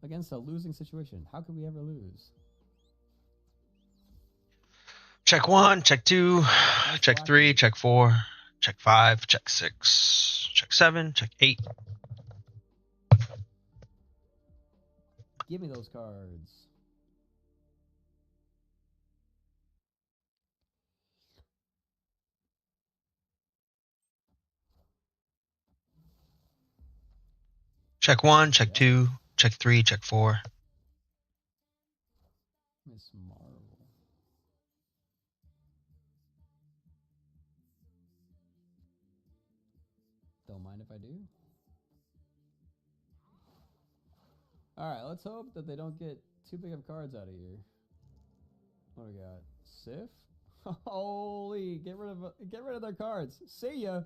against a losing situation. How could we ever lose? Check 1, check 2, check 3, check 4, check 5, check 6, check 7, check 8. Give me those cards. Check 1, check 2, check 3, check 4. Miss Marvel. Don't mind if I do. Alright, let's hope that they don't get too big of cards out of here. What do we got? Sif? Holy, get rid of their cards. See ya.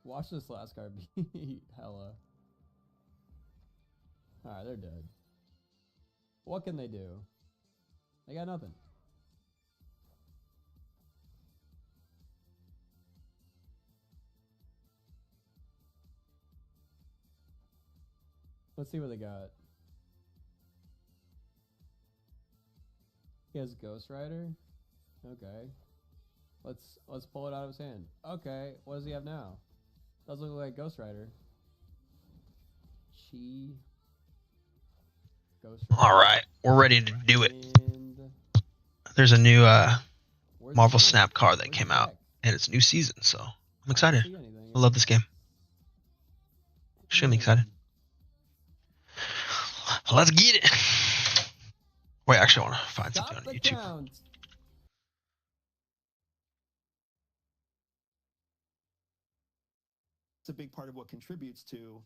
Watch this last card be hella. Alright, they're dead. What can they do? They got nothing. Let's see what they got. He has Ghost Rider. Okay. Let's pull it out of his hand. Okay, what does he have now? Doesn't look like Ghost Rider. Chi. Ghost Rider. All right, we're ready to do it. And There's a new where's Marvel the Snap card that Where's came the out, deck? and it's a new season, so I'm I don't excited. see anything. I love this game. Extremely excited. Let's get it. Wait, actually, I want to find something on Stop the YouTube. count. It's a big part of what contributes to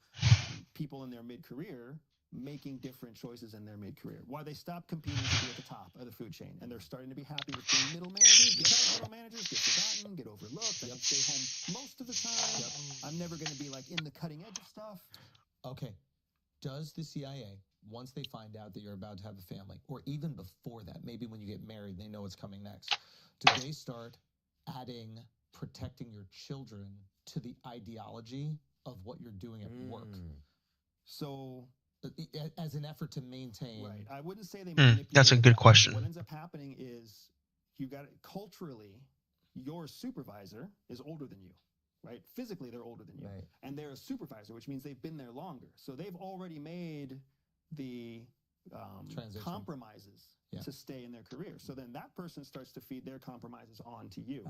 people in their mid-career making different choices in their mid-career. Why they stop competing to be at the top of the food chain, and they're starting to be happy with being middle managers because middle managers get forgotten, get overlooked. I can stay home most of the time. I'm never going to be like in the cutting edge of stuff. Okay. Does the CIA, once they find out that you're about to have a family, or even before that, maybe when you get married, they know what's coming next, do they start adding protecting your children to the ideology of what you're doing at work? So, as an effort to maintain. right, I wouldn't say they manipulate. That's a good that. question. What ends up happening is you got culturally, your supervisor is older than you. Right? Physically, they're older than you. Right. And they're a supervisor, which means they've been there longer. So they've already made the Transition. compromises Yeah. to stay in their career. So then that person starts to feed their compromises on to you.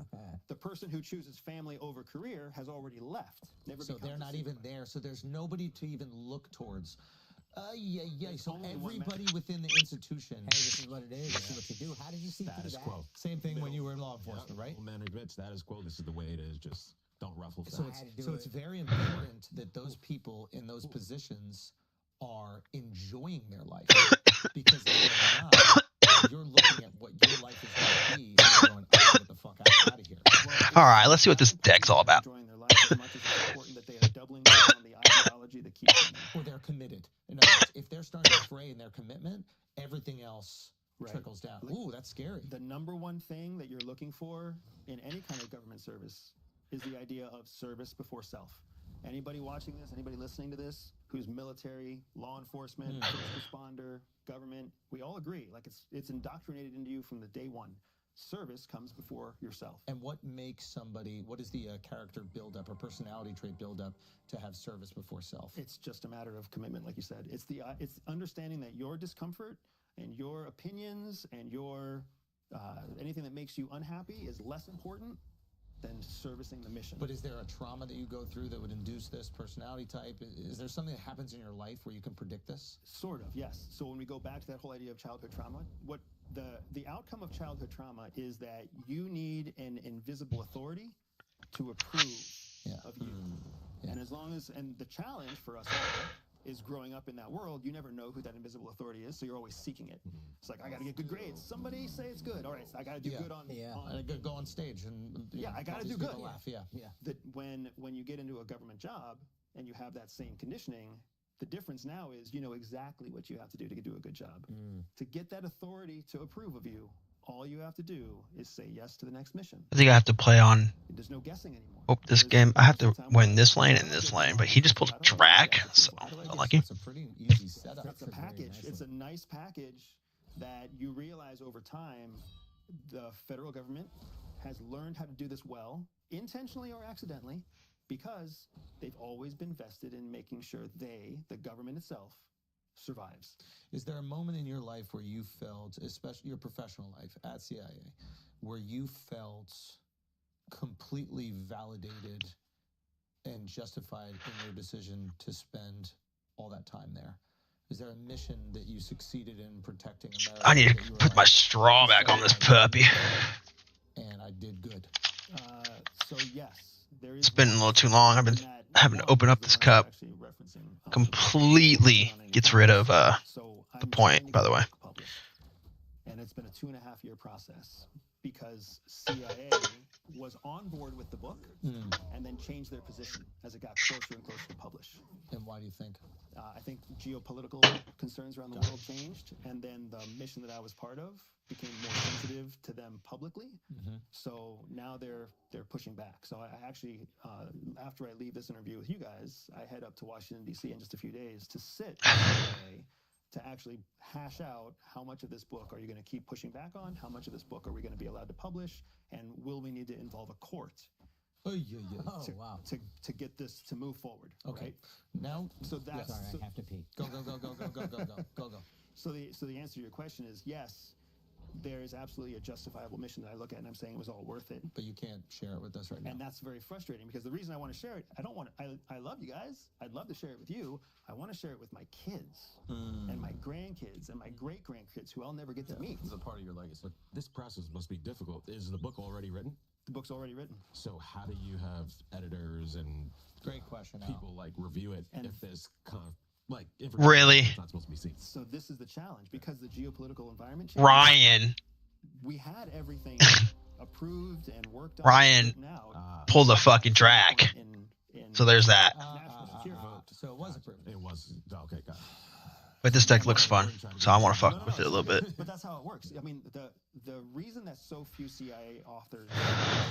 The person who chooses family over career has already left. Never So becomes they're a not even supervisor. there. So there's nobody to even look towards. Yeah. There's So only one everybody man. within the institution. Hey, this is what it is. This is what you do. How did you see through Status that? quo. Same thing when you were in law enforcement, right? Well, management, status quo. This is the way it is. Just don't ruffle So feathers. it's very important that those people in those positions are enjoying their life, because if they're not, you're looking at what your life is going to be, and you're going, "Oh, get the fuck out of here." All right, let's see what this deck's all about. Enjoying their life as much as it's important that they are doubling down on the ideology that keeps them there. Or they're committed. In other words, if they're starting to fray in their commitment, everything else Right. trickles down. Like- Ooh, that's scary. The number one thing that you're looking for in any kind of government service is the idea of service before self. Anybody watching this, anybody listening to this, who's military, law enforcement, first responder, government, we all agree. Like it's indoctrinated into you from the day one. Service comes before yourself. And what makes somebody, what is the character buildup or personality trait buildup to have service before self? It's just a matter of commitment, like you said. It's understanding that your discomfort and your opinions and your anything that makes you unhappy is less important than servicing the mission. But is there a trauma that you go through that would induce this personality type? Is there something that happens in your life where you can predict this? Sort of, yes. So when we go back to that whole idea of childhood trauma, what the outcome of childhood trauma is that you need an invisible authority to approve of you. Yeah. And as long as, and the challenge for us all is growing up in that world, you never know who that invisible authority is, so you're always seeking it. It's like, I got to get good grades. Somebody say it's good. All right, so I got to do good on. I gotta go on stage and I got to do these good. people laugh. Yeah. That when you get into a government job and you have that same conditioning, the difference now is you know exactly what you have to do a good job. To get that authority to approve of you, all you have to do is say yes to the next mission. I think I have to play on. There's no guessing anymore. Oh, this game, I have to win this lane and this lane, but he just pulled a drag, so I like him. It's a pretty easy setup. It's a package. It's a nice package that you realize over time the federal government has learned how to do this well, intentionally or accidentally, because they've always been vested in making sure the government itself, survives. Is there a moment in your life where you felt, especially your professional life at CIA, where you felt completely validated and justified in your decision to spend all that time there? Is there a mission that you succeeded in protecting America? I need to put my straw back on this puppy. And I did good. So yes, there is. It's been a little too long. I've been having to open up this cup. Completely gets rid of the point, by the way. And it's been a 2.5-year process because CIA was on board with the book and then changed their position as it got closer and closer to publish. And why do you think? I think geopolitical concerns around the world changed, and then the mission that I was part of became more sensitive to them publicly. So now they're pushing back. So I actually, after I leave this interview with you guys, I head up to Washington, D.C. in just a few days to sit with CIA to actually hash out how much of this book are you going to keep pushing back on, how much of this book are we going to be allowed to publish, and will we need to involve a court to get this to move forward? Okay. Right? Now, so that's Sorry, I have to pee. go. So the answer to your question is yes. There is absolutely a justifiable mission that I look at, and I'm saying it was all worth it. But you can't share it with us right now. And that's very frustrating because the reason I want to share it, I love you guys. I'd love to share it with you. I want to share it with my kids and my grandkids and my great grandkids who I'll never get to meet. This is a part of your legacy. But this process must be difficult. Is the book already written? The book's already written. So how do you have editors and Great question. people like review it And- if there's kind of like Really? it's not supposed to be seen? So this is the challenge because the geopolitical environment changed. Ryan We had everything approved and worked on. Ryan and written out. pulled a fucking drag. So there's that. National security. So it was approved. It was okay. Got it. But this deck looks fun, so I want to fuck with it a little bit. But that's how it works. I mean, the reason that so few CIA authors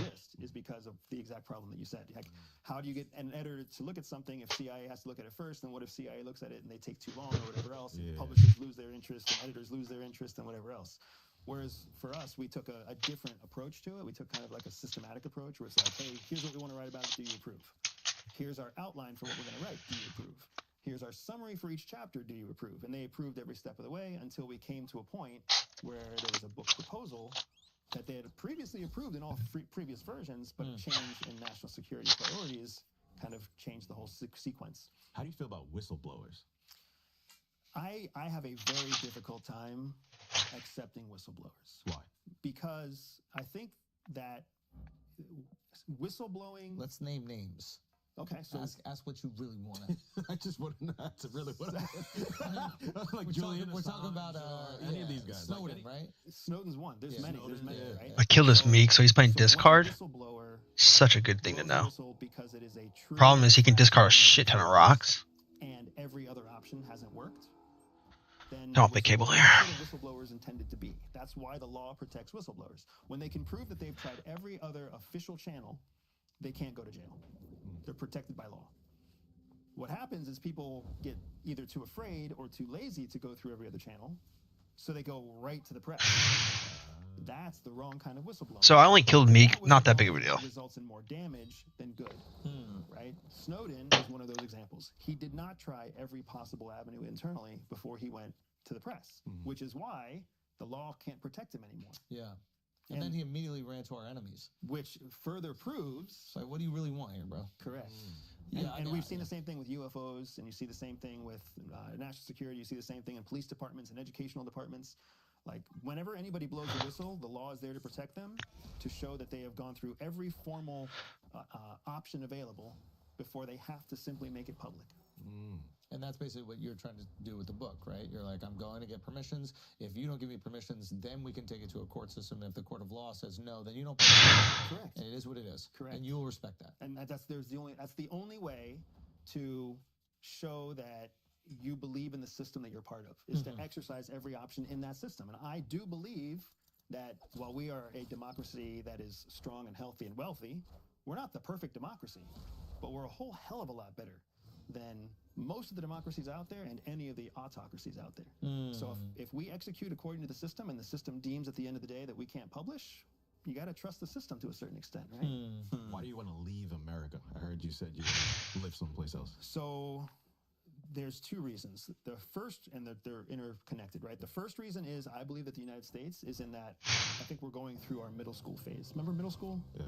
exist is because of the exact problem that you said. Like, how do you get an editor to look at something if CIA has to look at it first? And what if CIA looks at it and they take too long or whatever else? And publishers lose their interest and editors lose their interest and whatever else. Whereas for us, we took a different approach to it. We took kind of like a systematic approach where it's like, hey, here's what we want to write about it. Do you approve? Here's our outline for what we're going to write. Do you approve? Here's our summary for each chapter. Do you approve? And they approved every step of the way until we came to a point where there was a book proposal that they had previously approved in all previous versions, but a change in national security priorities kind of changed the whole sequence. How do you feel about whistleblowers? I have a very difficult time accepting whistleblowers. Why? Because I think that whistleblowing. Let's name names. Okay, so Ask what you really want. I just want to know to really what like We're talking about any of these guys. Snowden, like right? Snowden's one. There's many. There's many, right? I killed his Meek, so he's playing So discard. whistleblower Such a good thing to blows know. a whistle because it is a true Problem is he can discard a shit ton of rocks. and every other option hasn't worked. Then Don't play cable here. that's what a whistleblower is intended to be. That's why the law protects whistleblowers. When they can prove that they've tried every other official channel, they can't go to jail. They're protected by law. What happens is people get either too afraid or too lazy to go through every other channel, so they go right to the press. That's the wrong kind of whistleblower. So I only killed Meek, not that big of a deal. Results in more damage than good, right? Snowden is one of those examples. He did not try every possible avenue internally before he went to the press, which is why the law can't protect him anymore. Yeah. And then he immediately ran to our enemies. Which further proves. It's like, what do you really want here, bro? Correct. Yeah, And we've seen the same thing with UFOs, and you see the same thing with national security. You see the same thing in police departments and educational departments. Like, whenever anybody blows a whistle, the law is there to protect them, to show that they have gone through every formal option available before they have to simply make it public. And that's basically what you're trying to do with the book, right? You're like, I'm going to get permissions. If you don't give me permissions, then we can take it to a court system. And if the court of law says no, then you don't. Correct. And it is what it is. Correct. And you'll respect that. And that's the only way to show that you believe in the system that you're part of, is to exercise every option in that system. And I do believe that while we are a democracy that is strong and healthy and wealthy, we're not the perfect democracy, but we're a whole hell of a lot better than most of the democracies out there and any of the autocracies out there. So if we execute according to the system and the system deems at the end of the day that we can't publish, you got to trust the system to a certain extent, right? Why do you want to leave America? I heard you said you live someplace else. So there's two reasons. The first, and they're interconnected, right? The first reason is I believe that the United States is in that, I think we're going through our middle school phase. Remember middle school? Yeah.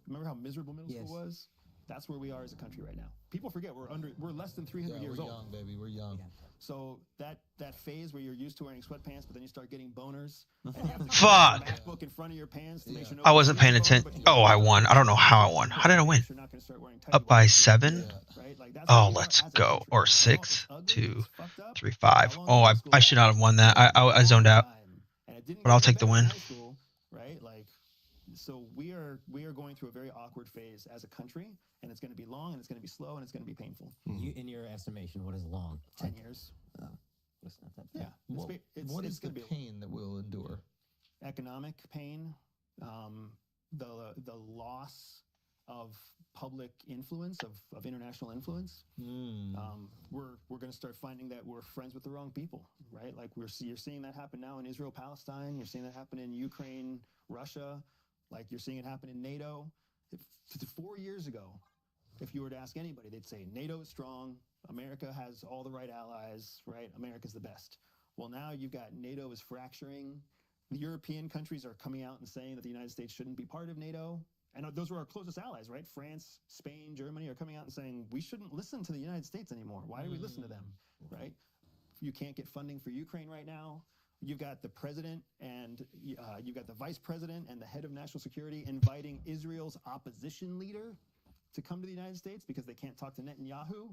Remember how miserable middle school was? That's where we are as a country right now. People forget we're less than 300 years we're old. young, baby. We're young. Yeah. So that phase where you're used to wearing sweatpants, but then you start getting boners. And you have to Fuck. put a MacBook in front of your pants to make sure I wasn't paying attention. Oh, I won. I don't know how I won. How did I win? You're not gonna start wearing tight Up by whites, 7? right? Like that's Oh, where we are let's as a go. country. Or It's 6, ugly, 2, it's fucked up. 3, 5. How long Oh, did I school should not last? have won that. I zoned out. And it didn't But I'll get take the better in win. high school, right? Like, so we are going through a very awkward phase as a country, and it's going to be long, and it's going to be slow, and it's going to be painful. You, in your estimation, what is long? 10 years. It's not that Yeah. bad. What It's is the gonna be pain that we'll endure? economic pain, the loss of public influence, of international influence. We're going to start finding that we're friends with the wrong people, right? Like you're seeing that happen now in Israel, Palestine. You're seeing that happen in Ukraine, Russia. Like you're seeing it happen in NATO. 4 years ago, if you were to ask anybody, they'd say NATO is strong. America has all the right allies, right? America's the best. Well, now you've got NATO is fracturing. The European countries are coming out and saying that the United States shouldn't be part of NATO. And those were our closest allies, right? France, Spain, Germany are coming out and saying, we shouldn't listen to the United States anymore. Why do we listen to them, right? You can't get funding for Ukraine right now. You've got the president and you've got the vice president and the head of national security inviting Israel's opposition leader to come to the United States because they can't talk to Netanyahu,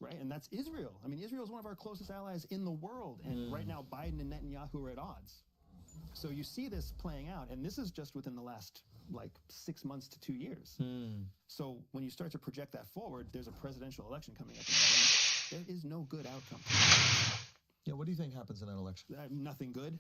right? And that's Israel. I mean, Israel is one of our closest allies in the world. And right now, Biden and Netanyahu are at odds. So you see this playing out, and this is just within the last, 6 months to 2 years. So when you start to project that forward, there's a presidential election coming up in November. There is no good outcome. Yeah, what do you think happens in an election? Nothing good.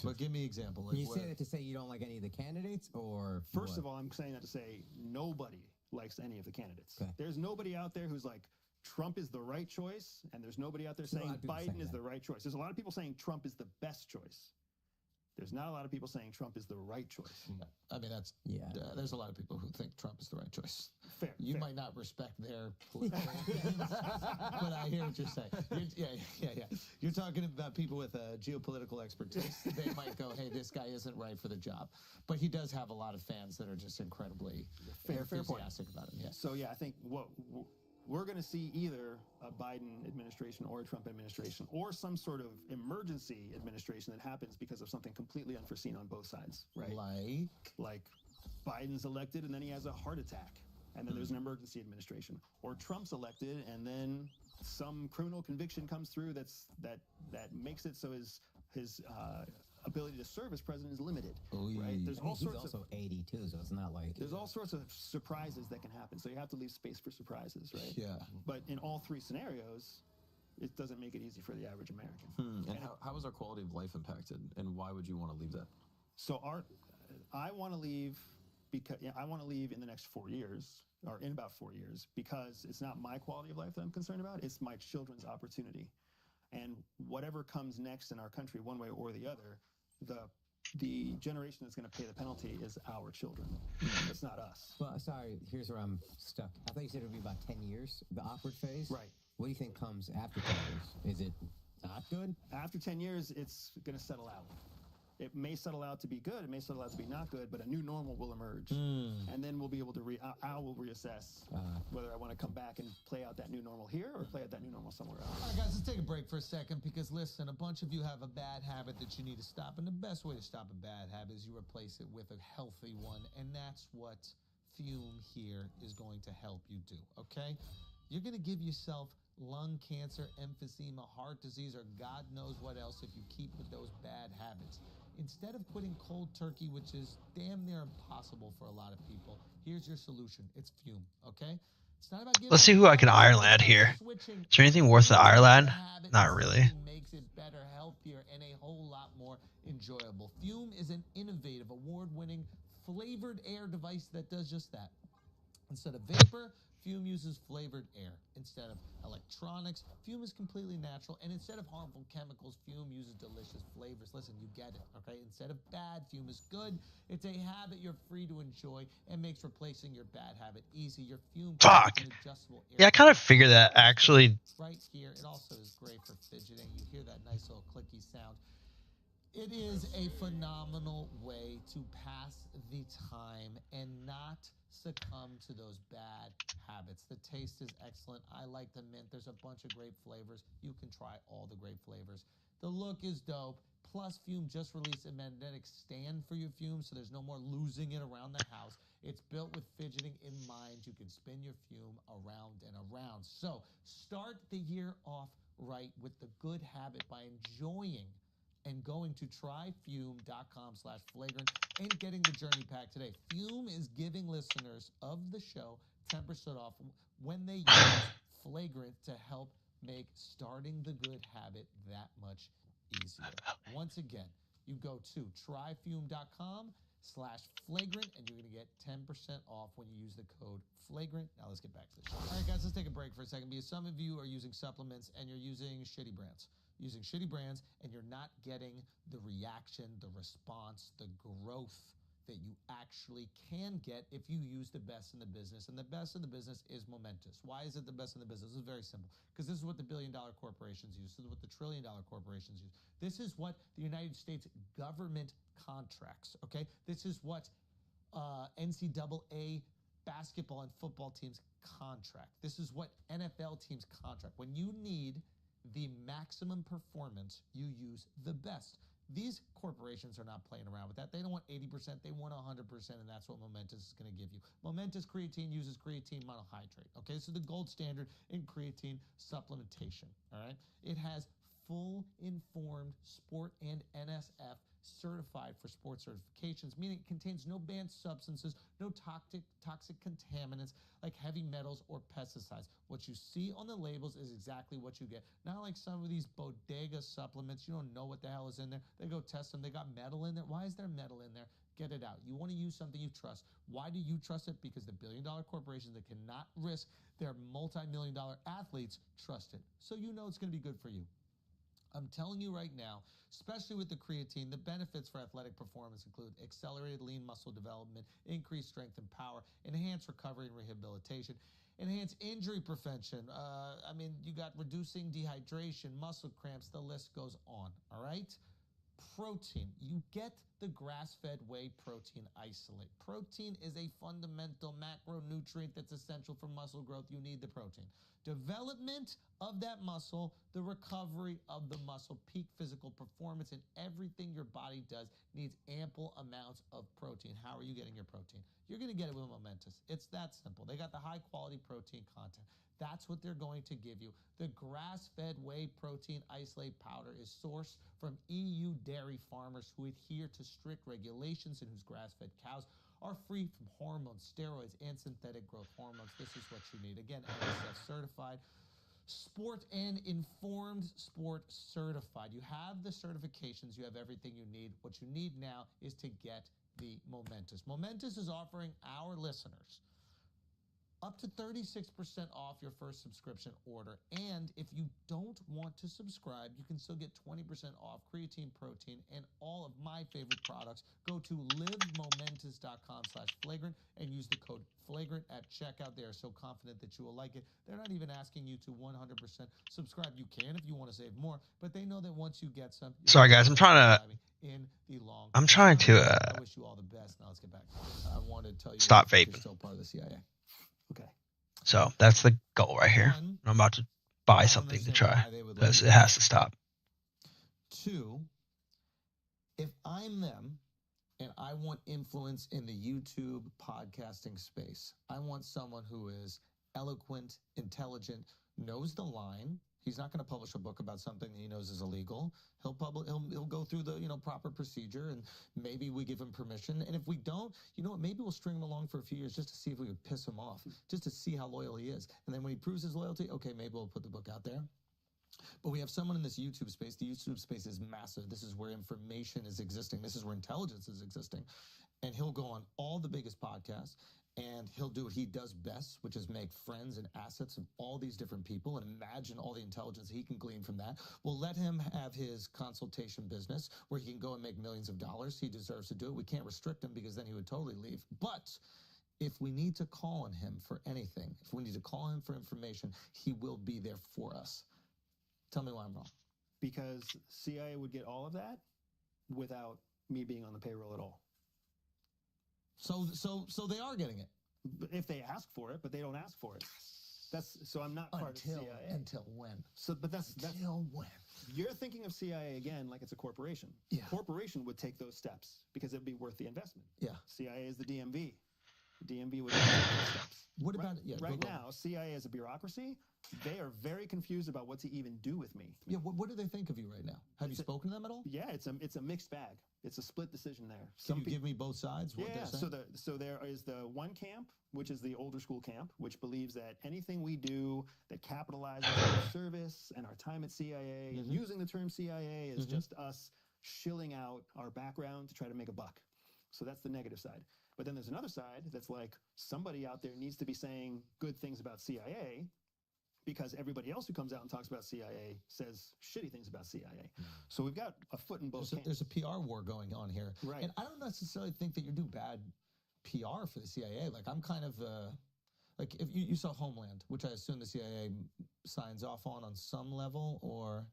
But give me an example. Can you say that to say you don't like any of the candidates, or First of all, I'm saying that to say nobody likes any of the candidates. Okay. There's nobody out there who's like, Trump is the right choice, and there's nobody out there There's a saying lot of people Biden saying is that. the right choice. There's a lot of people saying Trump is the best choice. There's not a lot of people saying Trump is the right choice. I mean, there's a lot of people who think Trump is the right choice. Fair. You fair. might not respect their political opinions, but I hear what you're saying. Yeah. You're talking about people with geopolitical expertise. They might go, hey, this guy isn't right for the job. But he does have a lot of fans that are just incredibly Fair point. enthusiastic about him. Yes. So yeah, I think what we're going to see either a Biden administration or a Trump administration or some sort of emergency administration that happens because of something completely unforeseen on both sides, right? Like Biden's elected and then he has a heart attack and then there's an emergency administration, or Trump's elected and then some criminal conviction comes through that makes it so his ability to serve as president is limited, right? There's all he's sorts also of 82, so it's not like there's all sorts of surprises that can happen. So you have to leave space for surprises, right? Yeah. But in all three scenarios, it doesn't make it easy for the average American. And how is our quality of life impacted, and why would you want to leave that? So I want to leave because I want to leave in the next 4 years, or in about 4 years, because it's not my quality of life that I'm concerned about. It's my children's opportunity. And whatever comes next in our country, one way or the other, the generation that's going to pay the penalty is our children. It's not us. Well, sorry, here's where I'm stuck. I thought you said it would be about 10 years, the awkward phase. Right. What do you think comes after 10 years? Is it not good? After 10 years, it's going to settle out. It may settle out to be good. It may settle out to be not good, but a new normal will emerge. And then we'll be able to I will reassess whether I want to come back and play out that new normal here or play out that new normal somewhere else. All right, guys, let's take a break for a second because, listen, a bunch of you have a bad habit that you need to stop. And the best way to stop a bad habit is you replace it with a healthy one. And that's what Fume here is going to help you do, okay? You're going to give yourself lung cancer, emphysema, heart disease, or God knows what else if you keep with those bad habits. Instead of quitting cold turkey, which is damn near impossible for a lot of people, here's your solution. It's Fume, okay? It's not about Let's see who I can Ireland here. Is there anything worth the Ireland? Not really. Makes it better, healthier, and a whole lot more enjoyable. enjoyable. Fume is an innovative, award-winning flavored air device that does just that. Instead of vapor, Fume uses flavored air. Instead of electronics, Fume is completely natural. And instead of harmful chemicals, Fume uses delicious flavors. Listen, you get it, okay? Instead of bad, Fume is good. It's a habit you're free to enjoy and makes replacing your bad habit easy. Your Fume Fuck. an adjustable air. Yeah, I kind of figured that actually. Right here. It also is great for fidgeting. You hear that nice little clicky sound. It is a phenomenal way to pass the time and not succumb to those bad habits. The taste is excellent. I like the mint. There's a bunch of great flavors. You can try all the great flavors. The look is dope. Plus, Fume just released a magnetic stand for your Fume, so there's no more losing it around the house. It's built with fidgeting in mind. You can spin your Fume around and around. So, start the year off right with the good habit by enjoying and going to tryfume.com/flagrant and getting the journey pack today. Fume is giving listeners of the show 10% off when they use Flagrant to help make starting the good habit that much easier. Once again, you go to tryfume.com/flagrant and you're going to get 10% off when you use the code flagrant. Now let's get back to the show. All right, guys, let's take a break for a second because some of you are using supplements and you're using shitty brands. And you're not getting the reaction, the response, the growth that you actually can get if you use the best in the business. And the best in the business is Momentous. Why is it the best in the business? It's very simple. Because this is what the billion-dollar corporations use. This is what the trillion-dollar corporations use. This is what the United States government contracts, okay? This is what NCAA basketball and football teams contract. This is what NFL teams contract. When you need the maximum performance, you use the best. These corporations are not playing around with that. They don't want 80%, they want 100%, and that's what Momentous is going to give you. Momentous Creatine uses creatine monohydrate, okay? So the gold standard in creatine supplementation, all right? It has full informed sport and NSF certified for sports certifications, meaning it contains no banned substances, no toxic contaminants like heavy metals or pesticides. What you see on the labels is exactly what you get. Not like some of these bodega supplements. You don't know what the hell is in there. They go test them. They got metal in there. Why is there metal in there? Get it out. You want to use something you trust. Why do you trust it? Because the billion-dollar corporations that cannot risk their multi-million-dollar athletes trust it. So you know it's going to be good for you. I'm telling you right now, especially with the creatine, the benefits for athletic performance include accelerated lean muscle development, increased strength and power, enhanced recovery and rehabilitation, enhanced injury prevention. You got reducing dehydration, muscle cramps, the list goes on, all right? Protein. You get the grass-fed whey protein isolate. Protein is a fundamental macronutrient that's essential for muscle growth. You need the protein. Development of that muscle, the recovery of the muscle, peak physical performance, and everything your body does needs ample amounts of protein. How are you getting your protein? You're going to get it with Momentous. It's that simple. They got the high-quality protein content. That's what they're going to give you. The grass-fed whey protein isolate powder is sourced from EU dairy farmers who adhere to strict regulations and whose grass-fed cows are free from hormones, steroids, and synthetic growth hormones. This is what you need. Again, NSF certified, sport and informed sport certified. You have the certifications. You have everything you need. What you need now is to get the Momentous. Momentous is offering our listeners up to 36% off your first subscription order. And if you don't want to subscribe, you can still get 20% off creatine, protein, and all of my favorite products. Go to livemomentous.com/flagrant and use the code flagrant at checkout. They are so confident that you will like it. They're not even asking you to 100% subscribe. You can if you want to save more, but they know that once you get some. Sorry, guys, I'm trying to. I wish you all the best. Now let's get back. I wanted to tell you Stop you're vaping. still part of the CIA. Okay. So that's the goal right here. One, I'm about to buy something to try because it has to stop. 2, if I'm them and I want influence in the YouTube podcasting space, I want someone who is eloquent, intelligent, knows the line. He's not going to publish a book about something that he knows is illegal. He'll go through the proper procedure, and maybe we give him permission. And if we don't, maybe we'll string him along for a few years just to see if we could piss him off, just to see how loyal he is. And then when he proves his loyalty, okay, maybe we'll put the book out there. But we have someone in this YouTube space. The YouTube space is massive. This is where information is existing. This is where intelligence is existing. And he'll go on all the biggest podcasts and he'll do what he does best, which is make friends and assets of all these different people and imagine all the intelligence he can glean from that. We'll let him have his consultation business where he can go and make millions of dollars. He deserves to do it. We can't restrict him because then he would totally leave. But if we need to call on him for anything, if we need to call him for information, he will be there for us. Tell me why I'm wrong. Because CIA would get all of that without me being on the payroll at all. So they are getting it. If they ask for it, but they don't ask for it. So I'm not part of CIA. Until when? But that's Until when? You're thinking of CIA again like it's a corporation. Yeah. Corporation would take those steps because it'd be worth the investment. Yeah. CIA is the DMV. The DMV would take those steps. What about it? Yeah, right go. now, CIA as a bureaucracy, they are very confused about what to even do with me. Yeah, what do they think of you right now? Have you spoken to them at all? Yeah, it's a mixed bag. It's a split decision there. Can you give me both sides? What Yeah, they're saying? so there is the one camp, which is the older school camp, which believes that anything we do that capitalizes on our service and our time at CIA and using the term CIA is just us shilling out our background to try to make a buck. So that's the negative side. But then there's another side that's like somebody out there needs to be saying good things about CIA because everybody else who comes out and talks about CIA says shitty things about CIA. So we've got a foot in both camps. There's a PR war going on here. Right. And I don't necessarily think that you do bad PR for the CIA. Like, I'm kind of, like, if you saw Homeland, which I assume the CIA signs off on some level, or...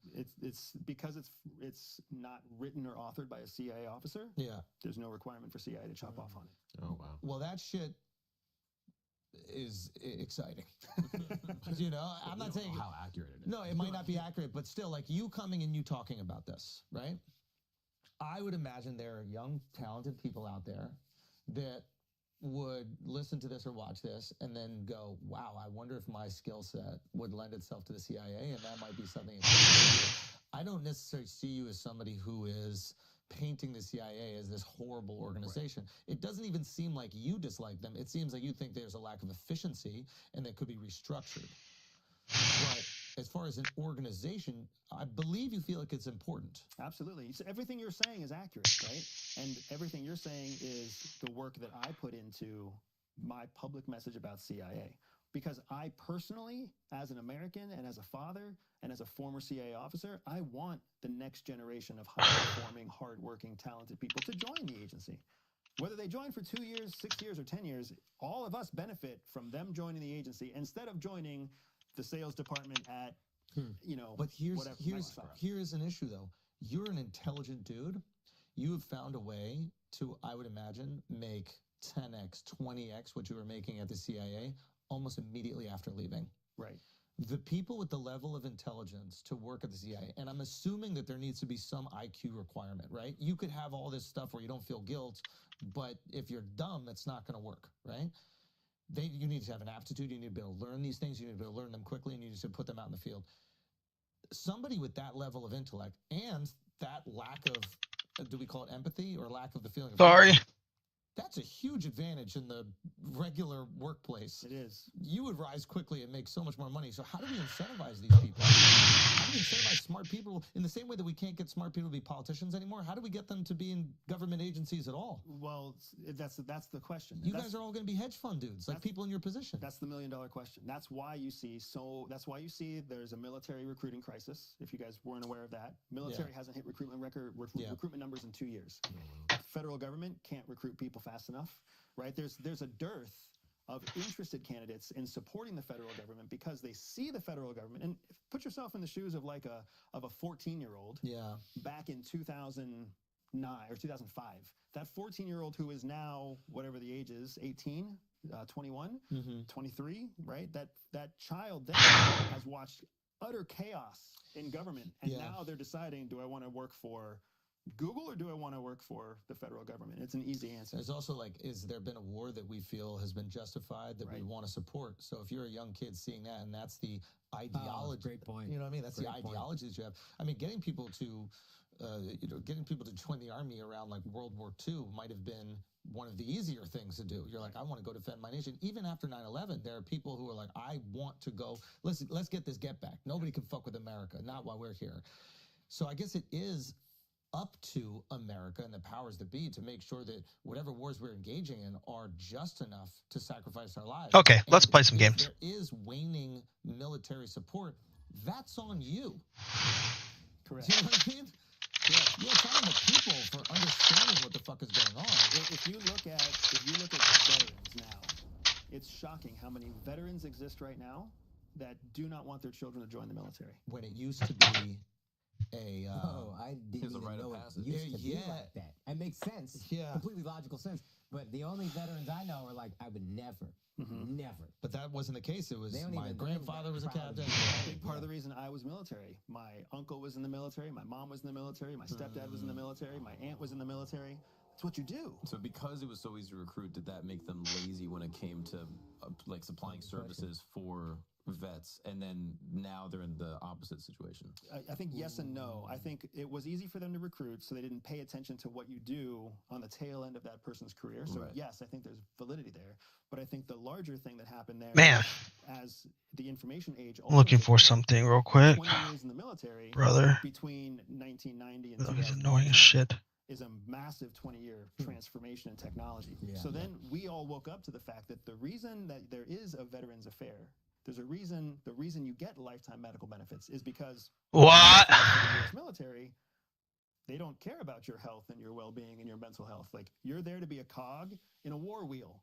It's because it's not written or authored by a CIA officer. Yeah. There's no requirement for CIA to chop off on it. Oh, wow. Well, that shit is exciting. You know, I'm not saying... how accurate it is. No, it might not be accurate, but still, like, you coming and you talking about this, right? I would imagine there are young, talented people out there that would listen to this or watch this and then go, wow, I wonder if my skill set would lend itself to the CIA, and that might be something. I don't necessarily see you as somebody who is painting the CIA as this horrible organization. Right. It doesn't even seem like you dislike them. It seems like you think there's a lack of efficiency and that could be restructured. But as far as an organization, I believe you feel like it's important. Absolutely. So everything you're saying is accurate, right? And everything you're saying is the work that I put into my public message about CIA. Because I personally, as an American and as a father and as a former CIA officer, I want the next generation of high-performing, hard-working, talented people to join the agency. Whether they join for 2 years, 6 years, or 10 years, all of us benefit from them joining the agency instead of joining the sales department at, you know, but whatever. Here's an issue, though. You're an intelligent dude. You have found a way to, I would imagine, make 10x, 20x what you were making at the CIA almost immediately after leaving. Right. The people with the level of intelligence to work at the CIA, and I'm assuming that there needs to be some IQ requirement, right? You could have all this stuff where you don't feel guilt, but if you're dumb, it's not going to work, right? You need to have an aptitude. You need to be able to learn these things. You need to be able to learn them quickly, and you need to put them out in the field. Somebody with that level of intellect and that lack of, do we call it empathy, or lack of the feeling of... Sorry. That's a huge advantage in the regular workplace. It is. You would rise quickly and make so much more money. So how do we incentivize these people? How do we incentivize smart people in the same way that we can't get smart people to be politicians anymore? How do we get them to be in government agencies at all? Well, that's the question. You guys are all going to be hedge fund dudes, like people in your position. That's the $1 million question. That's why you see there's a military recruiting crisis. If you guys weren't aware of that, military hasn't hit recruitment numbers in 2 years. Federal government can't recruit people fast enough, right? There's a dearth of interested candidates in supporting the federal government because they see the federal government, and put yourself in the shoes of like a 14-year-old back in 2009 or 2005. That 14-year-old who is now whatever the age is, 18, 21, 23, right? That child then has watched utter chaos in government, and now they're deciding, do I want to work for Google or do I want to work for the federal government? It's an easy answer. There's also like, is there been a war that we feel has been justified that we want to support? So if you're a young kid seeing that, and that's the ideology. Great point. You know what I mean? That's the ideology that you have. I mean, getting people to getting people to join the army around like World War II might have been one of the easier things to do. You're like, I want to go defend my nation. Even after 9/11, there are people who are like, I want to go. Let's get this get back. Nobody can fuck with America. Not while we're here. So I guess it is up to America and the powers that be to make sure that whatever wars we're engaging in are just enough to sacrifice our lives. Okay, let's And play some if games. there is waning military support, that's on you. Correct. Do you know what I mean? Yeah, it's on the people for understanding what the fuck is going on. If you look at veterans now, it's shocking how many veterans exist right now that do not want their children to join the military. When it used to be a I didn't Here's a even rite of know it passage. used to be Yeah. like that. It makes sense. Yeah. Completely logical sense. But the only veterans I know are like, I would never. But that wasn't the case. It was They don't my even- grandfather was a captain. A big part of the reason I was military. My uncle was in the military. My mom was in the military. My stepdad was in the military. My aunt was in the military. It's what you do. So because it was so easy to recruit, did that make them lazy when it came to like supplying services for vets? And then now they're in the opposite situation. I think yes and no. I think it was easy for them to recruit, so they didn't pay attention to what you do on the tail end of that person's career. So Right. yes, I think there's validity there. But I think the larger thing that happened there, Man. as the information age, I'm looking for also something real quick. 20 years in the military, Brother. between 1990 and Oh, he's 2010 annoying as shit. is a massive 20-year transformation in technology. Yeah. So then we all woke up to the fact that the reason that there is a veterans affair, there's a reason, the reason you get lifetime medical benefits is because What? the US military, they don't care about your health and your well-being and your mental health. Like, you're there to be a cog in a war wheel.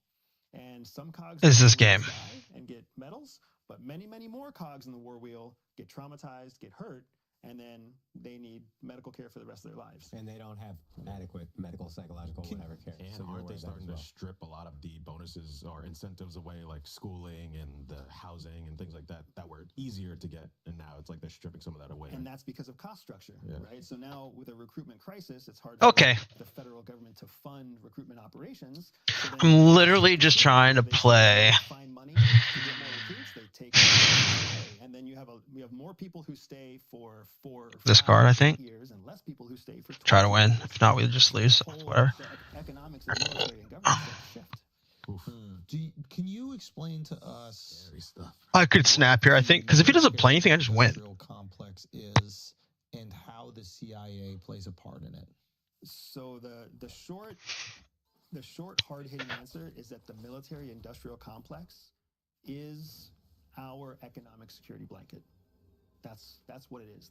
And some cogs Is this will game? die and get medals, but many, many more cogs in the war wheel get traumatized, get hurt, and then they need medical care for the rest of their lives. And they don't have adequate medical, psychological, whatever care. And So you're aren't aware they of that starting as well. to strip a lot of the bonuses or incentives away, like schooling and the housing and things like that, that were easier to get, and now it's like they're stripping some of that away. And that's because of cost structure, Yeah. right? So now with a recruitment crisis, it's hard Okay. for the federal government to fund recruitment operations. So then I'm literally just trying to they play. find money to get more recruits, they take away. And then you have more people who stay for 4 or 5 This card, I think. years and less people who stay for 12 Try to win. years. If not, we just lose. The whole- Whatever. the economics of military and government shift. Can you explain to us Scary stuff. I could snap here, I think, because if he doesn't play anything, I just win. industrial complex is and how the CIA plays a part in it? So the short hard hitting answer is that the military industrial complex is our economic security blanket. That's what it is.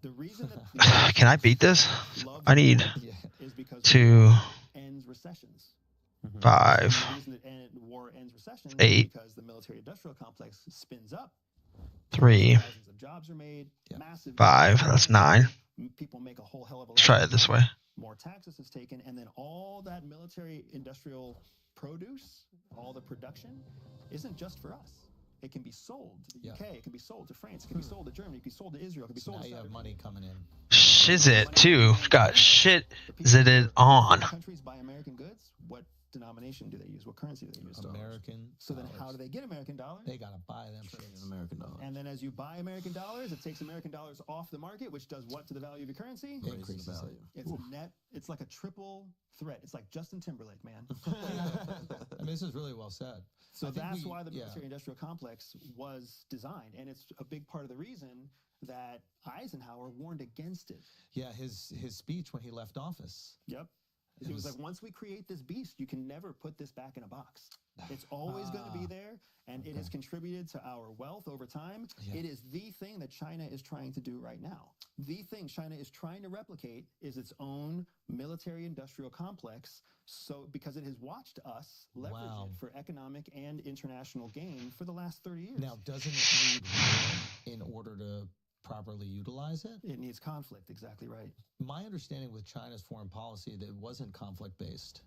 The reason that Can I beat this? love I need war is because to war ends recessions. 5, And the reason that war ends recessions 8, is because the military industrial complex spins up. 3, Thousands of jobs are made. Yeah. Massive 5. That's 9. People make a whole hell of a lot. Let's try it this way. More taxes is taken, and then all that military industrial produce, all the production, isn't just for us. It can be sold to the Yeah. UK, it can be sold to France, it can be sold to Germany, it can be sold to Israel, it can be So sold now to you have Saudi money coming in. Shizit, too. Got shit The people zitted on. Countries buy American goods. What denomination do they use? What currency do they use? American. So then, how dollars. do they get American dollars? They gotta buy them? An American dollar. And then, as you buy American dollars, it takes American dollars off the market, which does what to the value of your currency? Raises the increases it. value. It's net. It's like a triple threat. It's like Justin Timberlake, man. I mean, this is really well said. So I think that's we- why the yeah. military-industrial complex was designed, and it's a big part of the reason that Eisenhower warned against it. Yeah, his speech when he left office. Yep. It was like, once we create this beast, you can never put this back in a box. It's always going to be there, and it has contributed to our wealth over time. Yeah. It is the thing that China is trying to do right now. The thing China is trying to replicate is its own military-industrial complex. So, because it has watched us leverage Wow. it for economic and international gain for the last 30 years. Now, doesn't it need war in order to properly utilize it? It needs conflict. Exactly right. My understanding with China's foreign policy that it wasn't conflict based.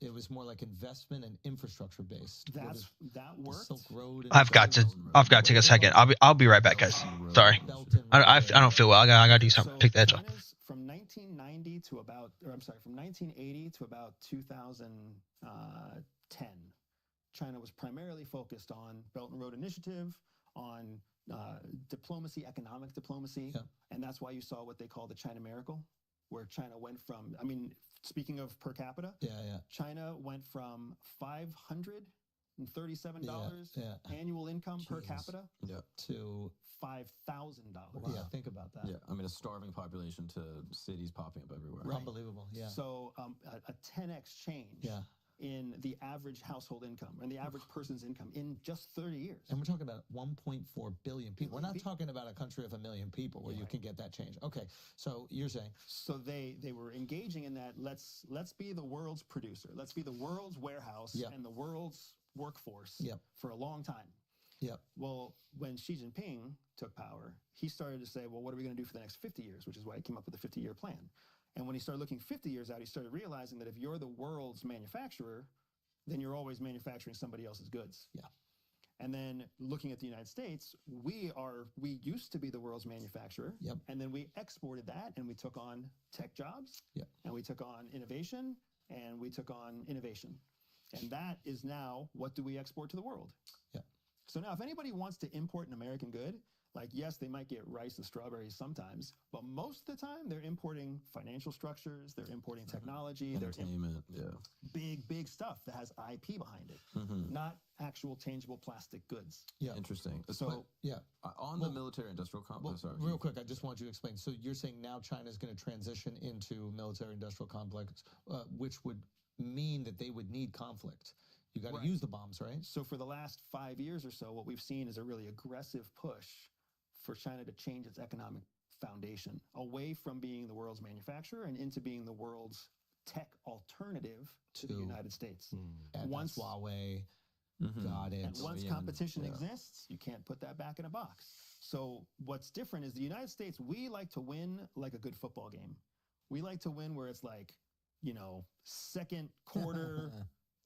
It was more like investment and infrastructure based. That The worked. Silk Road. and I've got to take a second. I'll be right back, guys. Sorry. Belt and I Road. don't feel well. I gotta do something. So Take the edge off. China's from 1990 to about, or I'm sorry, from 1980 to about 2010, China was primarily focused on Belt and Road Initiative, on diplomacy, economic diplomacy, Yeah. and And that's why you saw what they call the China miracle, where China went from, I mean, speaking of per capita, China went from $537 annual income per capita to $5,000. Yeah, think about that. Yeah, I mean, a starving population to cities popping up everywhere. Right. Unbelievable. Yeah. So a 10x change in the average household income and the average person's income in just 30 years. And we're talking about 1.4 billion people. We're not talking about a country of 1 million people where you can get that change. Okay, so you're saying. So they were engaging in that, let's be the world's producer. Let's be the world's warehouse and the world's workforce for a long time. Well, when Xi Jinping took power, he started to say, well, what are we going to do for the next 50 years, which is why he came up with the 50-year plan. And when he started looking 50 years out, he started realizing that if you're the world's manufacturer, then you're always manufacturing somebody else's goods. And then looking at the United States, we used to be the world's manufacturer. And then we exported that, and we took on tech jobs, and we took on innovation, and we took on innovation. And that is now, what do we export to the world? So now if anybody wants to import an American good, like, yes, they might get rice and strawberries sometimes, but most of the time they're importing financial structures, they're importing technology, entertainment, big stuff that has IP behind it, not actual tangible plastic goods. Interesting. So on the military-industrial complex. Real quick, I just want you to explain. So you're saying now China's going to transition into military-industrial complex, which would mean that they would need conflict. You got to use the bombs, right? So for the last 5 years or so, what we've seen is a really aggressive push for China to change its economic foundation away from being the world's manufacturer and into being the world's tech alternative to the United States. And once Huawei got it. And once competition exists, you can't put that back in a box. So what's different is the United States, we like to win like a good football game. We like to win where it's like, you know, second quarter,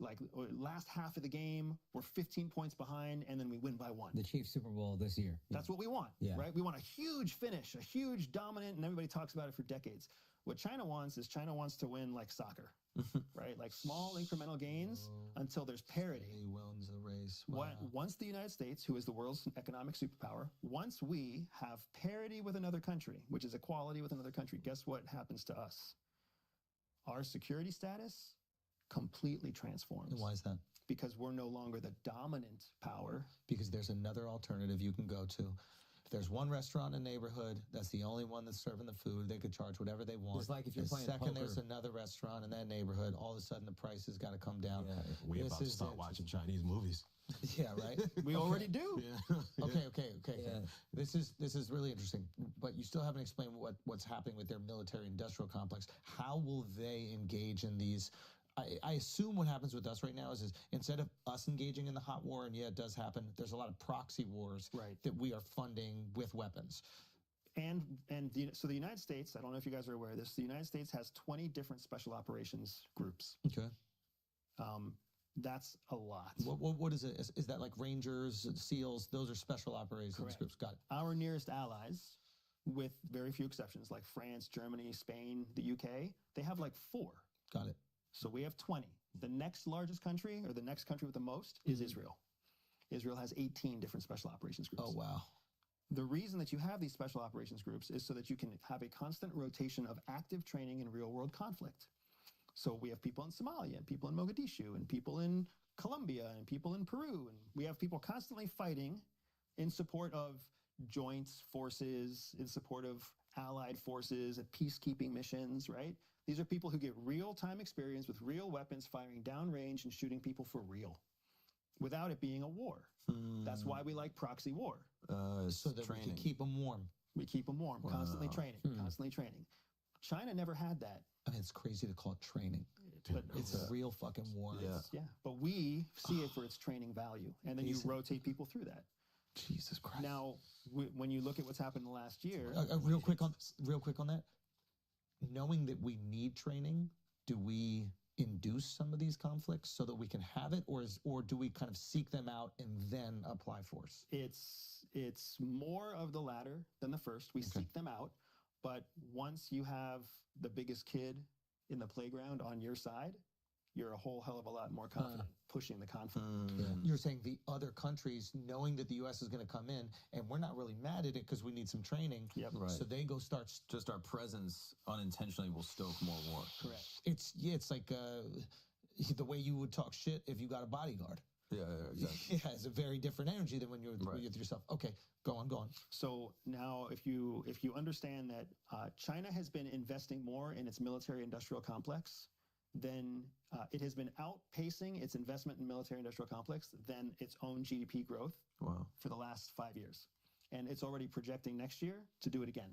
like last half of the game, we're 15 points behind, and then we win by 1. The Chiefs Super Bowl this year. That's what we want, right? We want a huge finish, a huge dominant, and everybody talks about it for decades. What China wants is China wants to win like soccer, right? Like small incremental gains until there's parity. He wins the race. Once the United States, who is the world's economic superpower, once we have parity with another country, which is equality with another country, guess what happens to us? Our security status completely transforms. And why is that? Because we're no longer the dominant power. Because there's another alternative you can go to. If there's one restaurant in a neighborhood, that's the only one that's serving the food, they could charge whatever they want. It's like if you're playing second poker. There's another restaurant in that neighborhood, all of a sudden the price has got to come down. We about to start watching Chinese movies. Yeah, right? We already do. Okay. This is really interesting, but you still haven't explained what's happening with their military-industrial complex. How will they engage in these? I assume what happens with us right now is instead of us engaging in the hot war, and it does happen, there's a lot of proxy wars that we are funding with weapons. So the United States, I don't know if you guys are aware of this, the United States has 20 different special operations groups. Okay. That's a lot. What is it? Is that like Rangers, SEALs? Those are special operations groups. Got it. Our nearest allies, with very few exceptions, like France, Germany, Spain, the UK, they have like 4. Got it. So we have 20. The next largest country, or the next country with the most, is Israel. Israel has 18 different special operations groups. Oh, wow. The reason that you have these special operations groups is so that you can have a constant rotation of active training in real-world conflict. So we have people in Somalia, and people in Mogadishu, and people in Colombia, and people in Peru, and we have people constantly fighting in support of joint forces, in support of allied forces, at peacekeeping missions, right? These are people who get real-time experience with real weapons, firing downrange and shooting people for real, without it being a war. That's why we like proxy war. So that we can keep them warm. We keep them warm, constantly training, constantly training. China never had that. I mean, it's crazy to call it training. But it's a real fucking war. But we see it for its training value, and then you rotate people through that. Jesus Christ. Now, when you look at what's happened in the last year, real quick on that. Knowing that we need training, do we induce some of these conflicts so that we can have it, or do we kind of seek them out and then apply force? It's more of the latter than the first. We seek them out, but once you have the biggest kid in the playground on your side, you're a whole hell of a lot more confident pushing the conflict. You're saying the other countries, knowing that the U.S. is going to come in, and we're not really mad at it because we need some training. Yep. Right. So they go start. Just our presence unintentionally will stoke more war. Correct. It's like the way you would talk shit if you got a bodyguard. Yeah, exactly. Yeah, it's a very different energy than when you're with yourself. Okay, go on. So now, if you understand that China has been investing more in its military-industrial complex, then it has been outpacing its investment in military-industrial complex than its own GDP growth for the last 5 years, and it's already projecting next year to do it again.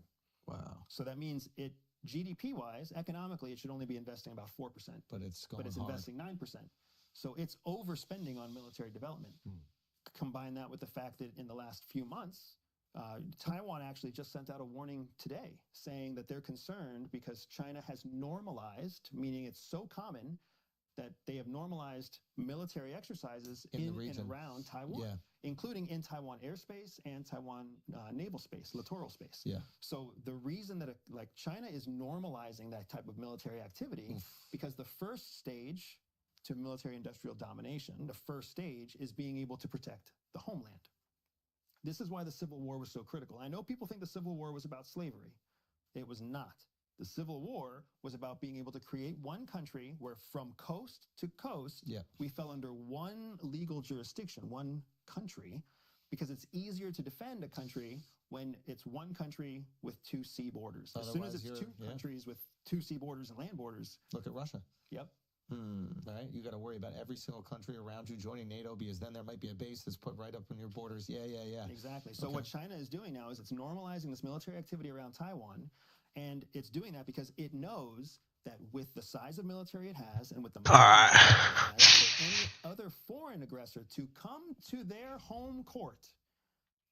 Wow. So that means it GDP-wise, economically, it should only be investing about 4%, but it's going hard. Investing 9%. So it's overspending on military development. Combine that with the fact that in the last few months, Taiwan actually just sent out a warning today saying that they're concerned because China has normalized, meaning it's so common that they have normalized military exercises in and around Taiwan, including in Taiwan airspace and Taiwan naval space, littoral space. Yeah. So the reason that like China is normalizing that type of military activity because the first stage to military-industrial domination, the first stage is being able to protect the homeland. This is why the Civil War was so critical. I know people think the Civil War was about slavery. It was not. The Civil War was about being able to create one country where from coast to coast, we fell under one legal jurisdiction, one country, because it's easier to defend a country when it's one country with two sea borders. As soon as it's two countries with two sea borders and land borders. Look at Russia. Yep. Right, you got to worry about every single country around you joining NATO because then there might be a base that's put right up on your borders. Yeah. Exactly. So what China is doing now is it's normalizing this military activity around Taiwan, and it's doing that because it knows that with the size of military it has and with the military it has, for any other foreign aggressor to come to their home court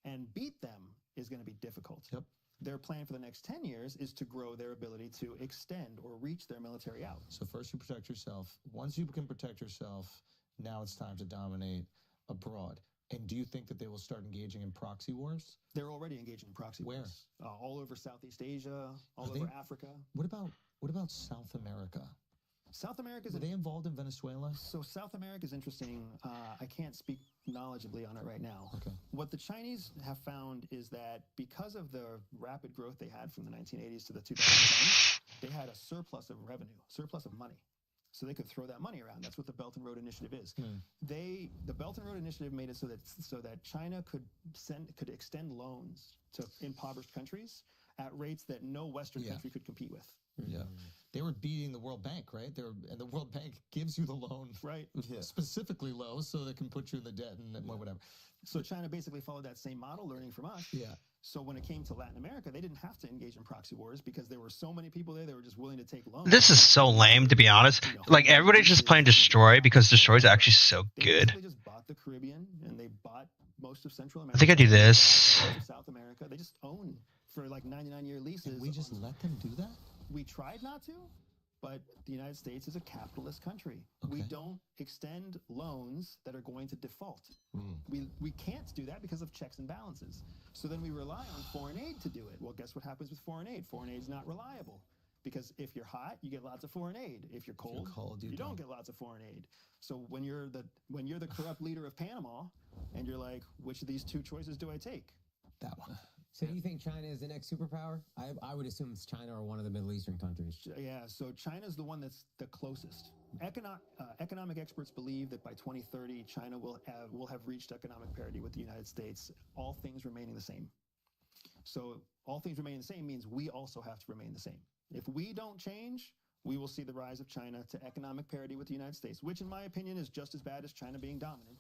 and beat them is going to be difficult. Yep. Their plan for the next 10 years is to grow their ability to extend or reach their military out. So first you protect yourself. Once you can protect yourself, now it's time to dominate abroad. And do you think that they will start engaging in proxy wars? They're already engaging in proxy wars. All over Southeast Asia, all over Africa. What about South America? South America Are they involved in Venezuela? So South America is interesting. I can't speak knowledgeably on it right now. Okay. What the Chinese have found is that because of the rapid growth they had from the 1980s to the 2010s, they had a surplus of revenue, surplus of money. So they could throw that money around. That's what the Belt and Road Initiative is. The Belt and Road Initiative made it so that China could extend loans to impoverished countries at rates that no Western country could compete with. Yeah, they were beating the World Bank, right? And the World Bank gives you the loan, right? Specifically low, so they can put you in the debt and whatever. So China basically followed that same model, learning from us. Yeah. So when it came to Latin America, they didn't have to engage in proxy wars because there were so many people there that were just willing to take loans. This is so lame, to be honest. Like, everybody's just playing Destroy because Destroy is actually so good. They just bought the Caribbean and they bought most of Central America. I think I do this. South America. They just own for like 99-year leases. And we just let them do that? We tried not to, but the United States is a capitalist country. Okay. We don't extend loans that are going to default. We can't do that because of checks and balances. So then we rely on foreign aid to do it. Well, guess what happens with foreign aid? Foreign aid is not reliable because if you're hot, you get lots of foreign aid. If you're cold, you don't get lots of foreign aid. So when you're the corrupt leader of Panama and you're like, which of these two choices do I take? That one. So do you think China is the next superpower? I would assume it's China or one of the Middle Eastern countries. Yeah, so China's the one that's the closest. Economic experts believe that by 2030, China will have reached economic parity with the United States, all things remaining the same. So all things remaining the same means we also have to remain the same. If we don't change, we will see the rise of China to economic parity with the United States, which in my opinion is just as bad as China being dominant.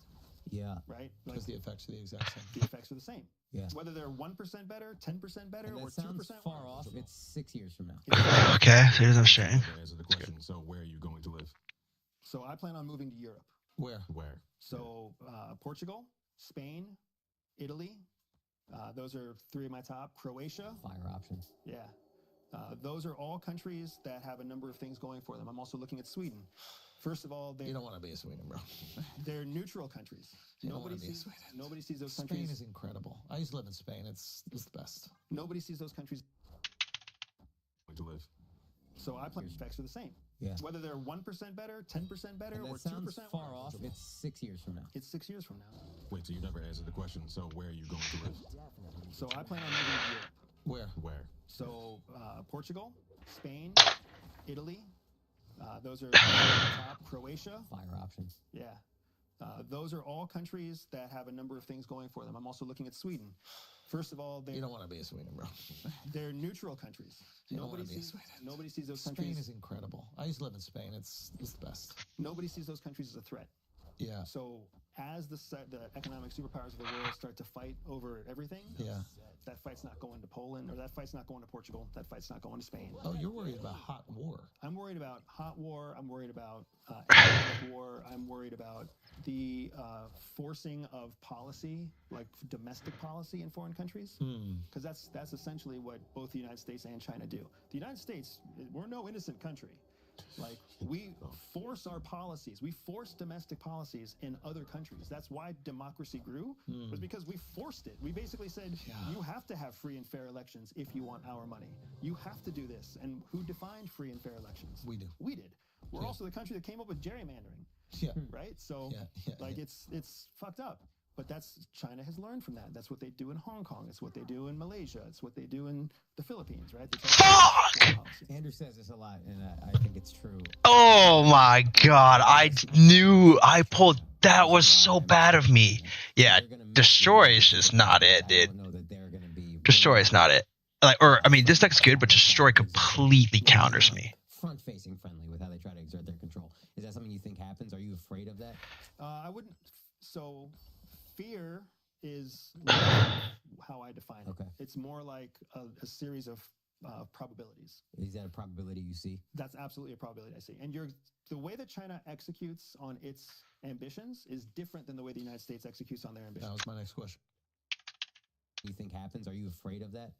Yeah. Right? Because the effects are the exact same. The effects are the same. Yeah. Whether they're 1% better, 10% better, or 2% far off. It's 6 years from now. Okay, so here's what I'm saying. Answer the question. So where are you going to live? So I plan on moving to Europe. Where? So Portugal, Spain, Italy. Those are three of my top. Croatia. Fire options. Yeah. Those are all countries that have a number of things going for them. I'm also looking at Sweden. First of all, you don't want to be a Sweden, bro. They're neutral countries. Nobody sees those countries. Spain is incredible. I used to live in Spain. It's the best. Nobody sees those countries. To live. So I plan effects are the same. Yeah. Whether they're 1% better, 10% better, And or that sounds 2% far off. It's 6 years from now. It's 6 years from now. Wait, so you never answered the question. So where are you going to live? Definitely. So I plan on moving to Europe. Where? So Portugal, Spain, Italy. Those are top. Croatia. Fire options. Yeah. Those are all countries that have a number of things going for them. I'm also looking at Sweden. First of all, You don't want to be in Sweden, bro. they're neutral countries. You don't wanna be in Sweden. Nobody sees those Spain countries. is incredible. I used to live in Spain. It's the best. Nobody sees those countries as a threat. Yeah. So as the economic superpowers of the world start to fight over everything, Yeah. that fight's not going to Poland, or that fight's not going to Portugal. That fight's not going to Spain. Oh, you're worried about hot war. I'm worried about hot war. I'm worried about economic war. I'm worried about the forcing of policy, like domestic policy in foreign countries, because that's essentially what both the United States and China do. The United States, we're no innocent country. Like, we force our policies. We force domestic policies in other countries. That's why democracy grew, was because we forced it. We basically said, you have to have free and fair elections if you want our money. You have to do this. And who defined free and fair elections? We do. We did. We're also the country that came up with gerrymandering, Yeah. right? So, Yeah. it's fucked up. But China has learned from that. That's what they do in Hong Kong. It's what they do in Malaysia. It's what they do in the Philippines, right? Fuck! Andrew says this a lot, and I think it's true. Oh my god, I knew I pulled. That was so bad of me. Yeah, destroy is just not it, dude. Destroy is not it. This deck's good, but destroy completely counters me. Front-facing friendly with how they try to exert their control. Is that something you think happens? Are you afraid of that? I wouldn't. So, fear is how I define it. Okay. It's more like a series of probabilities. Is that a probability you see? That's absolutely a probability I see. And the way that China executes on its ambitions is different than the way the United States executes on their That ambitions. was my next question. You think happens? Are you afraid of that?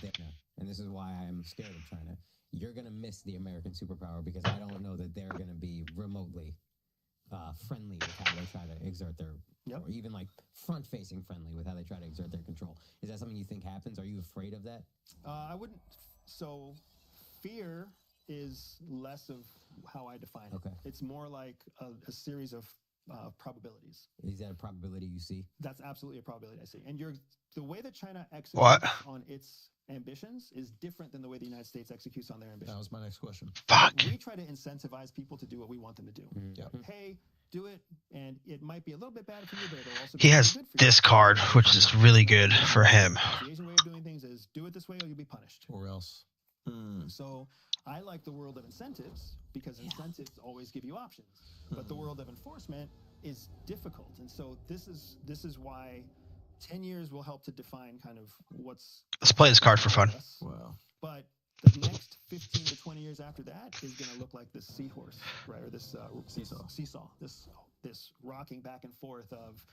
No. And this is why I'm scared of China. You're going to miss the American superpower because I don't know that they're going to be remotely friendly with how they try to exert their, or even like front-facing friendly with how they try to exert their control. Is that something you think happens? Are you afraid of that? I wouldn't. So, fear is less of how I define it. Okay. It's more like a series of probabilities. Is that a probability you see? That's absolutely a probability I see. And the way that China executes on its ambitions is different than the way the United States executes on their ambitions. That was my next question. Fuck. We try to incentivize people to do what we want them to do. Hey, do it, and it might be a little bit bad for you, but it'll also He be has good for you. this card, which is really good for him. The Asian way of doing things is do it this way or you'll be punished. Or else. So I like the world of incentives because incentives always give you options. But the world of enforcement is difficult. And so this is why 10 years will help to define kind of what's... Let's play this card for fun. Wow. But the next 15 to 20 years after that is going to look like this seahorse, right? Or this seesaw. This rocking back and forth of,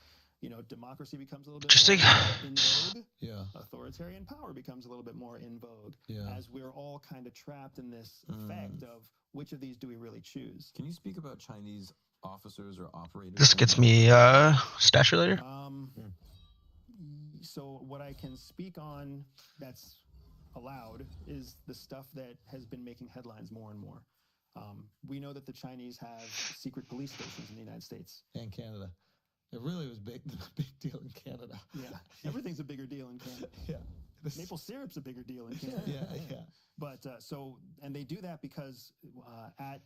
democracy becomes a little bit Interesting. more in vogue. Yeah. Authoritarian power becomes a little bit more in vogue. Yeah. As we're all kind of trapped in this effect of which of these do we really choose? Can you speak about Chinese officers or operators? This gets me stats related. So what I can speak on that's allowed is the stuff that has been making headlines more and more. We know that the Chinese have secret police stations in the United States. And Canada. It really was big deal in Canada. Yeah. Everything's a bigger deal in Canada. Yeah. Maple syrup's a bigger deal in Canada. Yeah. But and they do that because at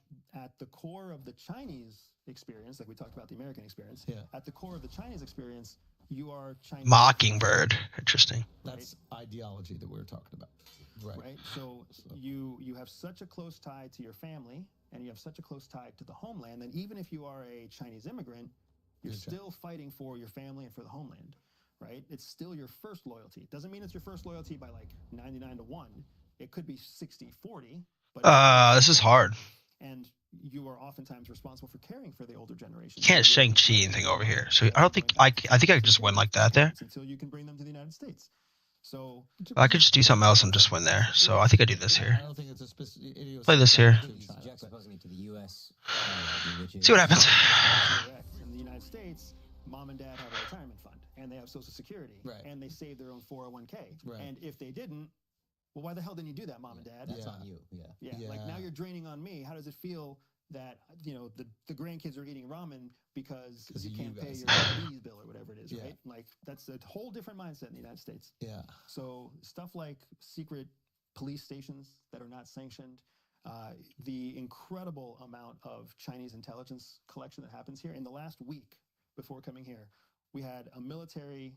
the core of the Chinese experience, like we talked about the American experience, at the core of the Chinese experience, you are Chinese. Mockingbird. Interesting. That's ideology that we were talking about. Right. So you have such a close tie to your family and you have such a close tie to the homeland that even if you are a Chinese immigrant, you're still fighting for your family and for the homeland, right? It's still your first loyalty. It doesn't mean it's your first loyalty by like 99-1. It could be 60-40. But This is hard. And you are oftentimes responsible for caring for the older generation. You can't Shang-Chi anything over here. So I don't think I think I could just win like that there. Until you can bring them to the United States. So I could just do something else and just win there. So I think I do this here. I don't think it's a specific. Play this here. Juxtaposing it to the U.S. See what happens. In the United States, mom and dad have a retirement fund, and they have Social Security, and they save their own 401k. Right. And if they didn't, well, why the hell didn't you do that, mom and dad? That's Yeah. on you. Yeah. Yeah, like now you're draining on me. How does it feel that the grandkids are eating ramen because 'Cause you of can't you pay guys. your diabetes bill or whatever it is, Yeah. right? Like that's a whole different mindset in the United States. Yeah. So stuff like secret police stations that are not sanctioned, the incredible amount of Chinese intelligence collection that happens here. In the last week before coming here, we had a military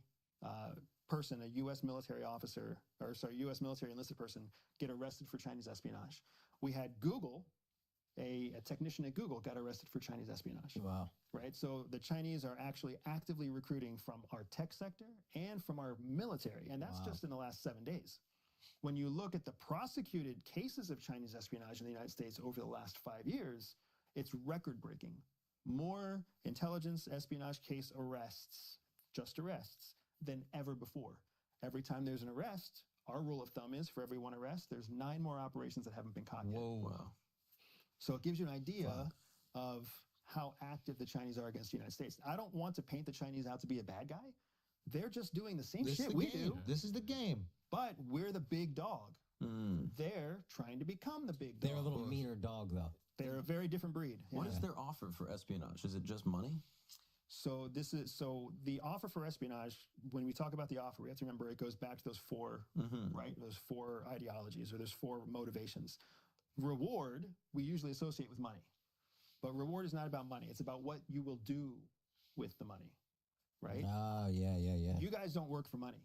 person, a U.S. military officer, or sorry, U.S. military enlisted person, get arrested for Chinese espionage. We had Google, a technician at Google, got arrested for Chinese espionage. Wow. Right? So the Chinese are actually actively recruiting from our tech sector and from our military. And that's just in the last 7 days. When you look at the prosecuted cases of Chinese espionage in the United States over the last 5 years, it's record breaking. More intelligence espionage case arrests, just arrests, than ever before. Every time there's an arrest, our rule of thumb is for every one arrest, there's 9 more operations that haven't been caught yet. Wow. So it gives you an idea of how active the Chinese are against the United States. I don't want to paint the Chinese out to be a bad guy. They're just doing the same shit we do, This is the game. but we're the big dog. They're trying to become the big dog. They're a little meaner dog, though. They're a very different breed. What is their offer for espionage? Is it just money? So the offer for espionage, when we talk about the offer, we have to remember it goes back to those 4, right? Those 4 ideologies or those 4 motivations. Reward, we usually associate with money. But reward is not about money. It's about what you will do with the money, right? Oh, yeah. You guys don't work for money.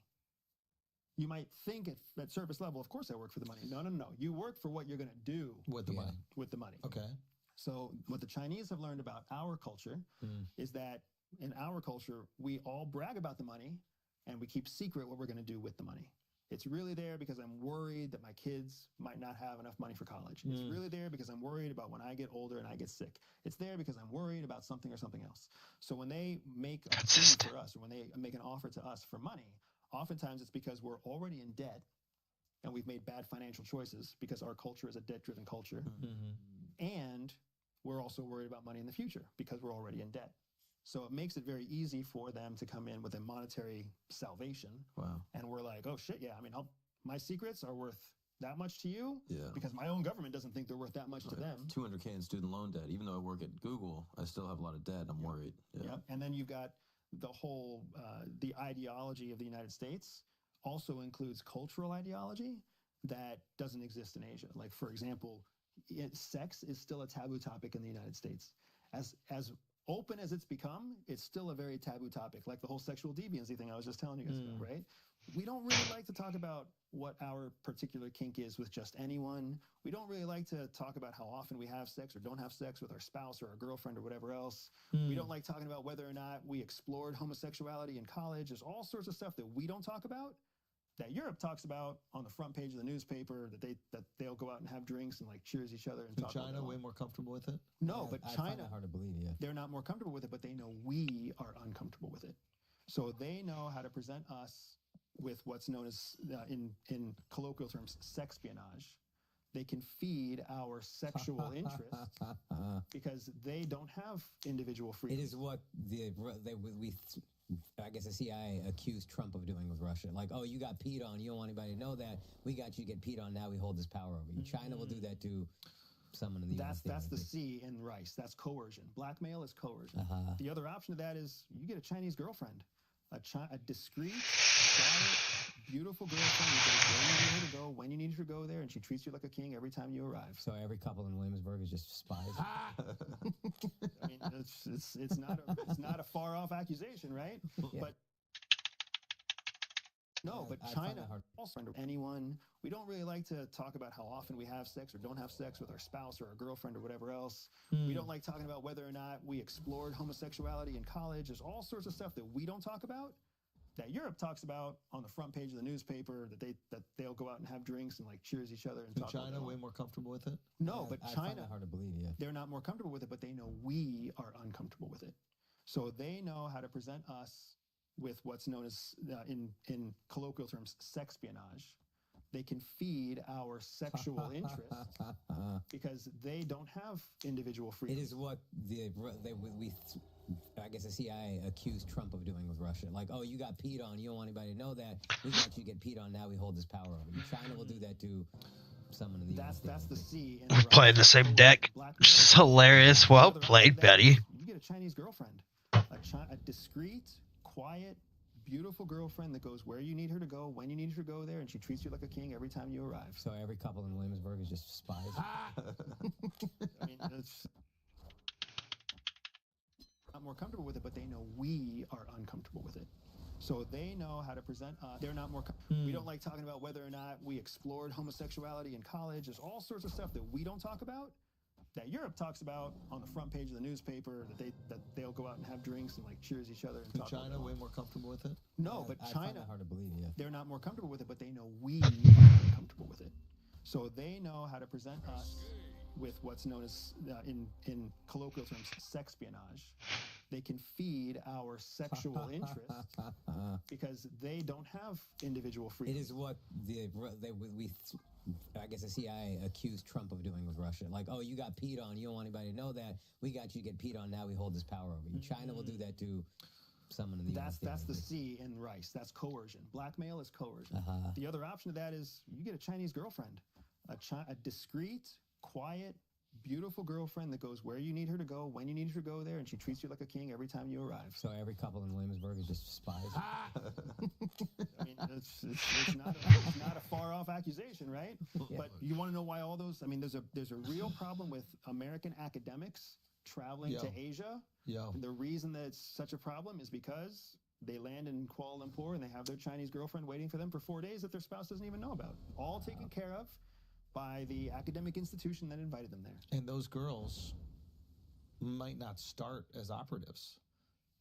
You might think at surface level, of course I work for the money. No. You work for what you're going to do With the money. with the money. Okay. So what the Chinese have learned about our culture is that in our culture, we all brag about the money and we keep secret what we're going to do with the money. It's really there because I'm worried that my kids might not have enough money for college. It's really there because I'm worried about when I get older and I get sick. It's there because I'm worried about something or something else. So when they make a plea for us or when they make an offer to us for money, oftentimes it's because we're already in debt and we've made bad financial choices because our culture is a debt-driven culture. And we're also worried about money in the future because we're already in debt. So it makes it very easy for them to come in with a monetary salvation. Wow. And we're like, oh shit, yeah. I mean, my secrets are worth that much to you Yeah. because my own government doesn't think they're worth that much to them. 200K in student loan debt. Even though I work at Google, I still have a lot of debt. I'm worried. Yeah. Yep. And then you've got the whole, the ideology of the United States also includes cultural ideology that doesn't exist in Asia. Like, for example, sex is still a taboo topic in the United States. As open as it's become, it's still a very taboo topic, like the whole sexual deviancy thing I was just telling you guys about, right? We don't really like to talk about what our particular kink is with just anyone. We don't really like to talk about how often we have sex or don't have sex with our spouse or our girlfriend or whatever else. We don't like talking about whether or not we explored homosexuality in college. There's all sorts of stuff that we don't talk about that Europe talks about on the front page of the newspaper, that they'll go out and have drinks and like cheers each other and Is talk about China it. way more comfortable with it? No, but I find China, that hard to believe, yeah. they're not more comfortable with it, but they know we are uncomfortable with it. So they know how to present us with what's known as, in colloquial terms, sexpionage. They can feed our sexual interest because they don't have individual freedom. It is what I guess the CIA accused Trump of doing with Russia. Like, oh, you got peed on. You don't want anybody to know that. We got you to get peed on. Now we hold this power over you. China will do that to someone in the U.S. That's the C in rice. That's coercion. Blackmail is coercion. The other option to that is you get a Chinese girlfriend, a discreet, quiet, beautiful girlfriend who goes where you need her to go, when you need her to go there, and she treats you like a king every time you arrive. So every couple in Williamsburg is just spies. I mean, it's not a far off accusation, right? Yeah. But no, but I find China that hard. also anyone. We don't really like to talk about how often we have sex or don't have sex with our spouse or our girlfriend or whatever else. We don't like talking about whether or not we explored homosexuality in college. There's all sorts of stuff that we don't talk about that Europe talks about on the front page of the newspaper, that they'll go out and have drinks and like cheers each other and Is talk about China it. way more comfortable with it? No, but I find China, that hard to believe, yeah. they're not more comfortable with it, but they know we are uncomfortable with it. So they know how to present us with what's known as, in colloquial terms, sexpionage. They can feed our sexual interest because they don't have individual freedom. It is what I guess the CIA accused Trump of doing with Russia. Like, oh, you got peed on. You don't want anybody to know that. We got you to get peed on. Now we hold this power over you. China will do that to someone in the United States. That's the C. We played the same deck. It's hilarious. Well played, Betty. You get a Chinese girlfriend, a discreet, quiet, beautiful girlfriend that goes where you need her to go, when you need her to go there, and she treats you like a king every time you arrive. So every couple in Williamsburg is just spies. I mean, it's not more comfortable with it, but they know we are uncomfortable with it. So they know how to present. They're not more. We don't like talking about whether or not we explored homosexuality in college. There's all sorts of stuff that we don't talk about, that Europe talks about on the front page of the newspaper. That they'll go out and have drinks and like cheers each other. And Is talk China about way more comfortable with it? No, but I find China, that hard to believe. Yeah. they're not more comfortable with it, but they know we are uncomfortable with it. So they know how to present us with what's known as, in colloquial terms, sexpionage. They can feed our sexual interests because they don't have individual freedom. It is what I guess the CIA accused Trump of doing with Russia. Like, oh, you got peed on. You don't want anybody to know that. We got you to get peed on. Now we hold this power over you. China will do that to someone in the United States. That's the C in rice. That's coercion. Blackmail is coercion. The other option of that is you get a Chinese girlfriend, a discreet, quiet, beautiful girlfriend that goes where you need her to go, when you need her to go there, and she treats you like a king every time you arrive. So every couple in Williamsburg is just spies. I mean, it's not a far off accusation, right? Yeah. But you want to know why all those? I mean, there's a real problem with American academics traveling to Asia. And the reason that it's such a problem is because they land in Kuala Lumpur and they have their Chinese girlfriend waiting for them for 4 days that their spouse doesn't even know about. All taken care of by the academic institution that invited them there. And those girls might not start as operatives.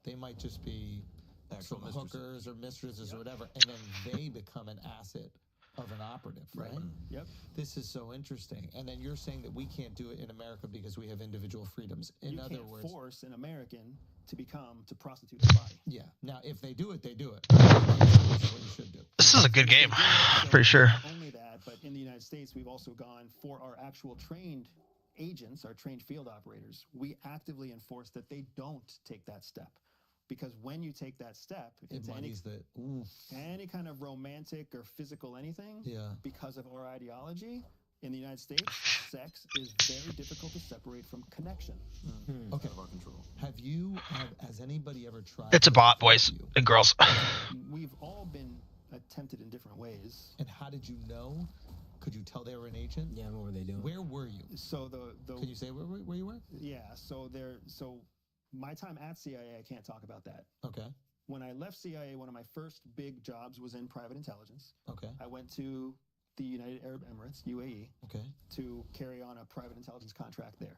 They might just be Actual some mistresses. hookers or mistresses or whatever, and then they become an asset of an operative, right? Yep. This is so interesting. And then you're saying that we can't do it in America because we have individual freedoms. In You other can't words, force an American to prostitute his body. yeah. Now, if they do it, they do it. This is what you should do. This is a good game. So Pretty sure. Not only that, but in the United States, we've also gone for our actual trained agents, our trained field operators. We actively enforce that they don't take that step. Because when you take that step into any kind of romantic or physical anything, because of our ideology, in the United States, sex is very difficult to separate from connection. Okay. Out of our control. Has anybody ever tried? It's a bot, boys and girls. We've all been attempted in different ways. And how did you know? Could you tell they were an agent? Yeah, what were they doing? Where were you? So Can you say where you were? Yeah, so my time at CIA, I can't talk about that. Okay. When I left CIA, one of my first big jobs was in private intelligence. Okay. I went to the United Arab Emirates, UAE, to carry on a private intelligence contract there.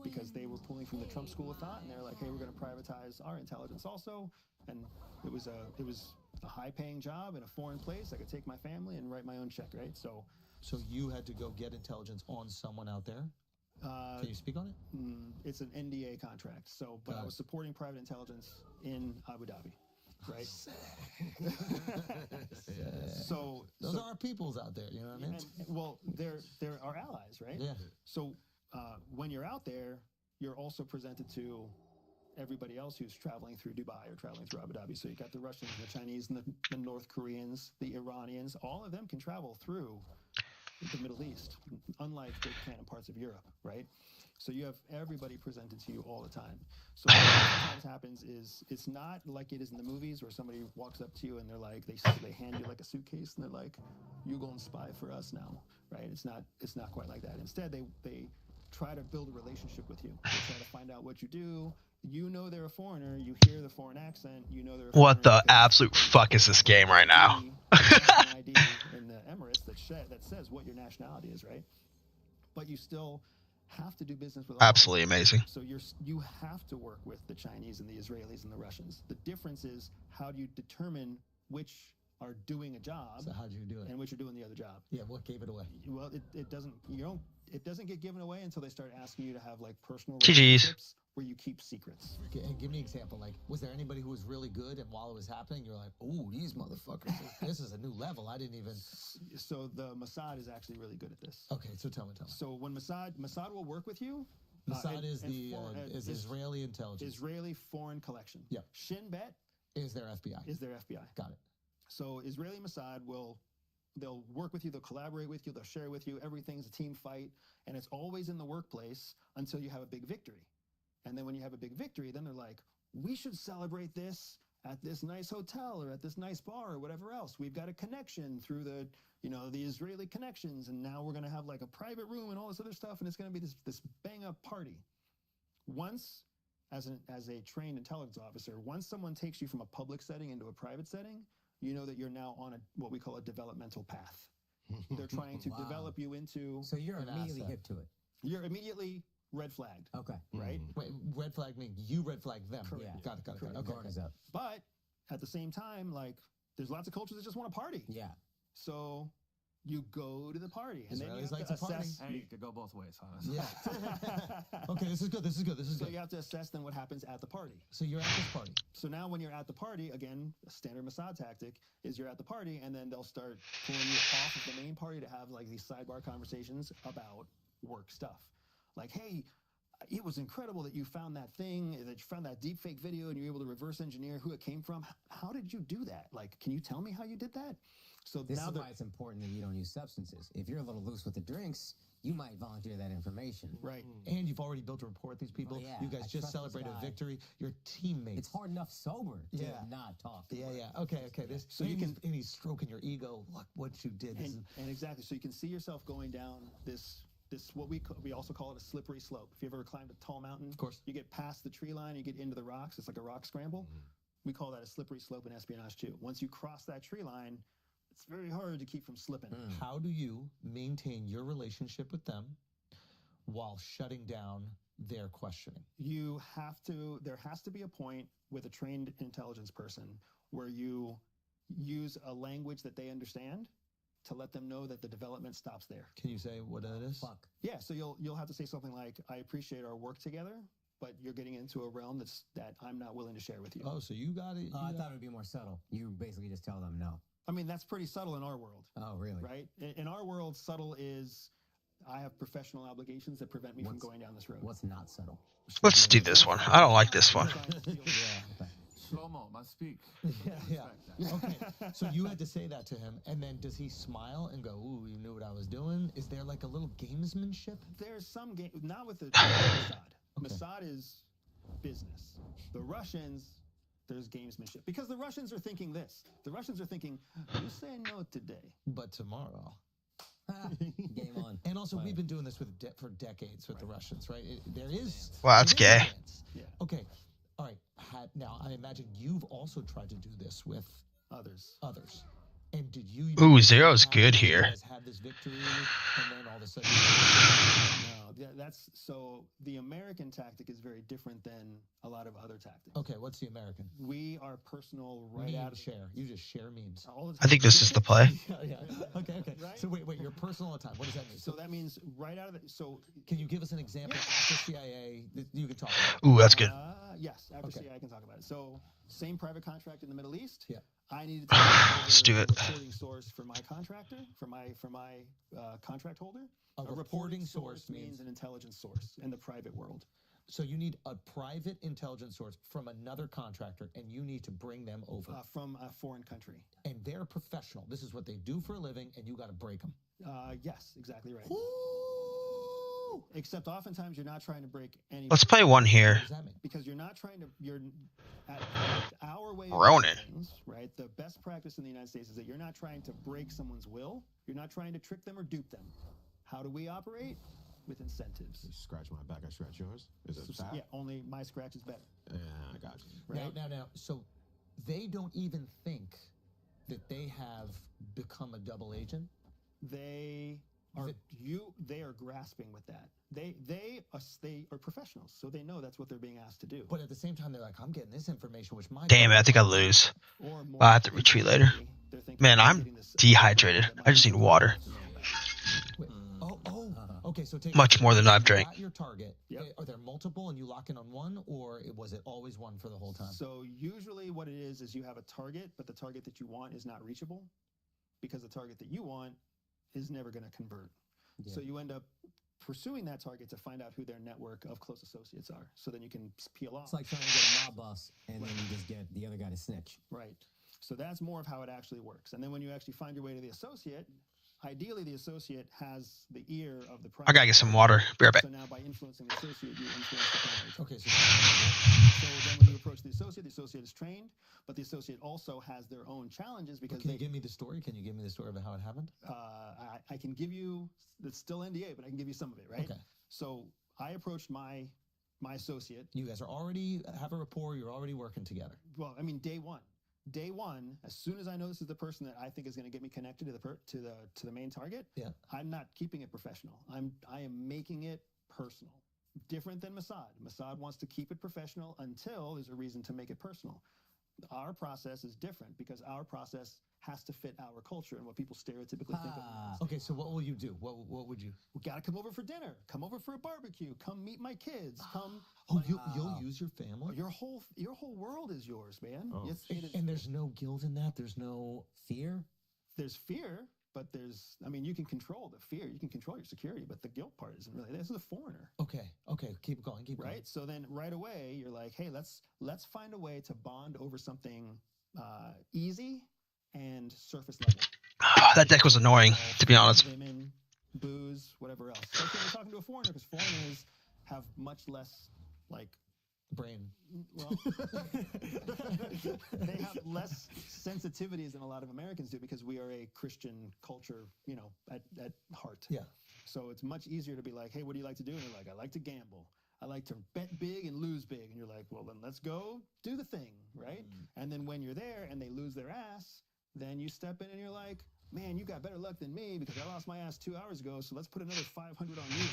Because they were pulling from the Trump school of thought, and they're like, hey, we're going to privatize our intelligence also. And it was a high-paying job in a foreign place. I could take my family and write my own check, right? So you had to go get intelligence on someone out there? Can you speak on it? It's an NDA contract. But I was supporting private intelligence in Abu Dhabi, right? So those are our peoples out there. You know what I mean? Well, they're our allies, right? Yeah. So when you're out there, you're also presented to everybody else who's traveling through Dubai or traveling through Abu Dhabi. So you got the Russians, the Chinese, and the North Koreans, the Iranians. All of them can travel through the Middle East, unlike they can in parts of Europe, right? So you have everybody presented to you all the time. So what sometimes happens is it's not like it is in the movies where somebody walks up to you and they're like, they hand you like a suitcase and they're like, you go and spy for us now, right? It's not quite like that. Instead, they try to build a relationship with you. They try to find out what you do. You know they're a foreigner. You hear the foreign accent. You know they're a foreigner. What the absolute fuck is this game right now? ID in the Emirates that says what your nationality is, right? But you still have to do business with all Absolutely amazing. So you have to work with the Chinese and the Israelis and the Russians. The difference is how do you determine which are doing a job? So how do you do it? And which are doing the other job? Yeah, what gave it away? Well, it doesn't. It doesn't get given away until they start asking you to have like personal GGs. relationships where you keep secrets. Okay, and give me an example. Like, was there anybody who was really good, and while it was happening, you're like, "Ooh, these motherfuckers! This is a new level. I didn't even." So the Mossad is actually really good at this. Okay, so tell me. So when Mossad will work with you, Mossad is the is Israeli intelligence. Israeli Foreign Collection. Yep. Shin Bet Is their FBI. is their FBI. Got it. So Israeli Mossad they'll work with you, they'll collaborate with you, they'll share with you. Everything's a team fight, and it's always in the workplace until you have a big victory. And then when you have a big victory, then they're like, we should celebrate this at this nice hotel or at this nice bar or whatever else. We've got a connection through the Israeli connections, and now we're going to have like a private room and all this other stuff, and it's going to be this bang up party. Once, as a trained intelligence officer, once someone takes you from a public setting into a private setting, you know that you're now on what we call a developmental path. They're trying to develop you into. So you're An immediately asset. hip to it. You're immediately red flagged, Okay. right? Wait, red flag means you red flag them. Correct. Yeah. Got it. Correct. Okay. Guard is up. But at the same time, like, there's lots of cultures that just want to party. Yeah. So you go to the party, and then you Israelis have like to to party. assess. Hey, you could go both ways, honestly. Yeah. Okay, this is good. So you have to assess then what happens at the party. So you're at this party. So now when you're at the party, again, a standard Mossad tactic is you're at the party, and then they'll start pulling you off of the main party to have like these sidebar conversations about work stuff. Like, hey, it was incredible that you found that thing, that you found that deep fake video, and you're able to reverse engineer who it came from. How did you do that? Like, can you tell me how you did that? So This now is they're why it's important that you don't use substances. If you're a little loose with the drinks, you might volunteer that information. right. And you've already built a rapport with these people. Oh, yeah. You guys I just trust this celebrated a guy. victory. Your teammates. It's hard enough sober to Yeah. not talk. Yeah. Okay. This, So you can- and he's stroking your ego. Look what you did. This And exactly. So you can see yourself going down this what we also call it a slippery slope. If you've ever climbed a tall mountain, Of course. you get past the tree line, you get into the rocks. It's like a rock scramble. We call that a slippery slope in espionage too. Once you cross that tree line, it's very hard to keep from slipping. How do you maintain your relationship with them while shutting down their questioning? There has to be a point with a trained intelligence person where you use a language that they understand to let them know that the development stops there. Can you say what it is? Fuck. Yeah, so you'll have to say something like, I appreciate our work together, but you're getting into a realm that I'm not willing to share with you. Oh, so you got it. I thought it would be more subtle. You basically just tell them no. I mean, that's pretty subtle in our world, Oh, really? right? In our world, subtle is I have professional obligations that prevent me from What's- going down this road. What's not subtle? Let's do this one. I don't like this one. Okay. Shlomo, must speak. Yeah. Okay. So you had to say that to him, and then does he smile and go, "Ooh, you knew what I was doing"? Is there like a little gamesmanship? There's some game, not with the Mossad. Okay. Mossad is business. The Russians, there's gamesmanship. Because the Russians are thinking this. The Russians are thinking, you say no today. But tomorrow. Game on. And also, Fire. we've been doing this for decades with the Russians, right? There is. Wow, that's there is gay. advance. Yeah. Okay. All right. Now, I imagine you've also tried to do this with Others. others. And did you? Ooh, Zero's good You here. guys had this victory, and then all of a sudden. No, that's so the American tactic is very different than a lot of other tactics. Okay, what's the American? We are personal right Meme out of share. You just share memes. all the time. I think this is the play. Yeah. Okay. Right? So wait. Your personal time. What does that mean? So that means right out of the so Can you give us an example after CIA that you can talk about? Ooh, that's good. Yes, after Okay. CIA I can talk about it. So same private contract in the Middle East. Yeah. I needed to take Let's do over it. the reporting source for my contractor, for my contract holder. A reporting source means an intelligence source in the private world. so you need a private intelligence source from another contractor, and you need to bring them over. From a foreign country. And they're professional. This is what they do for a living, and you got to break them. Yes, exactly right. Except oftentimes you're not trying to break any. Let's play one What here. does that mean? Because you're not trying to. You're at our way of Ronan. doing things, right? The best practice in the United States is that you're not trying to break someone's will. You're not trying to trick them or dupe them. How do we operate? With incentives. You scratch my back, I scratch yours. Is it that? Yeah, only my scratch is better. Yeah, I got you. Right? Now. So they don't even think that they have become a double agent. They are grasping with that. They are professionals, so they know that's what they're being asked to do. But at the same time, they're like, I'm getting this information, which my Damn it, I think I lose. Or more I'll have to retreat later. they're thinking, Man, I'm getting this dehydrated. that I just need water. Wait, okay. So take Much more than I've you drank. got your target. Yep. Are there multiple, and you lock in on one, or was it always one for the whole time? So usually what it is you have a target, but the target that you want is not reachable because the target that you want is never going to convert. Yeah. So you end up pursuing that target to find out who their network of close associates are. So then you can peel off. It's like trying to get a mob boss, and then you just get the other guy to snitch. Right. So that's more of how it actually works. And then when you actually find your way to the associate, ideally the associate has the ear of the I gotta get some water. Be right back. So now by influencing the associate, you influence the primary target. Okay, So then when you approach the associate is trained, but the associate also has their own challenges because can you give me the story? Can you give me the story of how it happened? I can give you, it's still NDA, but I can give you some of it, right? Okay. So I approached my associate. You guys are already have a rapport. You're already working together. Well, I mean, day one, as soon as I know this is the person that I think is going to get me connected to the main target, Yeah. I'm not keeping it professional. I am making it personal. Different than Mossad. Mossad wants to keep it professional until there's a reason to make it personal. Our process is different because our process has to fit our culture and what people stereotypically think of us. Okay, so what will you do? What would you? We got to come over for dinner. Come over for a barbecue. Come meet my kids. Come. Oh, you'll use your family. Your whole world is yours, man. Oh, And there's no guilt in that. There's no Fear? There's fear, but you can control the fear. You can control your security, but the guilt part isn't really. This is a foreigner. Okay, keep going, keep going. Right. So then right away you're like, hey, let's find a way to bond over something easy and surface level. That deck was annoying, to be honest. Women, booze, whatever else. Especially when you're talking to a foreigner, because foreigners have much less brain. Well, they have less sensitivities than a lot of Americans do because we are a Christian culture, at heart. Yeah. So it's much easier to be like, hey, what do you like to do? And you're like, I like to gamble. I like to bet big and lose big. And you're like, well, then let's go do the thing, right? And then when you're there and they lose their ass, then you step in and you're like, man, you got better luck than me because I lost my ass 2 hours ago, so let's put another 500 on you.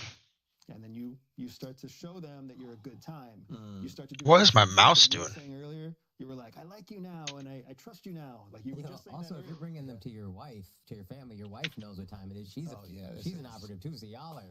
And then you start to show them that you're a good time. You start to do What is my mouse doing? Saying earlier, you were like, I like you now, and I trust you now. Like you were just saying also, that if you're bringing them to your wife, to your family, your wife knows what time it is. She's an operative too, so y'all are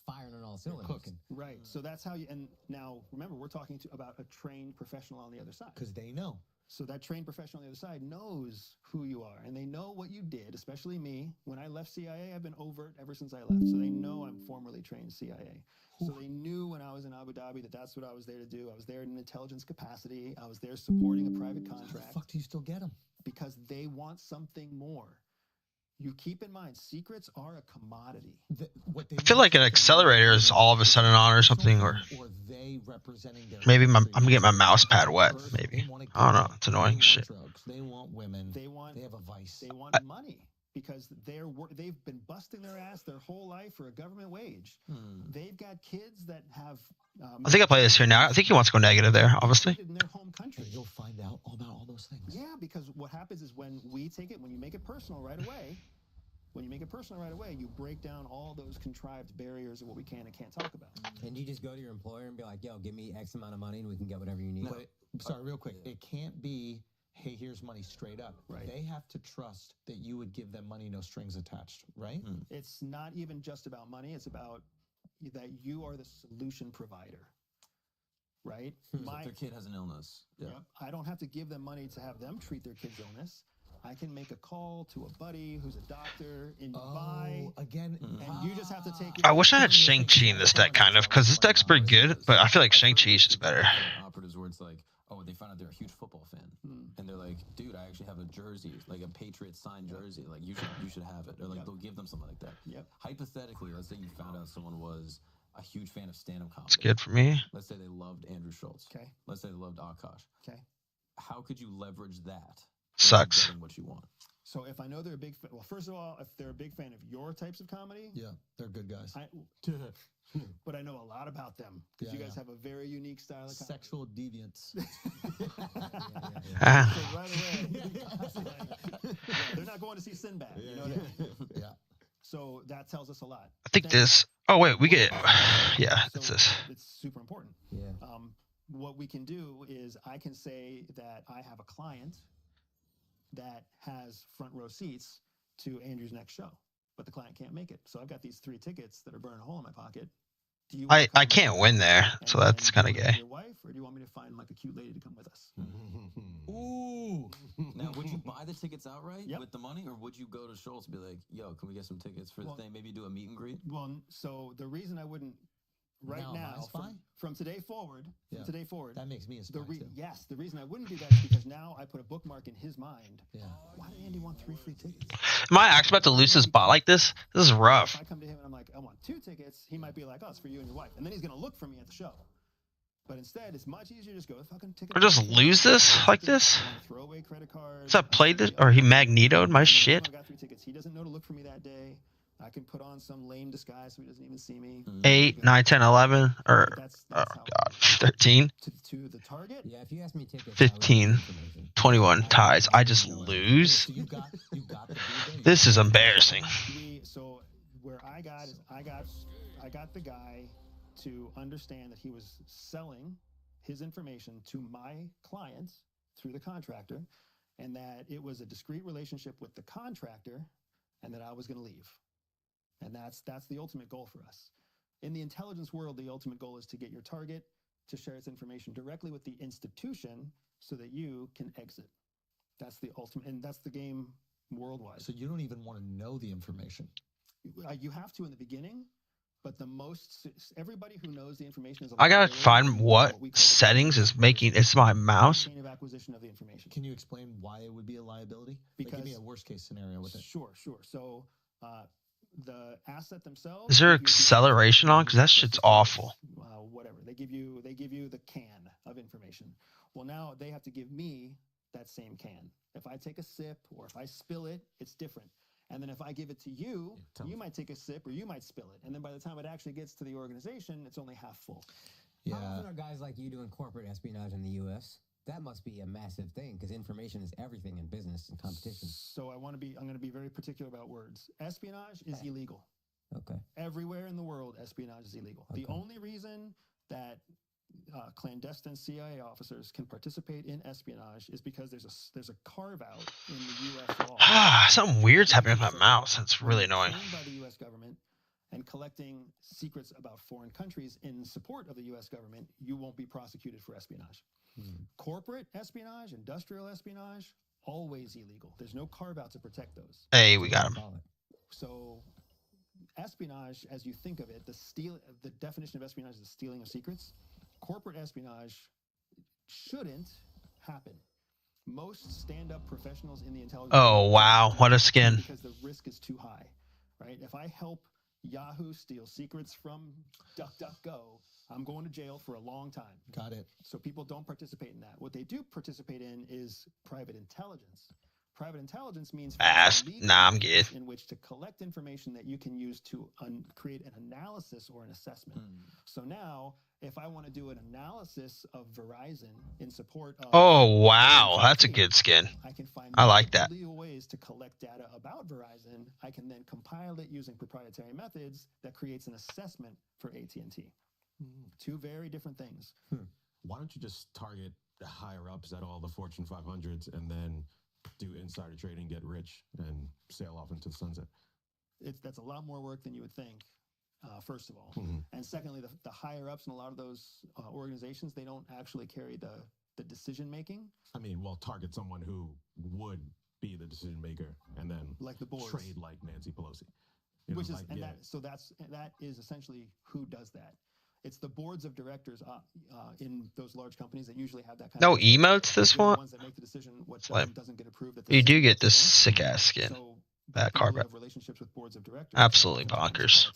firing on all cylinders. Cooking. Right. So that's how you. And now remember, we're talking about a trained professional on the other side. Because they know. So that trained professional on the other side knows who you are, and they know what you did, especially me. When I left CIA, I've been overt ever since I left. So they know I'm formerly trained CIA. So they knew when I was in Abu Dhabi that that's what I was there to do. I was there in an intelligence capacity. I was there supporting a private contract. How the fuck do you still get them? Because they want something more. You keep in mind, secrets are a commodity. I feel like an accelerator is all of a sudden on or something, or they representing their maybe I'm getting my mouse pad wet. Maybe I don't know. It's annoying shit. Drugs. They want women. They have a vice. They want money because they've been busting their ass their whole life for a government wage. They've got kids that have. I think I play this here now. I think he wants to go negative there, obviously. In their home country. You'll find out all about all those things. Yeah, because what happens is when you make it personal right away, you break down all those contrived barriers of what we can and can't talk about. And you just go to your employer and be like, yo, give me X amount of money and we can get whatever you need. Sorry, real quick. It can't be, hey, here's money straight up. Right. They have to trust that you would give them money, no strings attached, right? It's not even just about money. It's about that you are the solution provider, right? If their kid has an illness. Yeah. Yep, I don't have to give them money to have them treat their kid's illness. I can make a call to a buddy who's a doctor in Dubai. Again, and you just have to take. I wish I had Shang-Chi in this deck, kind of, because this deck's pretty good, but I feel like Shang-Chi is just better. Operatives where it's like, oh, they found out they're a huge football fan, and they're like, dude, I actually have a jersey, like a Patriots signed jersey, like you should have it, or like they'll give them something like that. Yep. Hypothetically, let's say you found out someone was a huge fan of stand-up comedy. It's good for me. Let's say they loved Andrew Schultz. Okay. Let's say they loved Akash. Okay. How could you leverage that? Sucks. Getting what you want. So if I know they're a big fan, well, first of all, if they're a big fan of your types of comedy, yeah, they're good guys. But I know a lot about them because you guys have a very unique style of comedy. Sexual deviance. So right away, they're not going to see Sinbad. You know what I mean? Yeah. So that tells us a lot. I think this. Oh wait, we get. Yeah, it's this. It's super important. Yeah. What we can do is I can say that I have a client that has front row seats to Andrew's next show, but the client can't make it. So I've got these 3 tickets that are burning a hole in my pocket. Do you wanna I come can't with win me? there, And so that's then kind of do you wanna gay. Your wife, or do you want me to find like a cute lady to come with us? Ooh. Now, would you buy the tickets outright Yep. with the money, or would you go to Schultz and be like, "Yo, can we get some tickets for Well- the thing? Maybe do a meet and greet"? Well, so the reason I wouldn't right Now, now, am I a spy? from today forward, Yeah. That makes me a spy too. yes, the reason I wouldn't do that is because now I put a bookmark in his mind. Yeah. Why did Andy want 3 free tickets? Am I actually about to lose this bot like this? This is rough. If I come to him and I'm like, I want 2 tickets, he might be like, oh, it's for you and your wife, and then he's gonna look for me at the show. But instead, it's much easier to just go fucking ticket. Or just lose this like this? Throw away credit cards. What's up, played this? Or he magnetoed my shit? I got 3 tickets. He doesn't know to look for me that day. I can put on some lame disguise so he doesn't even see me. 8, 9, 10, 11, or, That's oh how god, 13, to the target. Yeah, if you ask me tickets, 15, 21 ties. I just lose? So you got the dude there. This is embarrassing. So where I got is I got the guy to understand that he was selling his information to my client through the contractor, and that it was a discrete relationship with the contractor, and that I was going to leave. And that's the ultimate goal for us. In the intelligence world, the ultimate goal is to get your target to share its information directly with the institution so that you can exit. That's the ultimate, and that's the game worldwide. So you don't even want to know the information. You have to in the beginning, but everybody who knows the information is. I gotta find what settings is making, it's my mouse. Chain of acquisition of the information. Can you explain why it would be a liability? Like, give me a worst case scenario with it. Sure. So the asset themselves. Is there give you the- acceleration on? Because that shit's awful. Whatever they give you the can of information. Well, now they have to give me that same can. If I take a sip or if I spill it, it's different. And then if I give it to you, you might take a sip or you might spill it. And then by the time it actually gets to the organization, it's only half full. How often are guys like you doing corporate espionage in the U.S.? That must be a massive thing because information is everything in business and competition. So I'm going to be very particular about words. Espionage is illegal. Okay. Everywhere in the world, espionage is illegal. Okay. The only reason that clandestine CIA officers can participate in espionage is because there's a carve out in the U.S. law. Something weird's happening with my mouse. That's really annoying. Trained by the U.S. government and collecting secrets about foreign countries in support of the U.S. government, you won't be prosecuted for espionage. Corporate espionage, industrial espionage, always illegal. There's no carve out to protect those. Hey, we got him. So espionage, as you think of it, the definition of espionage is the stealing of secrets. Corporate espionage shouldn't happen. Most stand-up professionals in the intelligence. Oh, wow. What a skin. Because the risk is too high, right? If I help Yahoo steal secrets from DuckDuckGo, I'm going to jail for a long time. Got it. So people don't participate in that. What they do participate in is private intelligence. Private intelligence means I'm good. in which to collect information that you can use to create an analysis or an assessment. So now, if I want to do an analysis of Verizon in support of... Oh, wow. That's a good skin. I can find I like that. legal ways to collect data about Verizon. I can then compile it using proprietary methods that creates an assessment for AT&T. 2 very different things. Why don't you just target the higher ups at all the Fortune 500s and then do insider trading, get rich, and sail off into the sunset? That's a lot more work than you would think, first of all. And secondly, the higher ups in a lot of those organizations, they don't actually carry the decision making. I mean, well, target someone who would be the decision maker and then like the boards. Trade like Nancy Pelosi. That is essentially who does that. It's the boards of directors in those large companies that usually have that kind of emotes this one? The ones that make the decision what doesn't get approved. You do get this sick ass skin. That carpet. Relationships with boards of directors. Absolutely bonkers.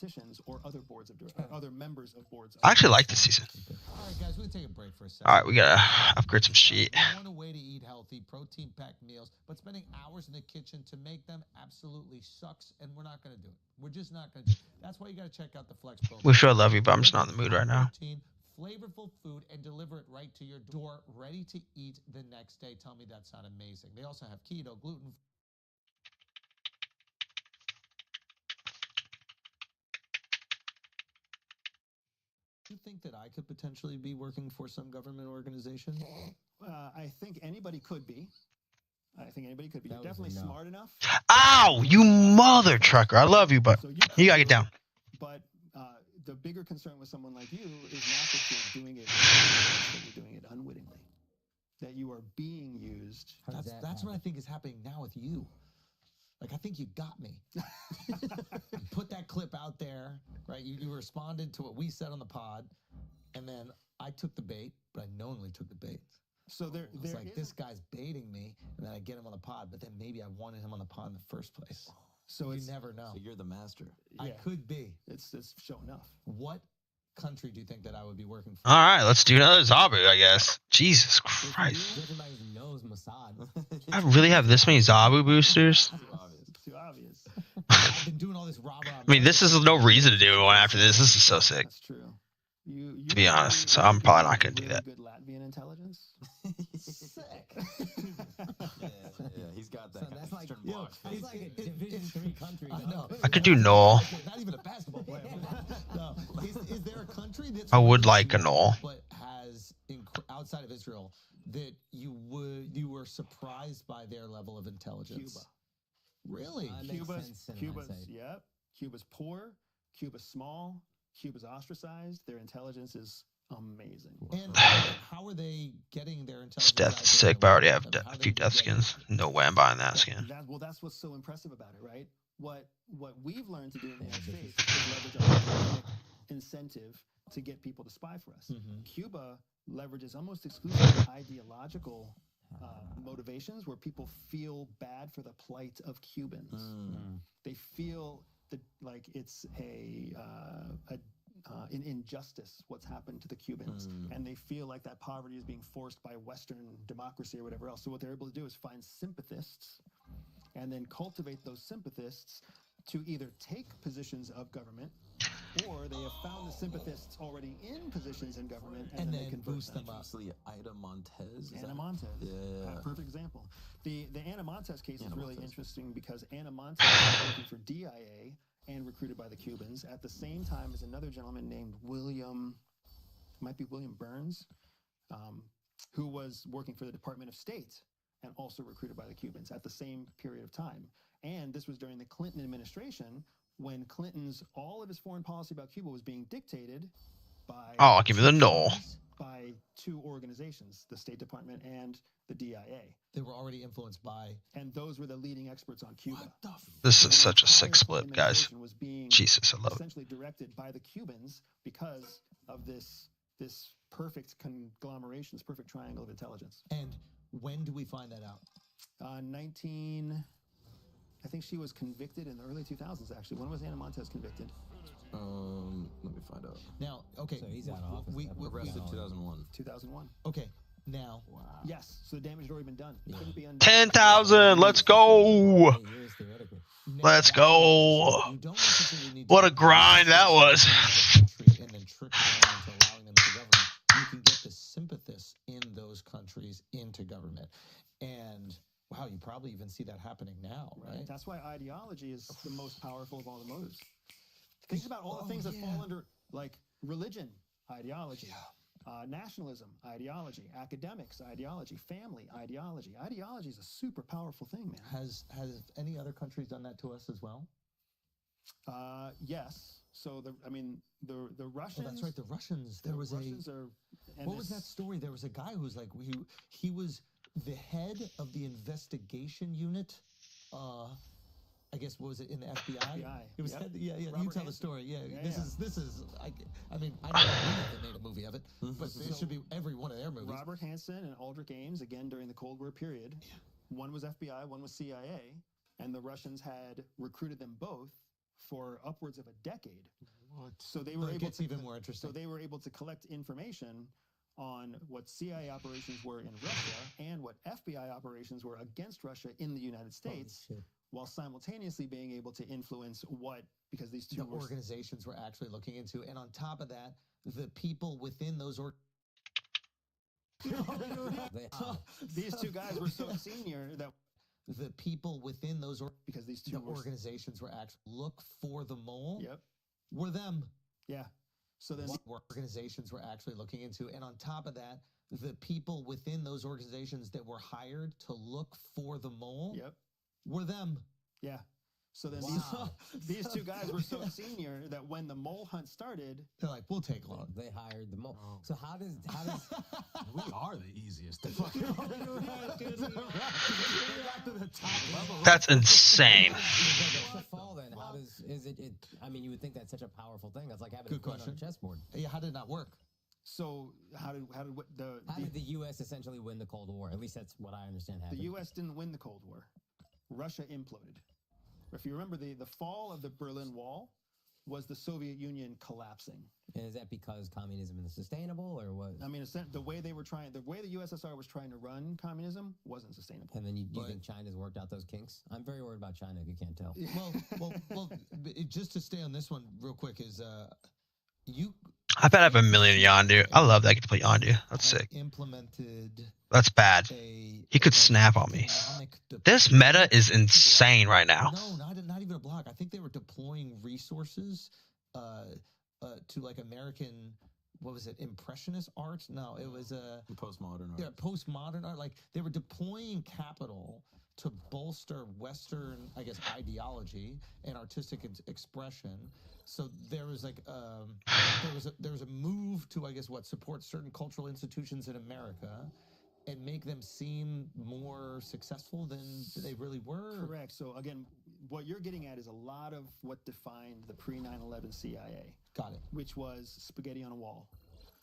Or other boards of other members of boards. I actually like this season. All right, guys, we'll take a break for a second. All right, we gotta upgrade some shit. Want a way to eat healthy, protein-packed meals, but spending hours in the kitchen to make them absolutely sucks, and we're not going to do it. We're just not going to do it. That's why you got to check out the Flex Pro. We sure love you, but I'm just not in the mood right now. Flavorful food and deliver it right to your door, ready to eat the next day. Tell me that's not amazing. They also have keto, gluten. Do you think that I could potentially be working for some government organization? I think anybody could be. You're definitely smart enough. Ow, you mother trucker. I love you, but you gotta get down. But the bigger concern with someone like you is not that you're doing it, that you're doing it unwittingly, that you are being used. That's what I think is happening now with you. Like, I think you got me. You put that clip out there, right? You responded to what we said on the pod, and then I took the bait, but I knowingly took the bait. So it's like, this guy's baiting me, and then I get him on the pod, but then maybe I wanted him on the pod in the first place. So you never know. So you're the master. I could be. It's show enough. What country do you think that I would be working for? All right, let's do another Zabu, I guess. Jesus Christ. Everybody knows Mossad. I really have this many Zabu boosters? Too obvious. I've been doing all this rah-rah. I mean, this is no reason to do one after this. This is so sick. That's true. You To be honest, so I'm probably not going to do that. Good Latvian intelligence. Sick. Yeah, he's got that. So that's like, Eastern Bloc. that's like a Division 3 country. I know. I could do Null. Not even a basketball player. No. Is there a country that's I would like a Null. but has outside of Israel that you were surprised by their level of intelligence? Cuba. Really? Makes sense in Cuba's hindsight. yep. Cuba's poor. Cuba's small. Cuba's ostracized. Their intelligence is amazing. And how are they getting their intelligence? This death is sick, but I already have a few death skins. No way I'm buying that skin. That's what's so impressive about it, right? What we've learned to do in the United States is leverage our economic incentive to get people to spy for us. Cuba leverages almost exclusively ideological motivations where people feel bad for the plight of Cubans. They feel like it's an injustice what's happened to the Cubans, and they feel like that poverty is being forced by Western democracy or whatever else. So what they're able to do is find sympathists and then cultivate those sympathists to either take positions of government, or they have found the sympathists already in positions in government, and then they can boost them up. Obviously, Ida Montez. Anna Montez. Yeah. Perfect example. The Anna Montez case is really interesting because Anna Montez was working for DIA and recruited by the Cubans at the same time as another gentleman named William Burns, who was working for the Department of State and also recruited by the Cubans at the same period of time. And this was during the Clinton administration when all of his foreign policy about Cuba was being dictated by I'll give you the Null. by two organizations, the State Department and the DIA. They were already influenced by, and those were the leading experts on Cuba. This is such a sick split, guys. Was being Jesus, I love it. essentially directed by the Cubans because of this perfect conglomeration, this perfect triangle of intelligence. And when do we find that out? I think she was convicted in the early 2000s, actually. When was Anna Montez convicted? Let me find out. Now, okay. So he's out of office. We Arrested 2001. 2001. Okay, now. Wow. Yes, so the damage had already been done. It couldn't be undone. 10,000. Let's go. 8 years theoretically. Let's go. You don't necessarily need What to a grind that was. and then trick them into allowing them into government. You can get the sympathists in those countries into government. And wow, you probably even see that happening now, right? That's why ideology is the most powerful of all the motives. Think about all the things that fall under, like religion, ideology, nationalism, ideology, academics, ideology, family, ideology. Ideology is a super powerful thing, man. Has any other countries done that to us as well? Yes. So the Russians. Oh, that's right. The Russians. There was Russians are. What was that story? There was a guy who was like he was the head of the investigation unit. I guess what was it in the FBI? It was head, yeah. Robert You tell the Hansen. story. Yeah. Yeah, This is. I mean, I don't know if they made a movie of it, but it should be every one of their movies. Robert Hansen and Aldrich Ames, again during the Cold War period. One was FBI, one was CIA, and the Russians had recruited them both for upwards of a decade. What? So they were It able gets to even more interesting. So they were able to collect information on what CIA operations were in Russia and what FBI operations were against Russia in the United States, while simultaneously being able to influence because these two organizations were actually looking into. And on top of that, the people within those these two guys were so senior that the people within those because these two organizations were actually look for the mole. Yep. Were them. Yeah. So then organizations were actually looking into. And on top of that, the people within those organizations that were hired to look for the mole. Yep. Were them. Yeah. So then Wow. these two guys were so senior that when the mole hunt started, They're like, we'll take long. They hired the mole. Oh. So how does We are the easiest to fucking That's insane. what's the fall then? How does is it? I mean, you would think that's such a powerful thing. That's like having Good a queen on question. a chessboard. Yeah, how did it not work? so how did How did the U.S. essentially win the Cold War? At least that's what I understand the happened. U.S. didn't win the Cold War. Russia imploded. If you remember, the fall of the Berlin Wall was the Soviet Union collapsing. And is that because communism is sustainable, or what? I mean, the way the USSR was trying to run communism wasn't sustainable. And then you But- think China's worked out those kinks? I'm very worried about China. If you can't tell. Just to stay on this one real quick is you I bet I have a million Yondu. I love that I get to play Yondu. That's have sick. implemented That's bad. a He could snap on me. economic This meta is insane right now. No, not even a block. I think they were deploying resources to like American, what was it, impressionist art? No, it was Postmodern art. yeah, postmodern art. Like they were deploying capital to bolster Western, I guess, ideology and artistic expression. So there was like there was a move to, I guess, support certain cultural institutions in America and make them seem more successful than they really were. Correct. So again, what you're getting at is a lot of what defined the pre-9/11 CIA, Got it. which was spaghetti on a wall.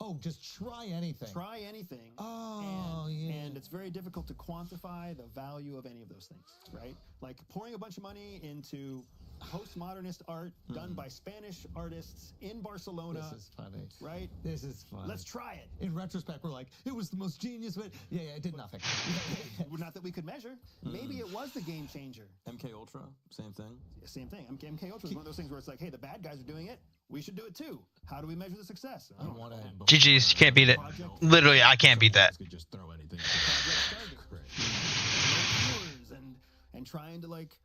Oh, just try anything. Try anything. Oh, and, yeah. And it's very difficult to quantify the value of any of those things, right? Like pouring a bunch of money into postmodernist art done by Spanish artists in Barcelona, This is funny. right? This is fun. Let's try it. In retrospect, we're like, it was the most genius, but yeah, it did nothing. Not that we could measure. Maybe it was the game changer. MK Ultra, same thing. Same thing. MK Ultra is one of those things where it's like, hey, the bad guys are doing it. We should do it too. How do we measure the success? I I don't want know. to. GG's, you can't beat it. Literally, I can't beat that. Could just throw anything. And trying to like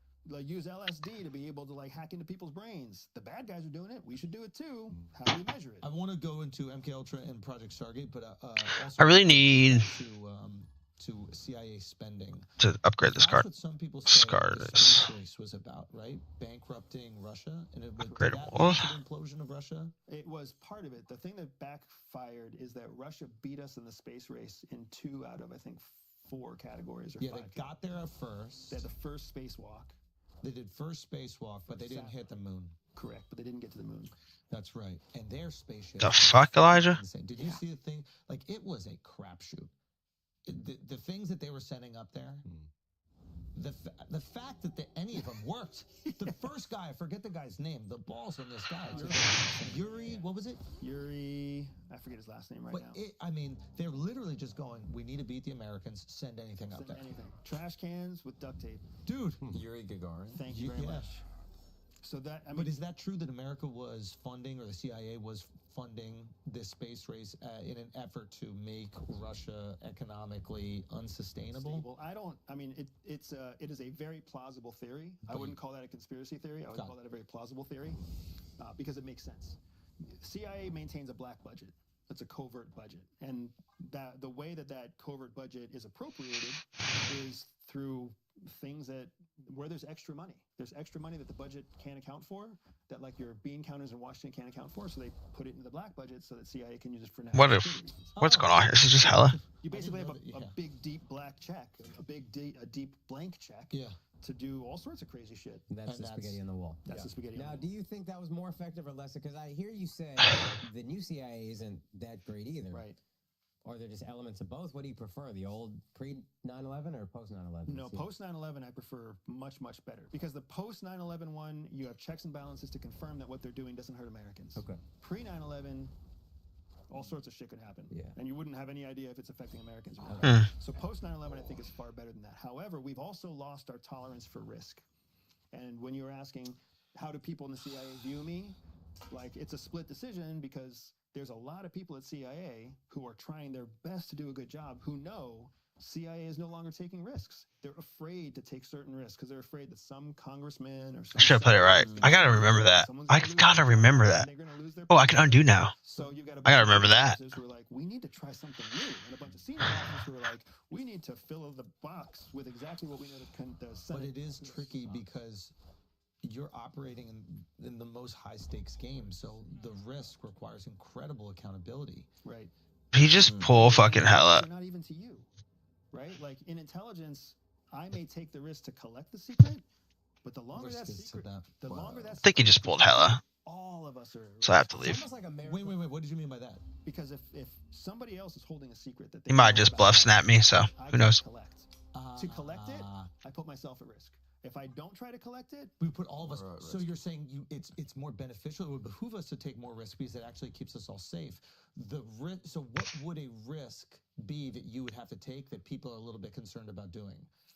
use LSD to be able to like hack into people's brains. The bad guys are doing it. We should do it too. How do we measure it? I want to go into MK Ultra and Project Stargate, but also I really need to CIA spending. to upgrade this That's card. what some people say Discard the this. space race was about, right? Bankrupting Russia, and it was did that Upgradable. lead to the implosion of Russia. It was part of it. The thing that backfired is that Russia beat us in the space race in 2 out of, I think, 4 categories or Yeah, 5. they got there at first. They had the first spacewalk. They did first spacewalk, but they didn't hit the moon. Correct, but they didn't get to the moon. That's right. And their spaceship. The fuck, Elijah? Insane. Did you see the thing? Like, it was a crapshoot. The things that they were setting up there, the fact that any of them worked. The first guy, I forget the guy's name, the balls on this guy. Yuri, what was it? Yuri, I forget his last name right But now. I mean, they're literally just going, we need to beat the Americans, send anything up Send there. anything. Trash cans with duct tape. Dude. Yuri Gagarin. Thank you very Yeah. much. So that, I mean, But is that true that America was funding, or the CIA was funding this space race in an effort to make Russia economically unsustainable? stable. I mean, it is a very plausible theory. I wouldn't call that a conspiracy theory. I would Got call that a very plausible theory because it makes sense. CIA maintains a black budget. It's a covert budget, and that the way that covert budget is appropriated is through things where there's extra money. There's extra money that the budget can't account for, that like your bean counters in Washington can't account for, so they put it into the black budget so that CIA can use it for national What if? security reasons. What's going on here? This is just hella. You basically have know that, a yeah. big deep black check, a deep blank check Yeah. to do all sorts of crazy shit. That's And the spaghetti on the wall. That's the spaghetti. Now, do you think that was more effective or less? Because I hear you say the new CIA isn't that great either. Right. Or they're just elements of both. What do you prefer, the old pre-9/11 or post-9/11? No, post 9/11, I prefer much, much better because the post 9/11 one, you have checks and balances to confirm that what they're doing doesn't hurt Americans. Okay. Pre 9/11, all sorts of shit could happen. Yeah. And you wouldn't have any idea if it's affecting Americans or not. Mm. So post 9/11, I think is far better than that. However, we've also lost our tolerance for risk. And when you're asking, how do people in the CIA view me? Like, it's a split decision because there's a lot of people at CIA who are trying their best to do a good job who know CIA is no longer taking risks. They're afraid to take certain risks because they're afraid that some congressman or some I should have played it right. I gotta remember that. I gotta remember that. Oh, I can undo now. So you've got a I gotta bunch of remember that. officers who are like, we need to try something new, and a bunch of senior officers who are like, we need to fill the box with exactly what we know the But Senate. it is tricky because you're operating in the most high stakes game, so the risk requires incredible accountability. Right. He just pull fucking hella. They're not even to you, right? Like in intelligence, I may take the risk to collect the secret, but the longer Risk that is to secret, that. the longer that I think he secret just pulled protected, hella. all of us are. So I have to It's leave. almost like America. Wait. What did you mean by that? Because if somebody else is holding a secret that they He might know just about bluff us, snap me, so I who can't knows? collect. To collect it, I put myself at risk. If I don't try to collect it, We put all of us. Right, So you're saying it's more beneficial. It would behoove us to take more risk because it actually keeps us all safe. So what would a risk be that you would have to take that people are a little bit concerned about doing?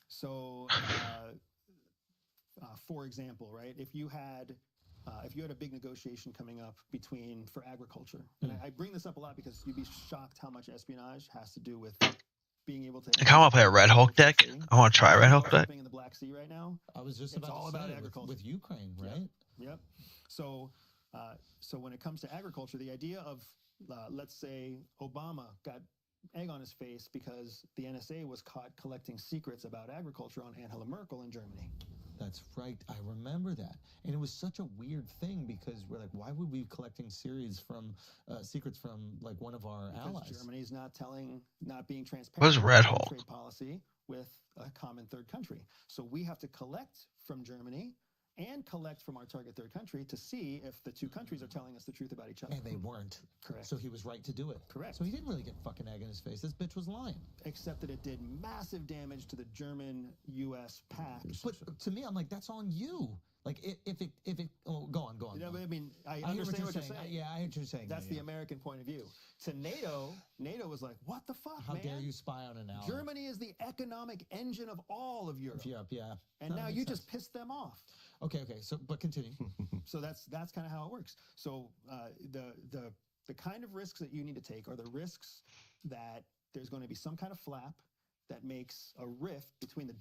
so for example, right? If you had a big negotiation coming up for agriculture, and I bring this up a lot because you'd be shocked how much espionage has to do with being able to. I kind of want to play a Red Hulk deck. I want to try a Red Hulk deck. In the Black Sea right now. I was just It's about all to about say agriculture. with Ukraine, right? Yep. So when it comes to agriculture, the idea of let's say Obama got egg on his face because the NSA was caught collecting secrets about agriculture on Angela Merkel in Germany. That's right. I remember that, and it was such a weird thing because we're like, why would we be collecting secrets from like one of our Because allies? Germany's not being transparent. What is Red about Hulk? Trade policy with a common third country. So we have to collect from Germany and collect from our target third country to see if the two countries are telling us the truth about each other. And they weren't. Correct. So he was right to do it. Correct. So he didn't really get fucking egg in his face. This bitch was lying. Except that it did massive damage to the German-U.S. pact. But to me, I'm like, that's on you. Like if it go on. You know, but I mean, I hear understand what you're saying. Yeah, I hear what you're saying. That's yeah, the American point of view. To NATO was like, what the fuck, How man? dare you spy on an ally? Germany is the economic engine of all of Europe. Europe, yeah. And No, now that you makes just sense. pissed them off. Okay. So, but continue. So that's kind of how it works. So the kind of risks that you need to take are the risks that there's going to be some kind of flap that makes a rift between the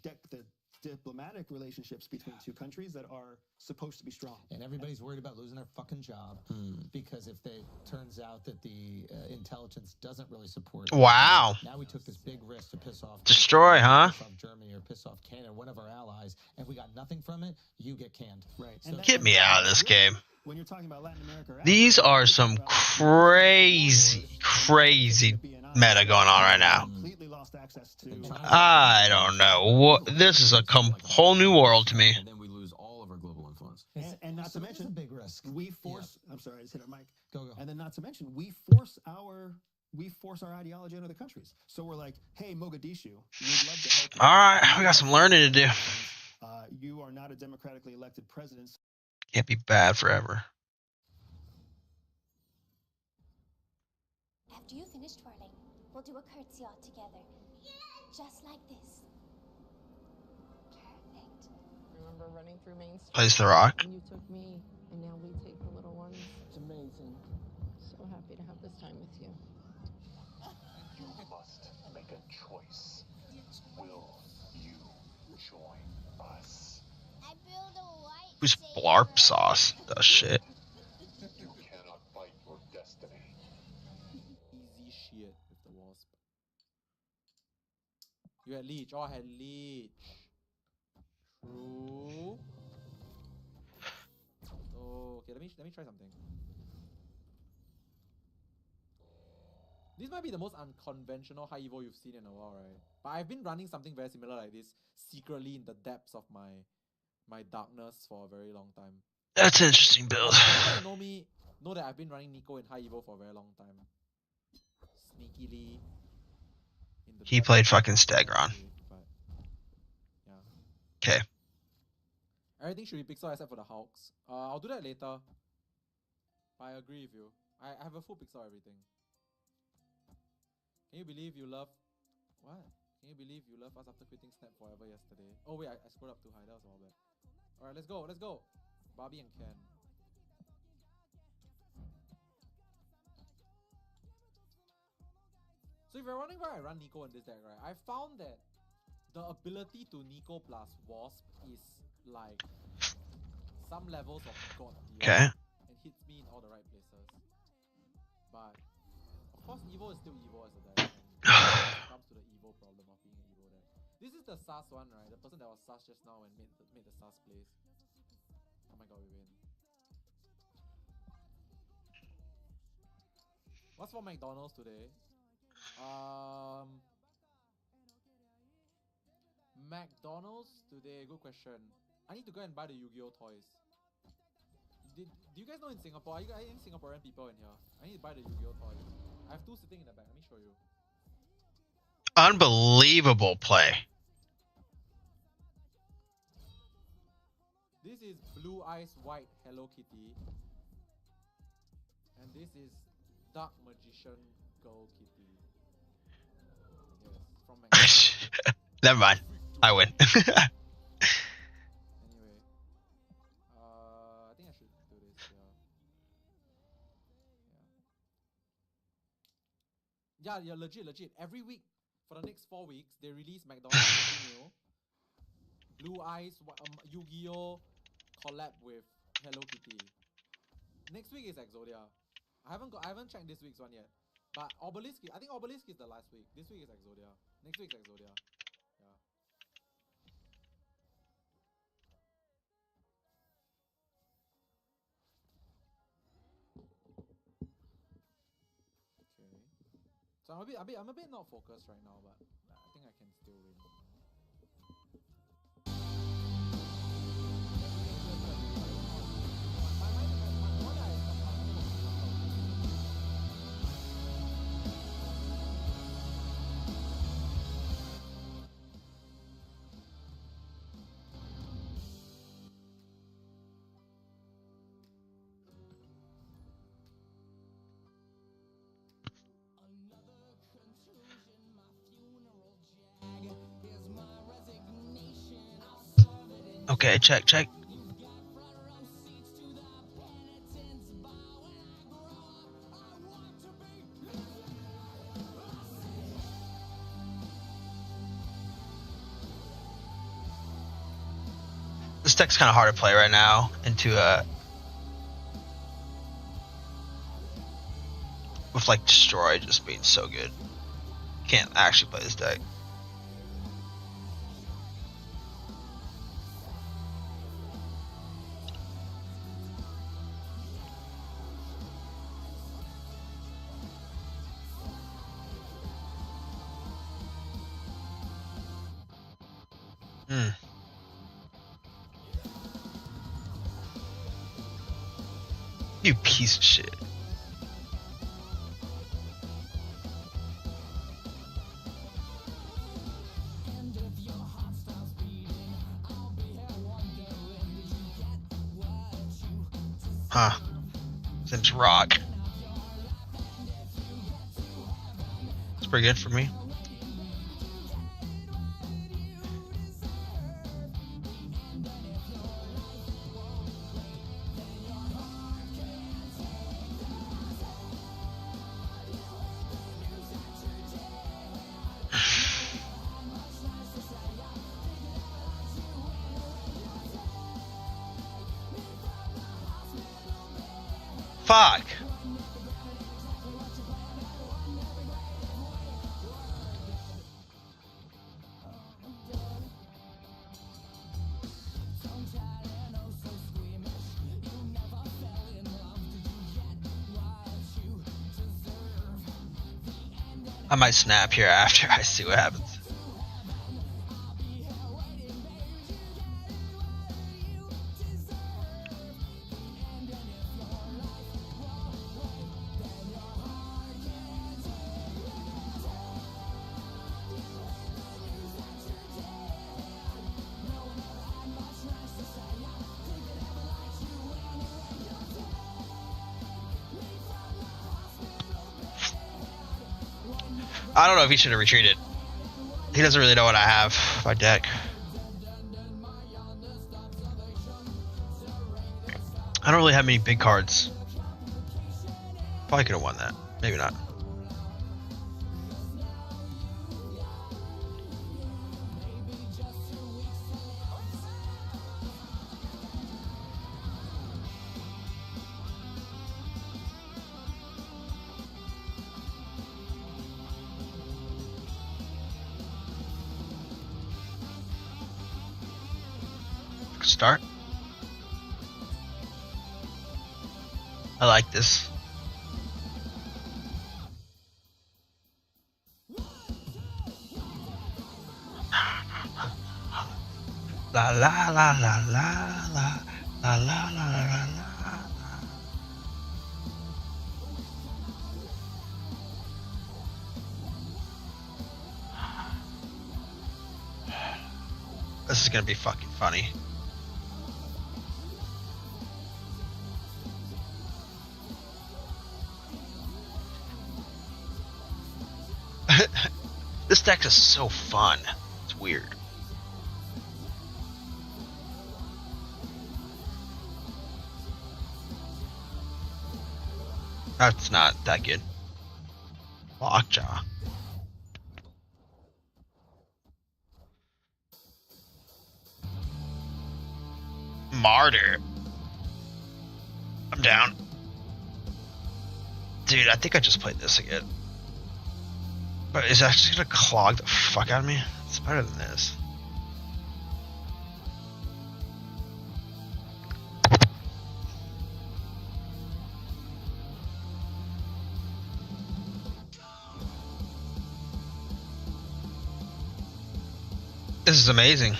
diplomatic relationships between two countries that are supposed to be strong. And everybody's worried about losing their fucking job because if it turns out that the intelligence doesn't really support. Wow. Now we took this big risk to piss off. Destroy, huh? Piss off Germany or piss off Canada, one of our allies, and we got nothing from it. You get canned. Right. So And that- Get me out of this game. When you're talking about Latin America, or These Africa, are you're some talking about crazy meta going on right now. completely lost access to. I don't know. What, this is a whole new world to me. And then we lose all of our global influence. And not to So it is a mention, big risk. we force. I'm sorry, I just hit our mic. Go. And then not to mention, we force our ideology on other countries. So we're like, hey, Mogadishu, we'd love to help you. All right, we got some learning to do. You are not a democratically elected president. Can't be bad forever. After you finish twirling, we'll do a curtsy all together. Just like this. Perfect. Remember running through Main Street? Plays the rock. And you took me, and now we take the little ones. It's amazing. So happy to have this time with you. You must make a choice. Will you join us? I build a white. Who's blarp sauce? The shit. You cannot fight your destiny. Easy shit with the wasp. You had leech. Oh, I had leech. True. Oh, okay. Let me try something. This might be the most unconventional high evo you've seen in a while, right? But I've been running something very similar like this secretly in the depths of my darkness for a very long time. That's an interesting build. People who know me know that I've been running Nico in high evo for a very long time. Sneakily. In the He depths played of fucking my Stegron. darkness, but yeah. Okay. Everything should be pixel except for the hulks. I'll do that later. I agree with you. I have a full pixel everything. Can you believe you love... What? Can you believe you love us after quitting Snap forever yesterday? Oh wait, I scrolled up too high. That was all bad. Alright, let's go. Barbie and Ken. So if you're wondering why I run Nico in this deck, right? I found that the ability to Nico plus Wasp is like some levels of god tier. Okay. And hits me in all the right places. But of course Evo is still Evo as a deck. And when it comes to the Evo problem of being an Evo deck. This is the sus one, right? The person that was sus just now and made the sus plays. Oh my god, we win. What's for McDonald's today? McDonald's today, good question. I need to go and buy the Yu-Gi-Oh toys. Do you guys know in Singapore, are you guys any Singaporean people in here? I need to buy the Yu-Gi-Oh toys. I have 2 sitting in the back, let me show you. Unbelievable play. This is Blue Eyes White Hello Kitty. And this is Dark Magician Girl Kitty. Yes, from McDonald's. Never mind. I win. Anyway, I think I should do this. Yeah, legit. Every week for the next 4 weeks, they release McDonald's Happy Meal, Blue Eyes, Yu-Gi-Oh collab with Hello Kitty. Next week is Exodia. I haven't checked this week's one yet. But Obelisk, I think Obelisk is the last week. This week is Exodia. Next week is Exodia. Yeah. Okay. So I'm a bit not focused right now, but I think I can still win. Okay, check. This deck's kind of hard to play right now into with like Destroy just being so good. Can't actually play this deck. You piece of shit. Huh. Seems rock. It's pretty good for me. Fuck. I might snap here after I see what happens. I don't know if he should have retreated. He doesn't really know what I have by deck. I don't really have many big cards. Probably could have won that. Maybe not. Start. I like this. La la la la la la la la la la la. This is gonna be fucking funny. This deck is so fun. It's weird. That's not that good. Lockjaw. Martyr. I'm down. Dude, I think I just played this again. But it's actually gonna clog the fuck out of me. It's better than this. This is amazing.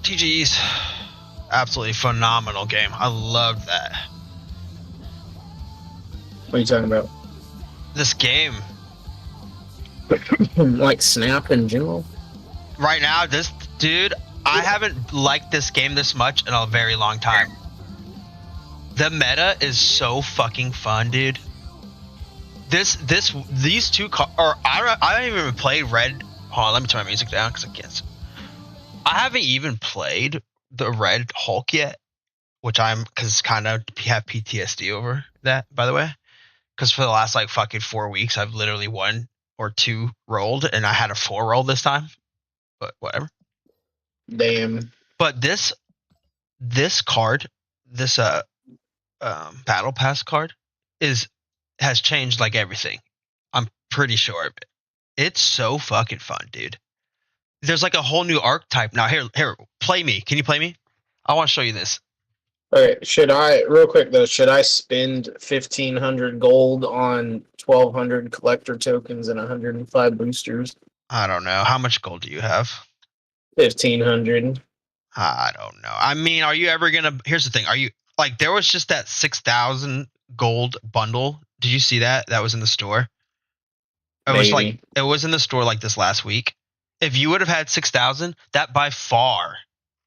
TG's absolutely phenomenal game. I loved that. What are you talking about? This game. Like Snap in general? Right now, this dude, I haven't liked this game this much in a very long time. The meta is so fucking fun, dude. These two I haven't even played Red. Hold on, let me turn my music down because I can't. I haven't even played the Red Hulk yet, which because kind of have PTSD over that, by the way. Because for the last like fucking 4 weeks, I've literally 1 or 2 rolled, and I had a 4 roll this time. But whatever. Damn. But this card, this battle pass card, has changed like everything. I'm pretty sure of it. It's so fucking fun, dude. There's like a whole new archetype now. Here, play me. Can you play me? I want to show you this. Okay, real quick though, should I spend 1,500 gold on 1,200 collector tokens and 105 boosters? I don't know. How much gold do you have? 1,500. I don't know. I mean, are you ever gonna? Here's the thing. Are you like there was just that 6,000 gold bundle? Did you see that? That was in the store. It was in the store like this last week. If you would have had 6,000, that by far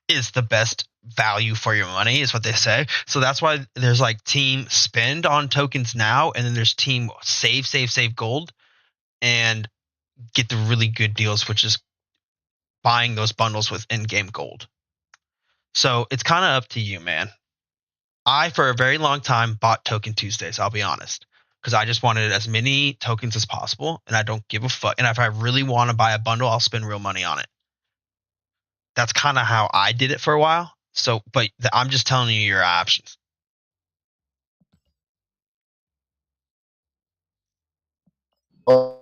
is the best value for your money, is what they say. So that's why there's like team spend on tokens now, and then there's team save gold and get the really good deals, which is buying those bundles with in-game gold. So it's kind of up to you, man. I, for a very long time, bought Token Tuesdays, I'll be honest, because I just wanted as many tokens as possible, and I don't give a fuck. And if I really want to buy a bundle, I'll spend real money on it. That's kind of how I did it for a while. So, but I'm just telling you your options. Oh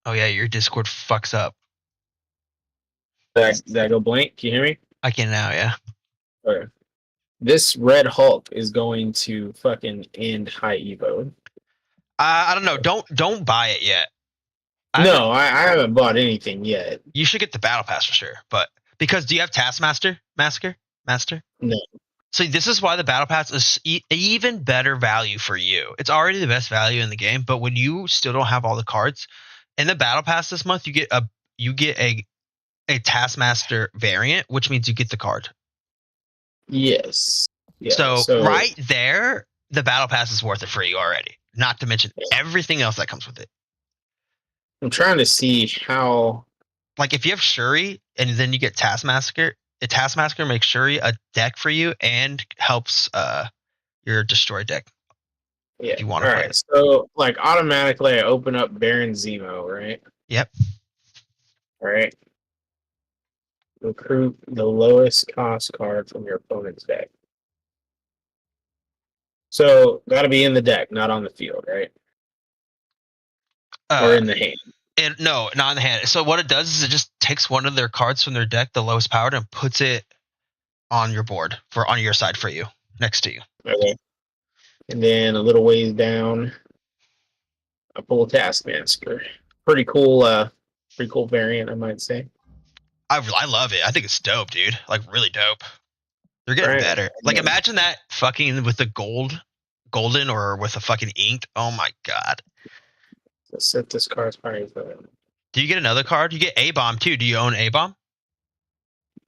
yeah, your Discord fucks up. Did I go blank? Can you hear me? I can now, yeah. Okay. This Red Hulk is going to fucking end High Evo. I don't know. Don't buy it yet. No, I haven't bought anything yet. You should get the battle pass for sure. But because do you have Taskmaster? Master? No. So this is why the battle pass is even better value for you. It's already the best value in the game, but when you still don't have all the cards in the battle pass this month, you get a Taskmaster variant, which means you get the card. Yes. Yeah, so right there, the battle pass is worth it for you already. Not to mention everything else that comes with it. I'm trying to see how. Like if you have Shuri and then you get Taskmaster, Taskmaster makes Shuri a deck for you and helps your destroy deck. Yeah. If you want to play right. So like automatically I open up Baron Zemo, right? Yep. All right. Recruit the lowest cost card from your opponent's deck. So got to be in the deck, not on the field, right? Or in the hand. No, not in the hand. So what it does is it just takes one of their cards from their deck, the lowest powered, and puts it on your board on your side for you, next to you. Okay. And then a little ways down, I pull a Taskmaster. Pretty cool variant, I might say. I love it. I think it's dope, dude. Like really dope. They're getting better. Like imagine that fucking with the golden or with a fucking inked. Oh my god. So set this card's price. Do you get another card? You get A-Bomb too. Do you own A-Bomb?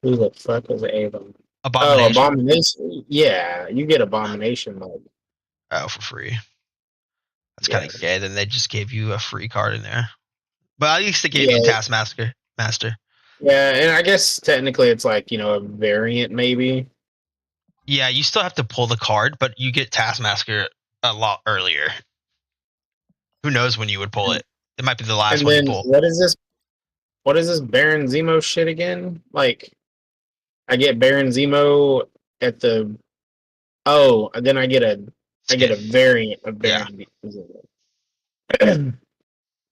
Who the fuck is A-Bomb? Abomination. Oh, Abomination. Yeah, you get Abomination mode. Oh, for free. That's kind of gay. Then they just gave you a free card in there. But at least they gave you Taskmaster. Yeah, and I guess technically it's like, a variant maybe. Yeah, you still have to pull the card, but you get Taskmaster a lot earlier. Who knows when you would pull it? It might be the last one you pull. What is this? What is this Baron Zemo shit again? Like, I get Baron Zemo at the. Oh, and then I get a variant of Baron Zemo.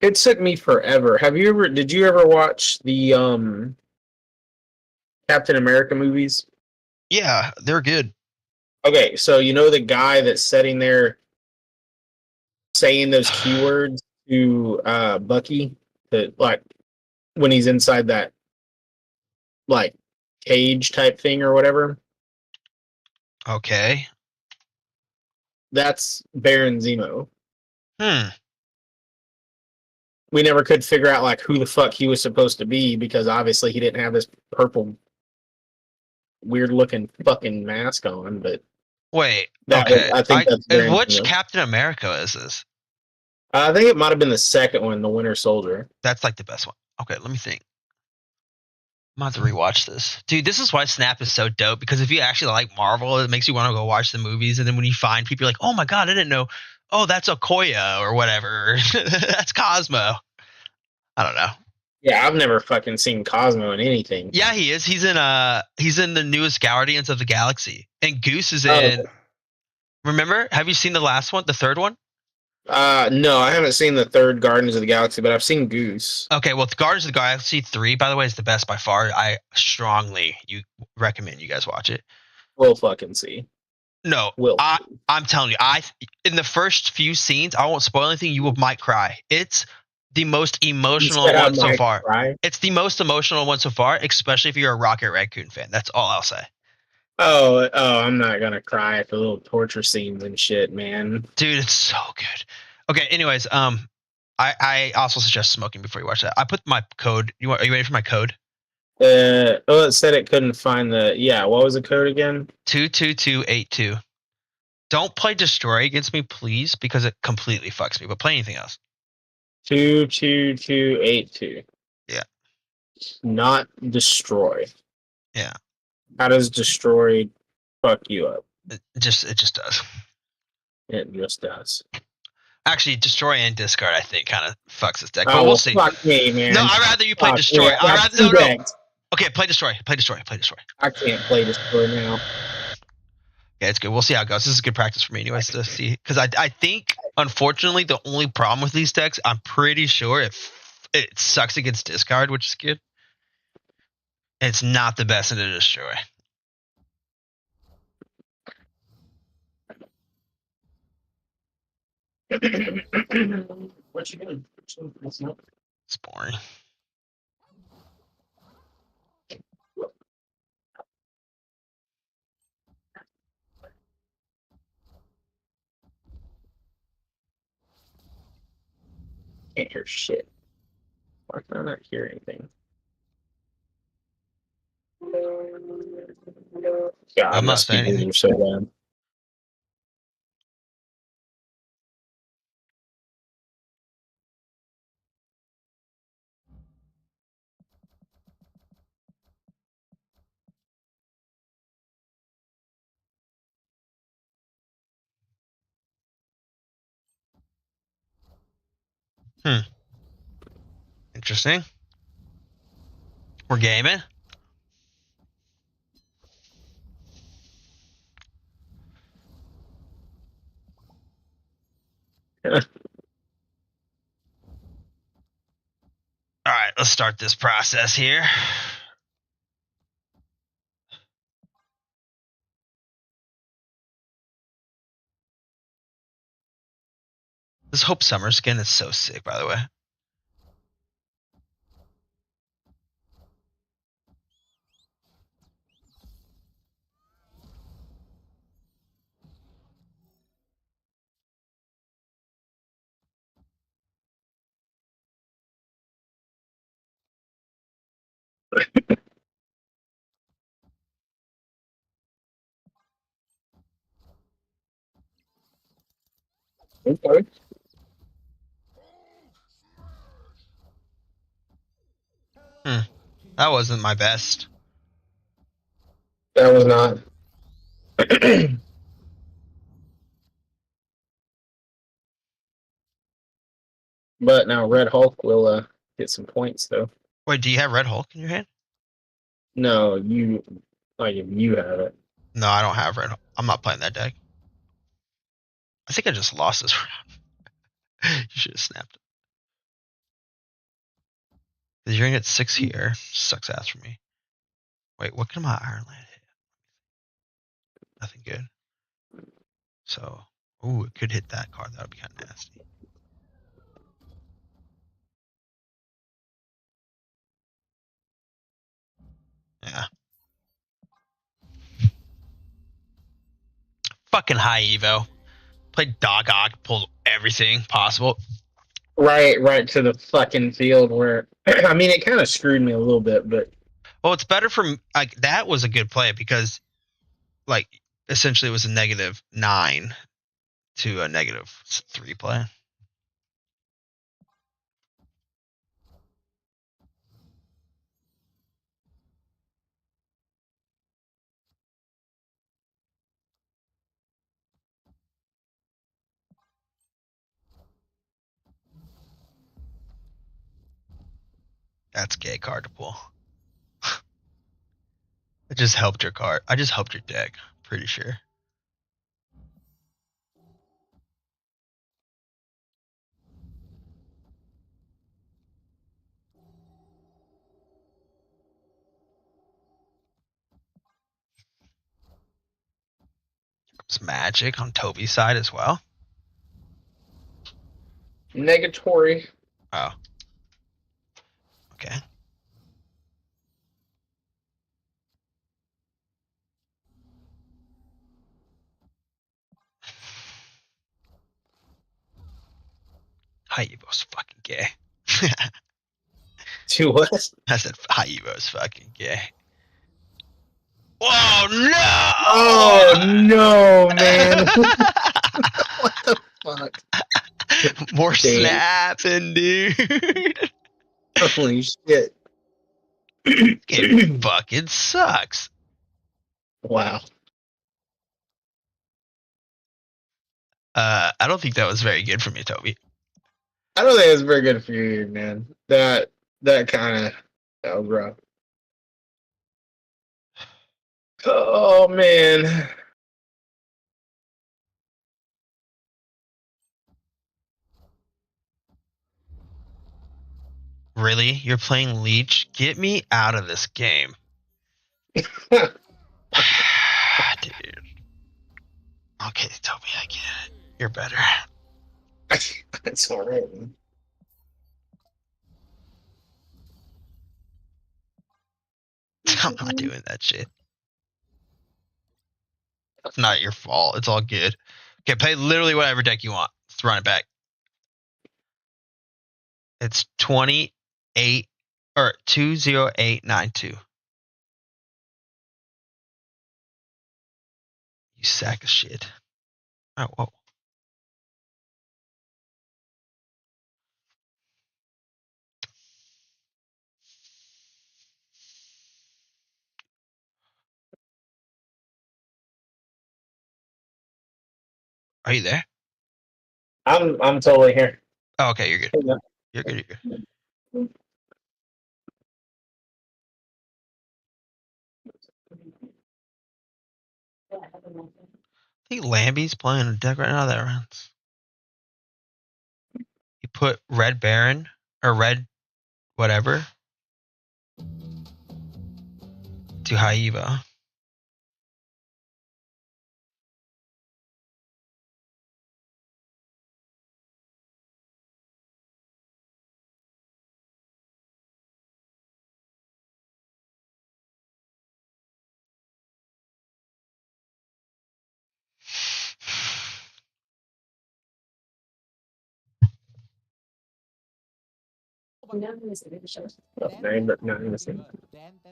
It took me forever. Did you ever watch the Captain America movies? Yeah, they're good. Okay, so the guy that's sitting there saying those keywords to Bucky, that like when he's inside that like cage type thing or whatever. Okay. That's Baron Zemo. We never could figure out like who the fuck he was supposed to be because obviously he didn't have this purple weird looking fucking mask on, but wait, okay. I think that's Baron which Zemo. Captain America is this? I think it might have been the second one, the Winter Soldier. That's like the best one. Okay, let me think. I'm about to rewatch this. Dude, this is why Snap is so dope, because if you actually like Marvel, it makes you want to go watch the movies, and then when you find people, you're like, oh my god, I didn't know. Oh, that's Okoye or whatever. That's Cosmo. I don't know. Yeah, I've never fucking seen Cosmo in anything. Yeah, he is. He's in the newest Guardians of the Galaxy. And Goose is in Remember? Have you seen the last one, the third one? No, I haven't seen the third Guardians of the Galaxy, but I've seen Goose. Okay, well, Guardians of the Galaxy 3, by the way, is the best by far. I strongly recommend you guys watch it. We'll fucking see. No, I'm telling you, in the first few scenes, I won't spoil anything. You might cry. It's the most emotional one so far. It's the most emotional one so far, especially if you're a Rocket Raccoon fan. That's all I'll say. Oh, I'm not gonna cry at the little torture scenes and shit, man. Dude, it's so good. Okay, anyways, I also suggest smoking before you watch that. I put my code. Are you ready for my code? It said it couldn't find what was the code again? 22282. Don't play Destroy against me, please, because it completely fucks me, but play anything else. 22282. Yeah. Not Destroy. Yeah. How does Destroy fuck you up? It just does. It just does. Actually, Destroy and Discard, I think, kind of fucks this deck, but we'll see. Fuck me, man. No, I'd rather you play Destroy. No. Okay, play Destroy. Play Destroy. I can't play Destroy now. Yeah, it's good. We'll see how it goes. This is good practice for me, anyways, to see. Because I think, unfortunately, the only problem with these decks, I'm pretty sure it sucks against Discard, which is good. It's not the best in the Destroy. What you doing? It's not. It's boring. Can't hear shit. Why can I not hear anything? God, I'm my not saying speakers anything. are so bad. Interesting. We're gaming. All right, let's start this process here. This Hope Summer skin is so sick, by the way. Okay. That wasn't my best. That was not. But now Red Hulk will get some points though. Wait, do you have Red Hulk in your hand? No, you have it. No, I don't have Red Hulk. I'm not playing that deck. I think I just lost this round. You should have snapped it. You're gonna get 6 here. Sucks ass for me. Wait, what can my Iron Land hit? Nothing good. So, ooh, it could hit that card. That would be kind of nasty. Yeah. Fucking high Evo. Played Dog Ock, pulled everything possible. Right to the fucking field where I mean it kind of screwed me a little bit, but Well, it's better from like that was a good play because like essentially it was a -9 to a -3 play. That's a gay card to pull. It just helped your card. I just helped your deck. Pretty sure. It's magic on Toby's side as well. negatory. Oh. Okay. High Evo's fucking gay. To what? I said High Evo's fucking gay. Whoa, no! Oh no, man! What the fuck? More Damn. snapping, dude. Holy shit! Game fucking sucks. Wow. I don't think that was very good for me, Toby. I don't think it's very good for you, man. That kind of that was rough. Oh man. Really? You're playing Leech? Get me out of this game. Dude. Okay, Toby, I get it. You're better. That's all right. I'm not doing that shit. It's not your fault. It's all good. Okay, play literally whatever deck you want. Let's run it back. It's 28 or 20892. You sack of shit. Oh, whoa. Are you there? I'm totally here. Oh, okay, you're good. Hey, man. You're good. You're good. I think Lambie's playing a deck right now that runs. You put Red Baron or Red whatever to Haiva.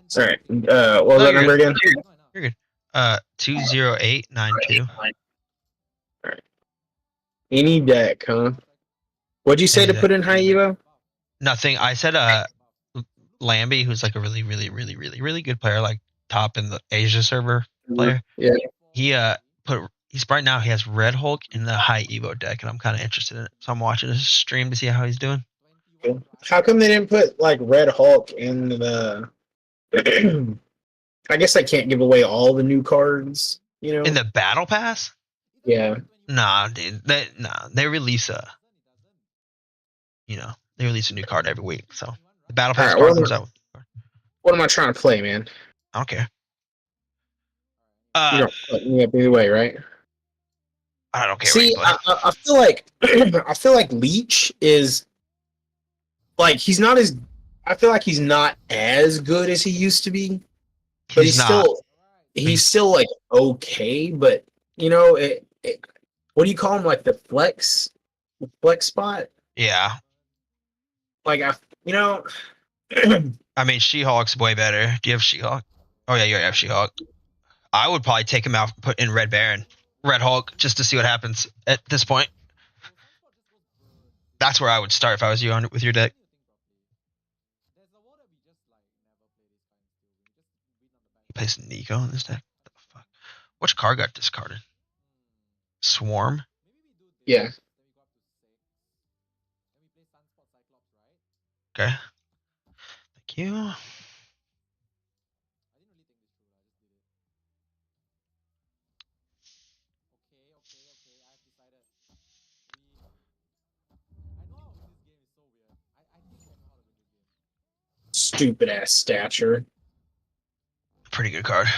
Sorry. What was No, that you're number good. again? You're good. 20892. All right. Any deck, huh? What'd you say Any to deck. put in high evo? Nothing. I said Lambie, who's like a really, really, really, really, really good player, like top in the Asia server player. Yeah. He's right now he has Red Hulk in the high Evo deck, and I'm kind of interested in it. So I'm watching his stream to see how he's doing. How come they didn't put like Red Hulk in the? I guess I can't give away all the new cards. You know. In the battle pass? Yeah. Nah, dude. They release they release a new card every week. So the battle pass All right, card comes out. What am I trying to play, man? I don't care. You don't fuck me up either way, right? I don't care See, what you play. I feel like I feel like Leech is like he's not as. I feel like he's not as good as he used to be, but He's not. he's still like okay. But you know, what do you call him? Like the flex spot? Yeah. Like you know. I mean, She-Hulk's way better. Do you have She-Hulk? Oh yeah, you have She-Hulk. I would probably take him out and put in Red Baron, Red Hulk, just to see what happens at this point. That's where I would start if I was you with your deck. He plays Nico in this deck. What the fuck? Which card got discarded? Swarm? Yeah. Okay. Thank you. Stupid ass stature. Pretty good card.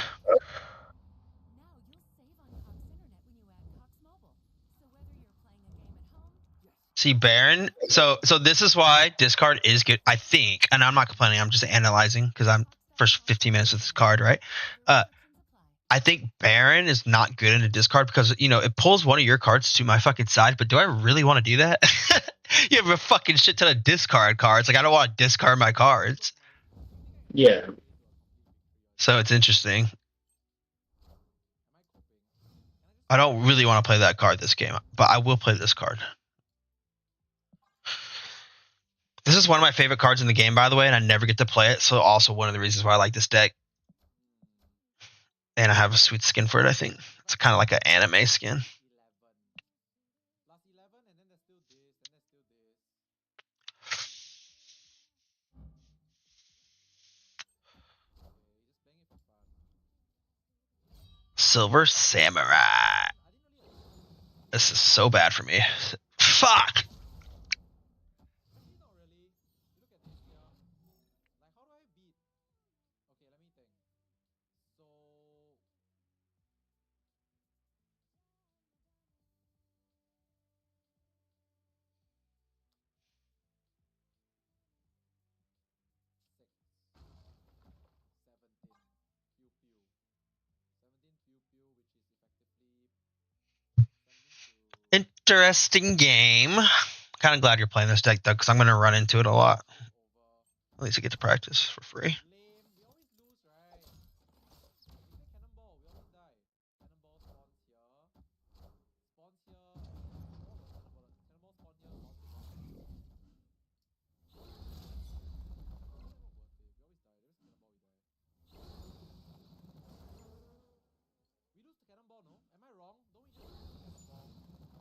See, Baron. So this is why discard is good, I think. And I'm not complaining. I'm just analyzing because I'm first 15 minutes with this card, right? I think Baron is not good in a discard because it pulls one of your cards to my fucking side. But do I really want to do that? You have a fucking shit ton of discard cards. Like I don't want to discard my cards. Yeah. So it's interesting. I don't really want to play that card this game, but I will play this card. This is one of my favorite cards in the game, by the way, and I never get to play it. So also one of the reasons why I like this deck. And I have a sweet skin for it, I think. It's kind of like an anime skin. Silver Samurai. This is so bad for me. Fuck! interesting game. Kind of glad you're playing this deck though, because I'm going to run into it a lot. At least I get to practice for free.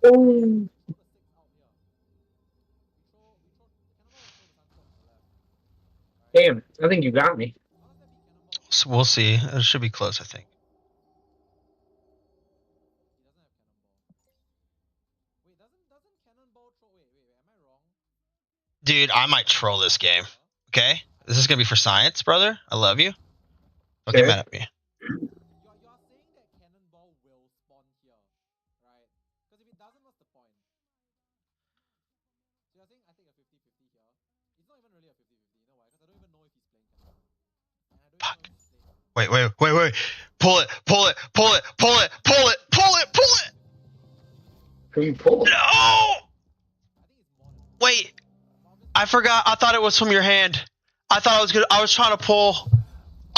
Oh. Damn, I think you got me. So we'll see. It should be close, I think. Dude, I might troll this game. Okay? This is going to be for science, brother. I love you. Don't get mad at me. Wait. Pull it. Who you pulling? No! Wait. I forgot. I thought it was from your hand. I thought I was good. I was trying to pull.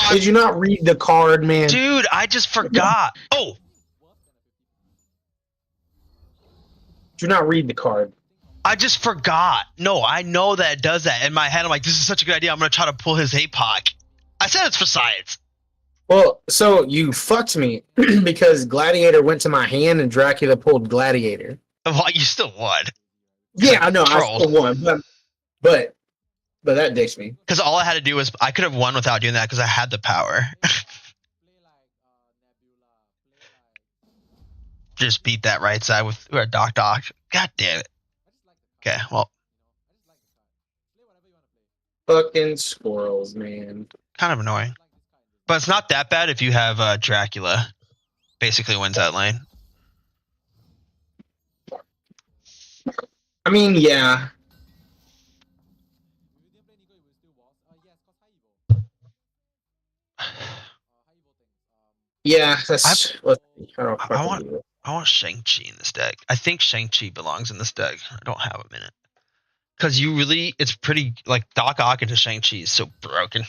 Did you not read the card, man? Dude, I just forgot. Oh. Did you not read the card? I just forgot. No, I know that it does that. In my head, I'm like, this is such a good idea. I'm going to try to pull his APOC. I said it's for science. Well, so you fucked me because Gladiator went to my hand and Dracula pulled Gladiator. Well, you still won. Yeah, I know. I still won. But that dicks me. Because all I had to do was, I could have won without doing that because I had the power. Just beat that right side with a Doc. God damn it. Okay, well. Fucking squirrels, man. Kind of annoying. But it's not that bad if you have Dracula. Basically wins that lane. I mean, yeah. Yeah, that's. I want Shang-Chi in this deck. I think Shang-Chi belongs in this deck. I don't have a minute. Because it's pretty, like, Doc Ock into Shang-Chi is so broken.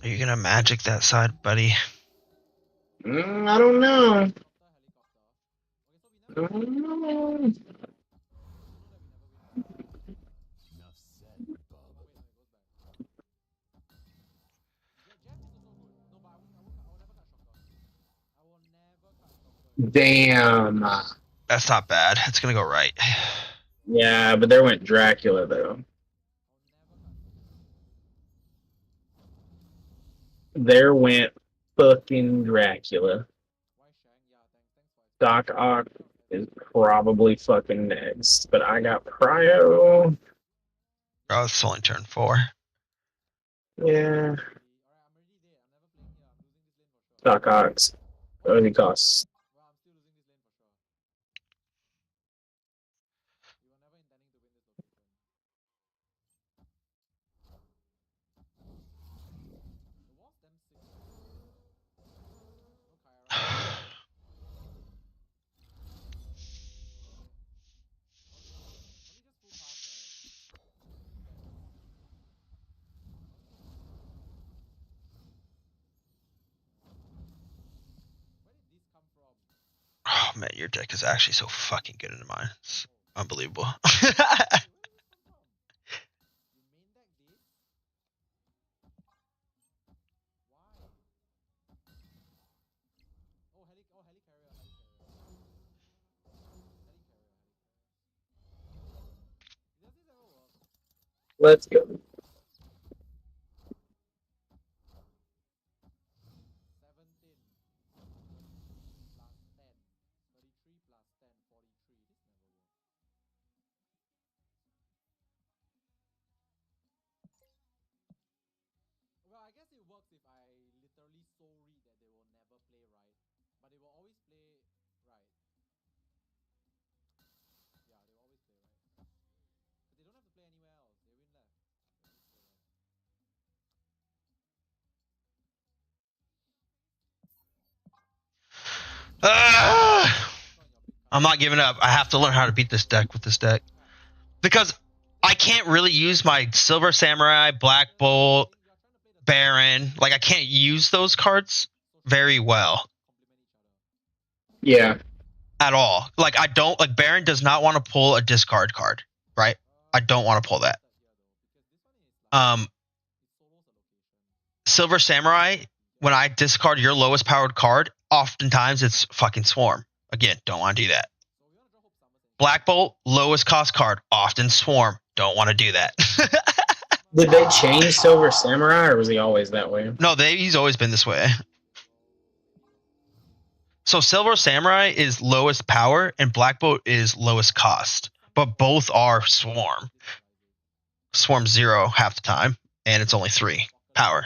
Are you going to magic that side, buddy? I don't know. I don't know. Damn. That's not bad. It's going to go right. Yeah, but there went Dracula, though. There went fucking Dracula. Doc Ock is probably fucking next, but I got Cryo. Oh, it's only turn 4. Yeah. Doc Ock's only costs. Oh, man, your deck is actually so fucking good into mine. It's unbelievable. Let's go. I'm not giving up. I have to learn how to beat this deck with this deck. Because I can't really use my Silver Samurai, Black Bolt, Baron. Like, I can't use those cards very well. Yeah. At all. Like, I don't, like, Baron does not want to pull a discard card, right? I don't want to pull that. Silver Samurai, when I discard your lowest powered card, oftentimes it's fucking Swarm. Again, don't want to do that. Black Bolt, lowest cost card, often Swarm. Don't want to do that. Did they change Silver Samurai, or was he always that way? No, he's always been this way. So Silver Samurai is lowest power, and Black Bolt is lowest cost. But both are Swarm. Swarm 0 half the time, and it's only 3 power.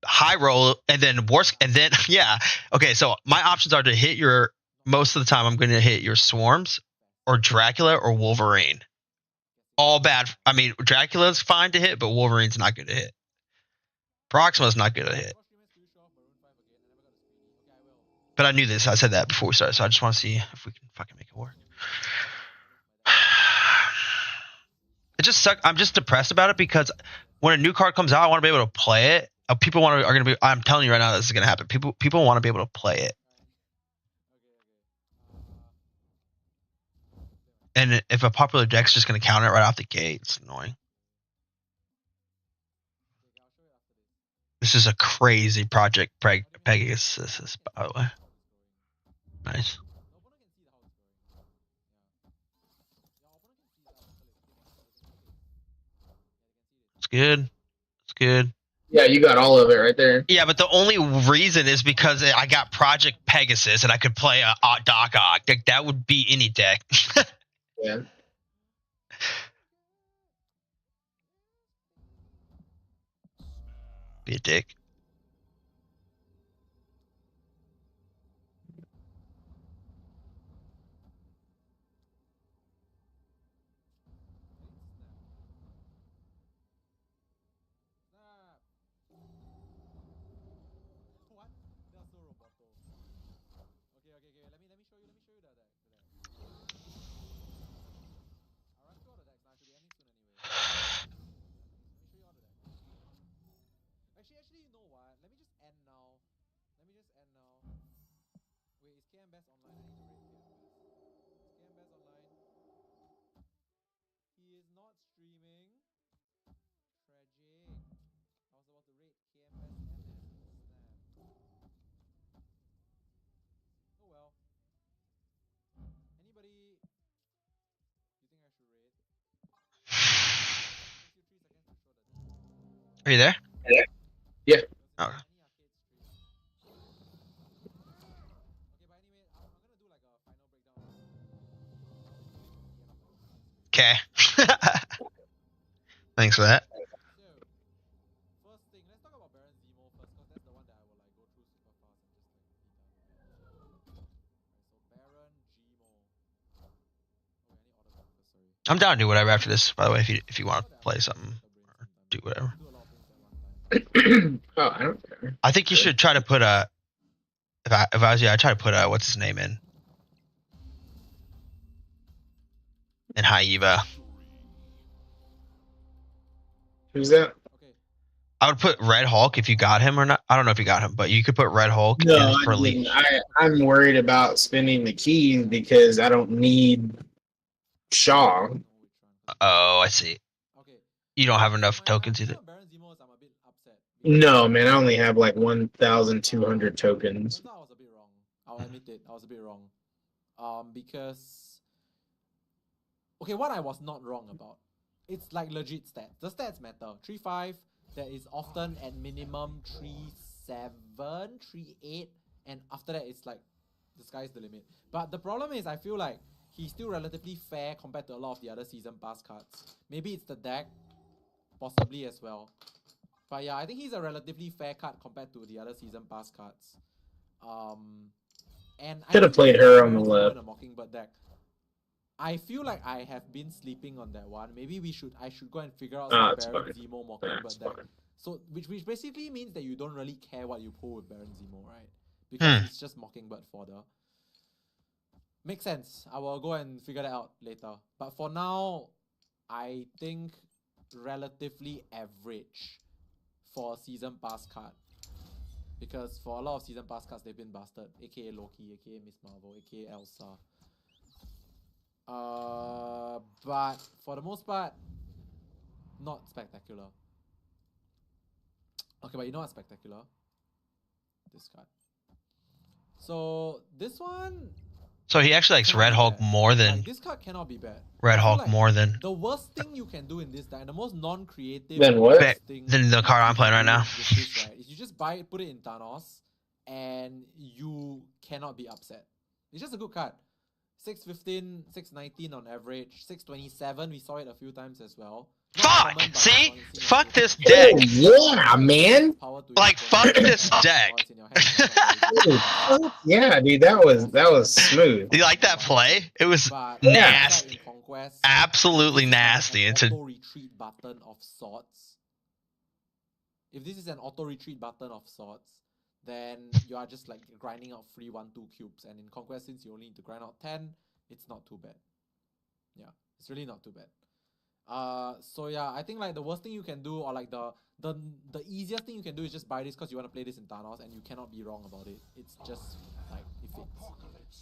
High roll, and then worst, and then, yeah. Okay, so my options are to hit your, most of the time I'm going to hit your Swarms, or Dracula, or Wolverine. All bad. I mean, Dracula's fine to hit, but Wolverine's not good to hit. Proxima's not good to hit. But I knew this. I said that before we started, so I just want to see if we can fucking make it work. It just sucks. I'm just depressed about it because when a new card comes out, I want to be able to play it. People are going to be. I'm telling you right now, this is going to happen. People want to be able to play it. And if a popular deck's just going to counter it right off the gate, it's annoying. This is a crazy project, Pegasus, by the way. Nice. It's good. It's good. Yeah, you got all of it right there. Yeah, but the only reason is because I got Project Pegasus and I could play a Doc Ock. That would be any deck. Yeah. Be a dick. Are you there? Yeah. Oh. Okay. Thanks for that. I'm down to do whatever after this, by the way, if you want to play something or do whatever. Oh, I don't care. I think you should try to put a. If I was you, I'd try to put a what's his name in High Eva. Who's that? I would put Red Hulk if you got him or not. I don't know if you got him, but you could put Red Hulk No, in for Leech. I'm worried about spending the keys because I don't need Shaw. Oh, I see. You don't have enough tokens either. No, man, I only have like 1,200 tokens. I was a bit wrong. I'll admit it. I was a bit wrong. Because okay, what I was not wrong about. It's like legit stats. The stats matter. 3-5, that is often at minimum 3-7, 3-8, and after that it's like the sky's the limit. But the problem is I feel like he's still relatively fair compared to a lot of the other season pass cards. Maybe it's the deck, possibly as well. But yeah, I think he's a relatively fair card compared to the other season pass cards. And Could have played her on the left. A Mockingbird deck. I feel like I have been sleeping on that one. Maybe I should go and figure out some Baron Zemo Mockingbird deck. So which basically means that you don't really care what you pull with Baron Zemo, right? because it's just Mockingbird fodder. Makes sense. I will go and figure that out later. But for now, I think relatively average for a season pass card. Because for a lot of season pass cards, they've been busted. AKA Loki, AKA Miss Marvel, AKA Elsa. But for the most part, not spectacular. Okay, but you know what's spectacular? This card. So this one. So he actually likes Red Hulk more than. Like, this card cannot be bad. Red Hulk more than. The worst thing you can do in this deck, the most non-creative. Then what? Than the card I'm playing right now. This, right, is you just buy it, put it in Thanos, and you cannot be upset. It's just a good card. 615, 619 on average, 627. We saw it a few times as well. Fuck! See? Fuck this deck. Yeah, man. Like, fuck this deck. Yeah, dude, that was smooth. Do you like that play? It was nasty. Absolutely nasty. It's a auto-retreat button of sorts. If this is an auto-retreat button of sorts, then you are just like grinding out free 1-2 cubes. And in Conquest, since you only need to grind out 10, it's not too bad. Yeah, it's really not too bad. So yeah, I think like the worst thing you can do, or like the easiest thing you can do, is just buy this because you want to play this in Thanos, and you cannot be wrong about it. It's just like, it fits.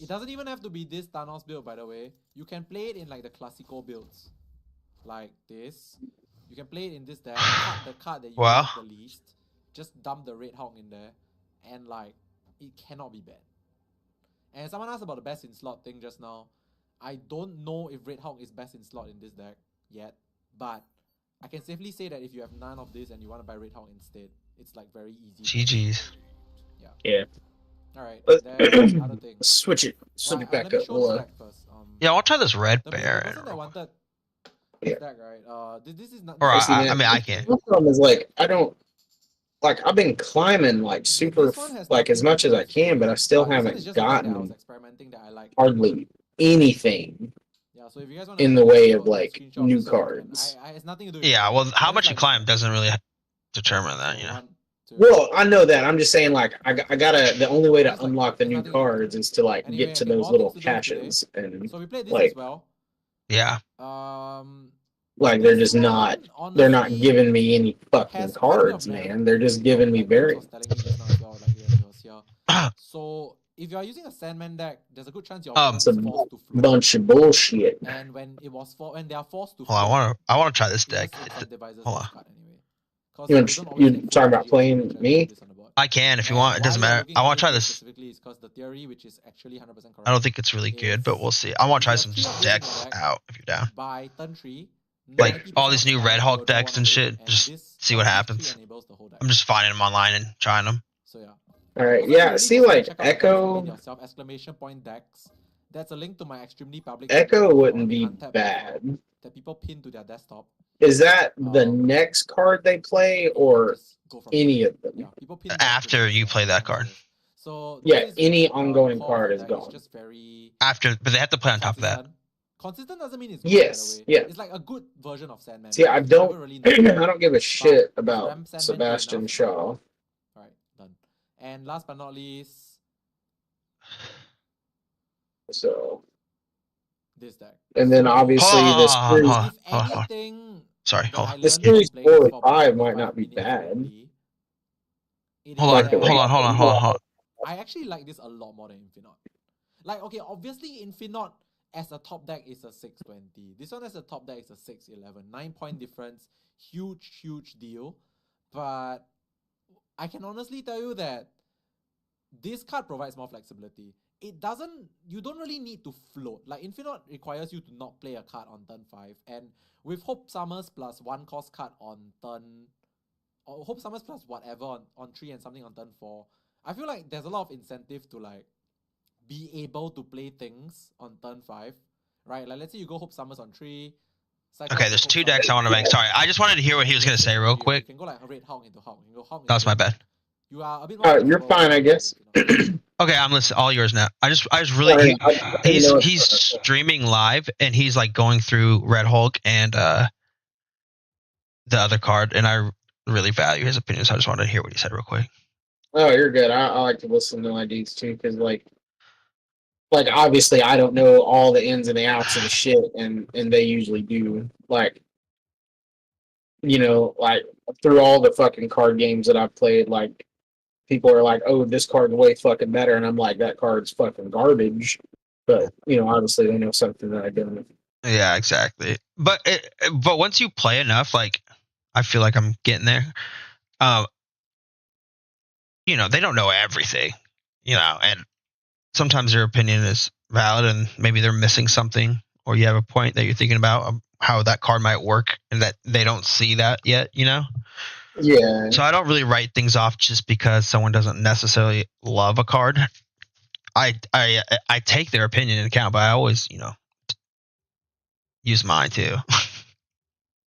It doesn't even have to be this Thanos build, by the way. You can play it in like the classical builds, like this. You can play it in this deck. Cut the card that you like the least. Just dump the Red Hulk in there. And like, it cannot be bad. And someone asked about the best in slot thing just now. I don't know if Red Hulk is best in slot in this deck yet, but I can safely say that if you have none of this and you want to buy Red Hulk instead, it's like very easy. GG's. Yeah. Alright, there's other things. Switch it back up. Yeah, I'll try this Red The Baron. person that wanted this deck, right? This is not. Or I mean, I can. The problem is like I've been climbing like super like as much as I can, but I still haven't gotten hardly anything so if you guys in the way of like new cards. It's nothing to do with Yeah, well, how much you climb doesn't really determine that, you know. Well, I know that. I'm just saying, like, I gotta. The only way to unlock the new cards is to like get to those little caches, and so we played this like, as well. Yeah. Like they're just not. They're not giving me any fucking cards, man. They're just giving me variants. So if you are using a Sandman deck, there's a good chance you're It's a forced to float. bunch of bullshit. And when they are forced to Hold on, I wanna try this deck. Hold on. You talking about playing me? I can if you want. It doesn't matter. I want to try this. Specifically is because the theory, which is actually 100% correct. I don't think it's really good, but we'll see. I want to try some decks out if you're down. By turn 3, like all these new Red Hulk decks and shit. Just see what happens. I'm just finding them online and trying them. So yeah. All right. Yeah. See, like Echo. Exclamation point decks. That's a link to my extremely public. Echo wouldn't be bad. That people pin to their desktop. Is that the next card they play, or any of them? Yeah, after you play that card. So yeah, any ongoing card is gone. Just very after, but they have to play on top of that. Consistent doesn't mean it's good, yes, yeah. It's like a good version of Sandman. See, I don't, I don't give a shit about Sebastian Shaw. Alright, done. And last but not least, so this deck. And then obviously this sorry, hold on. The series 4 or 5 might not be bad. Hold on. I actually like this a lot more than Infinite. Like, okay, obviously Infinite as a top deck is a 620. This one as a top deck is a 611. 9-point difference. Huge deal. But I can honestly tell you that this card provides more flexibility. You don't really need to float. Like, Infinite requires you to not play a card on turn 5. And with Hope Summers plus 1 cost card on turn, or Hope Summers plus whatever on 3 and something on turn 4, I feel like there's a lot of incentive to like be able to play things on turn 5, right? Like, let's say you go Hope Summers on 3. Okay, there's 2 decks I want to make. Sorry, I just wanted to hear what he was going to say real quick. You can go like a Red Hulk into Hulk. You can go Hulk. That was my bad. You are a bit more you're fine, I guess. Okay, I'm listening. All yours now. I just really he's streaming live and he's like going through Red Hulk and the other card, and I really value his opinion. So I just wanted to hear what he said real quick. Oh, you're good. I like to listen to my dudes too, because like obviously I don't know all the ins and the outs of the shit, and they usually do. Like, like through all the fucking card games that I've played, like people are like, "Oh, this card's way fucking better," and I'm like, "That card's fucking garbage." But obviously they know something that I don't. Yeah, exactly. But once you play enough, like I feel like I'm getting there. Um, they don't know everything, and sometimes their opinion is valid and maybe they're missing something, or you have a point that you're thinking about how that card might work and that they don't see that yet, Yeah. So I don't really write things off just because someone doesn't necessarily love a card. I take their opinion into account, but I always, use mine too.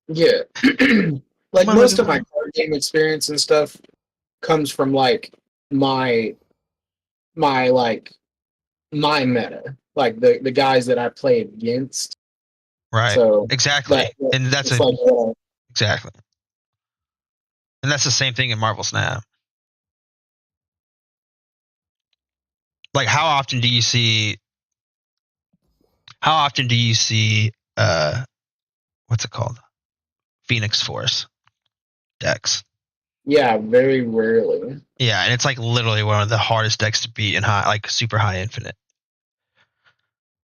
Yeah. Like most of my card game experience and stuff comes from like my my meta, like the guys that I play against. Right. So Exactly. And that's it's like exactly. And that's the same thing in Marvel Snap. Like how often do you see what's it called? Phoenix Force decks. Yeah, very rarely. Yeah, and it's like literally one of the hardest decks to beat in high, like super high infinite.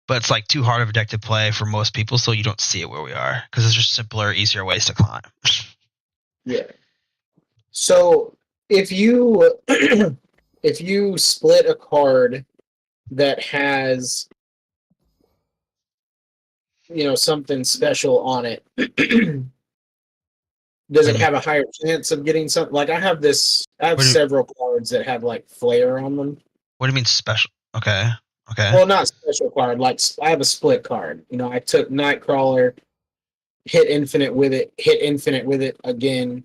But it's like too hard of a deck to play for most people, so you don't see it where we are because there's just simpler, easier ways to climb. Yeah. So if you if you split a card that has something special on it, does it have a higher chance of getting something? Like I have several cards that have like flare on them. What do you mean special? Okay. Well, not special card. Like I have a split card. I took Nightcrawler, hit infinite with it again,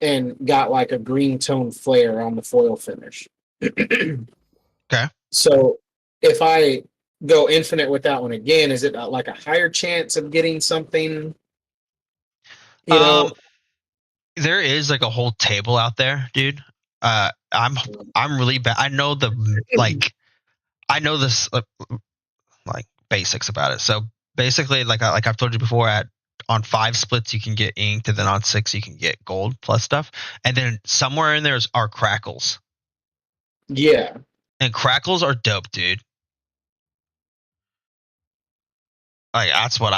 and got like a green tone flare on the foil finish. Okay. So if I go infinite with that one again, is it like a higher chance of getting something? There is like a whole table out there, dude. I'm really bad. I know I know this like basics about it. So basically, like I've told you before, on 5 splits you can get inked, and then on 6 you can get gold plus stuff, and then somewhere in there are crackles. Yeah, and crackles are dope, dude. Like that's what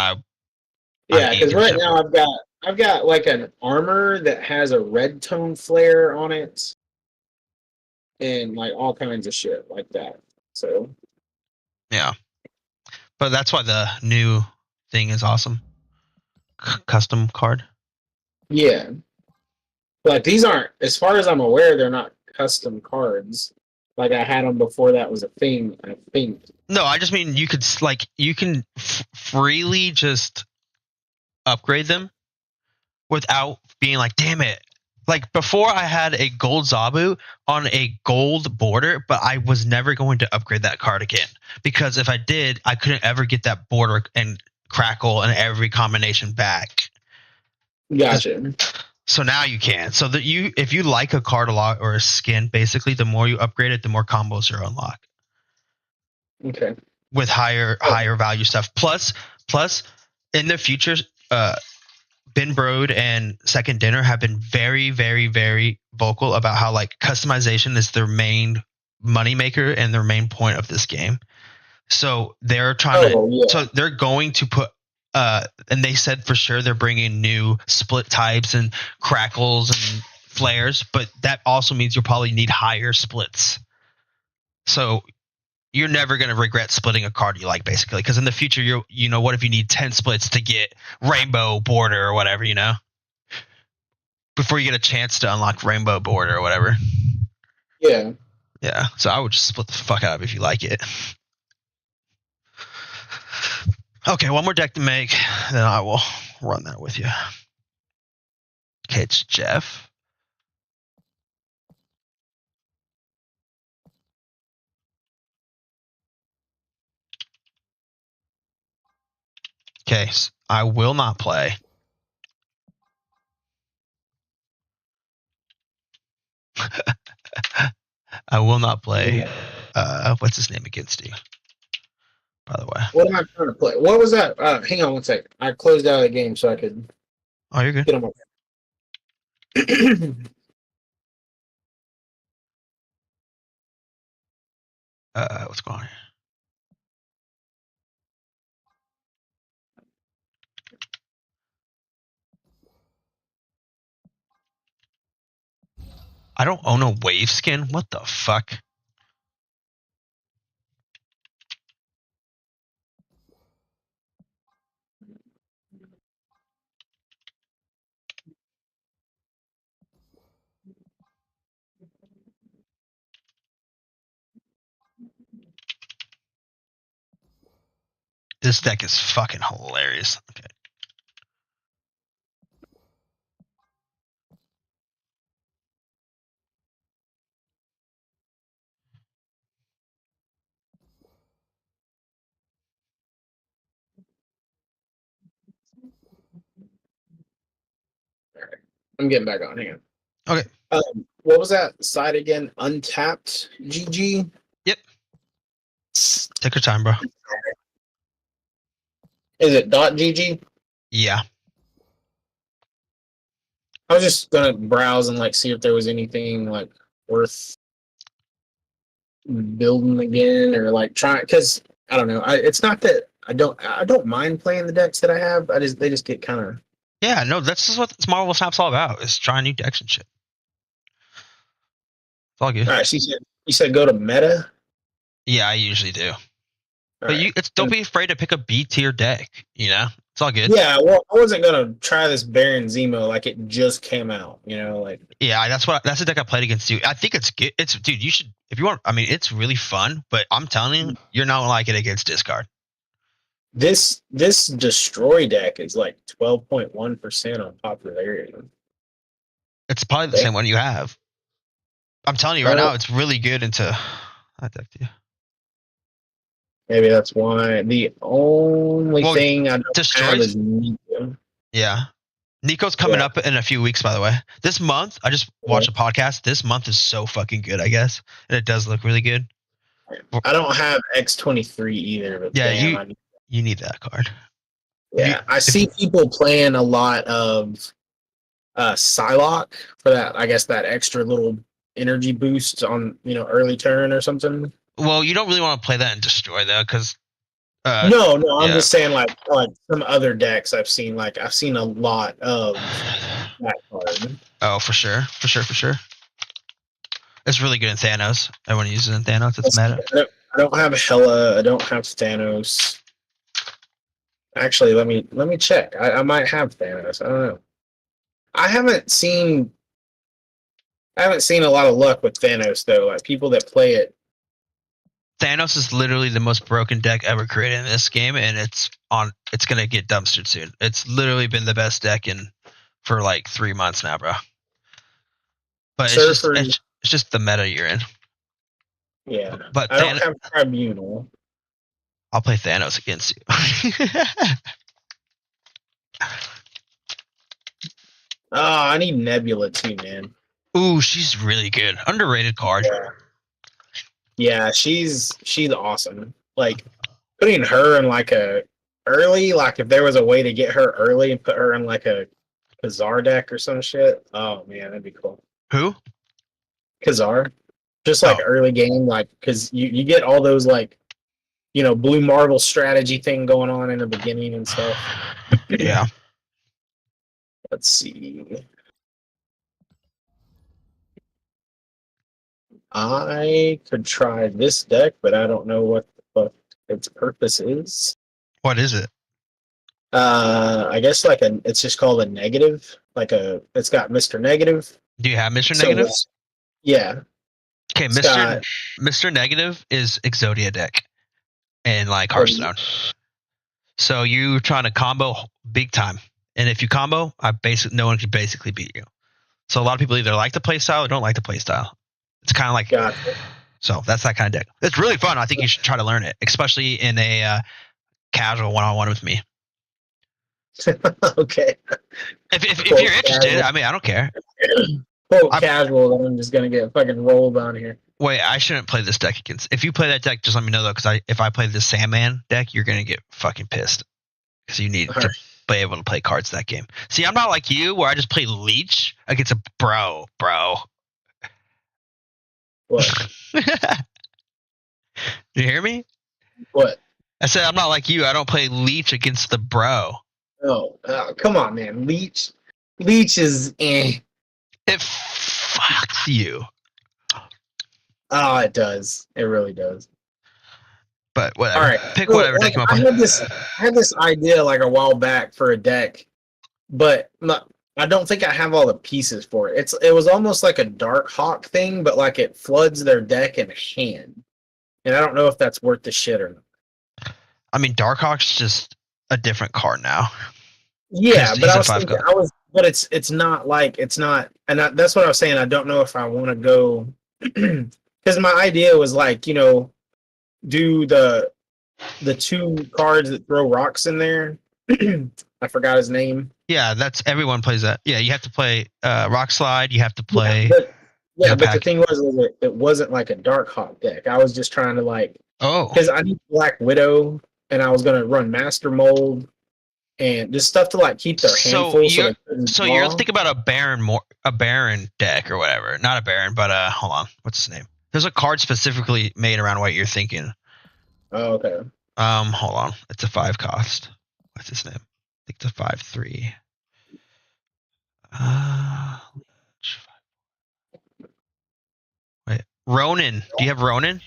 yeah. Because right now I've got like an armor that has a red tone flare on it, and like all kinds of shit like that. So yeah, but that's why the new thing is awesome. Custom card. Yeah, but these aren't, as far as I'm aware, they're not custom cards. Like I had them before that was a thing, I think. No, I just mean you can freely just upgrade them without being like, damn it. Like before, I had a gold Zabu on a gold border, but I was never going to upgrade that card again because if I did, I couldn't ever get that border and crackle and every combination back. Gotcha. So now you can. So that if you like a card a lot or a skin, basically, the more you upgrade it, the more combos are unlocked. Okay. With higher value stuff. Plus, in the future, Ben Brode and Second Dinner have been very, very, very vocal about how like customization is their main moneymaker and their main point of this game. So they're so they're going to put and they said for sure they're bringing new split types and crackles and flares, but that also means you'll probably need higher splits. So you're never going to regret splitting a card you like, basically, because in the future, what if you need 10 splits to get rainbow border or whatever, before you get a chance to unlock rainbow border or whatever. Yeah. Yeah. So I would just split the fuck out of it if you like it. Okay, one more deck to make, then I will run that with you. Okay, it's Jeff. Okay, so I will not play. I will not play. What's his name against you? By the way. What am I trying to play? What was that? Hang on one second. I closed out of the game so I could. Oh, you're good. Get on my. What's going on here? I don't own a wave skin. What the fuck? This deck is fucking hilarious. Okay. I'm getting back on here. Okay. What was that side again? Untapped GG? Yep. Take your time, bro. Is it .gg? Yeah. I was just gonna browse and like see if there was anything like worth building again or like trying because I don't know. It's not that I don't mind playing the decks that I have. They just get kind of. Yeah, no, that's just what this Marvel Snap's all about, is trying new decks and shit. It's all good. All right, you said go to meta? Yeah, I usually do. But Right. don't be afraid to pick a B tier deck, you know? It's all good. Yeah, well, I wasn't gonna try this Baron Zemo like it just came out, you know, like. Yeah, that's the deck I played against you. I think it's good. Dude, you should, if you want. I mean, it's really fun, but I'm telling you, you're not gonna like it against discard. This destroy deck is like 12.1% on popularity. It's probably the same one you have. I'm telling you right now, it's really good into that deck too. Maybe that's why. The only thing I don't have is Nico. Yeah. Nico's coming up in a few weeks, by the way. This month, I just watched a podcast. This month is so fucking good, I guess. And it does look really good. I don't have X23 either, but yeah, damn, you need that card. Yeah, I see people playing a lot of Psylocke for that, I guess that extra little energy boost on, early turn or something. Well, you don't really want to play that in Destroy though, because no, I'm just saying like some other decks I've seen a lot of that card. Oh, for sure. It's really good in Thanos. Everyone uses it in Thanos. It's meta. I don't have Hela. I don't have Thanos. Actually, let me check. I might have Thanos. I don't know. I haven't seen a lot of luck with Thanos though. Like people that play it. Thanos is literally the most broken deck ever created in this game, and it's gonna get dumpstered soon. It's literally been the best deck for like 3 months now, bro. But it's just the meta you're in. Yeah. But I don't have Tribunal. I'll play Thanos against you. Oh, I need Nebula too, man. Ooh, she's really good. Underrated card. Yeah, she's awesome. Like putting her in like a early, like if there was a way to get her early and put her in like a Khazar deck or some shit. Oh man, that'd be cool. Who? Khazar. Just like early game, like because you get all those like blue Marvel strategy thing going on in the beginning and stuff. Yeah. Let's see. I could try this deck, but I don't know what the fuck its purpose is. What is it? I guess it's just called a negative. It's got Mr. Negative. Do you have Mr. Negative? Yeah. Okay, Mr. Negative is Exodia deck in like Hearthstone. So you trying to combo big time, and if you combo, no one can basically beat you. So a lot of people either like the play style or don't like the play style. It's kind of like so that's that kind of deck. It's really fun. I think you should try to learn it, especially in a casual one-on-one with me. Okay. If you're interested, I mean, I don't care. Casual, then I'm just gonna get fucking rolled on here. Wait, I shouldn't play this deck against. If you play that deck, just let me know though, because if I play the Sandman deck, you're gonna get fucking pissed because you need to be able to play cards that game. See, I'm not like you where I just play Leech against a bro. What? You hear me? What? I said I'm not like you. I don't play Leech against the bro. Oh, come on, man. Leech is eh. It fucks you. Oh, it does. It really does. But whatever. All right. Pick So, whatever deck you want to play. I had this idea like a while back for a deck, but I don't think I have all the pieces for it. It was almost like a Dark Hawk thing, but like it floods their deck in hand. And I don't know if that's worth the shit or not. I mean, Darkhawk's just a different card now. Yeah, but I was thinking, but it's not, and that's what I was saying. I don't know if I want to go, because my idea was like, do the two cards that throw rocks in there. I forgot his name. Yeah, that's everyone plays that. Yeah, you have to play Rock Slide. You have to play. But the thing was it wasn't like a Dark Hawk deck. I was just trying to because I need Black Widow, and I was gonna run Master Mold, and just stuff to keep their hand full. So you're thinking about a Baron deck or whatever. Not a Baron, but hold on, what's his name? There's a card specifically made around what you're thinking. Oh, okay. Hold on, it's a 5 cost. What's his name? I think it's a 5/3. Wait, Ronin. Do you have Ronin?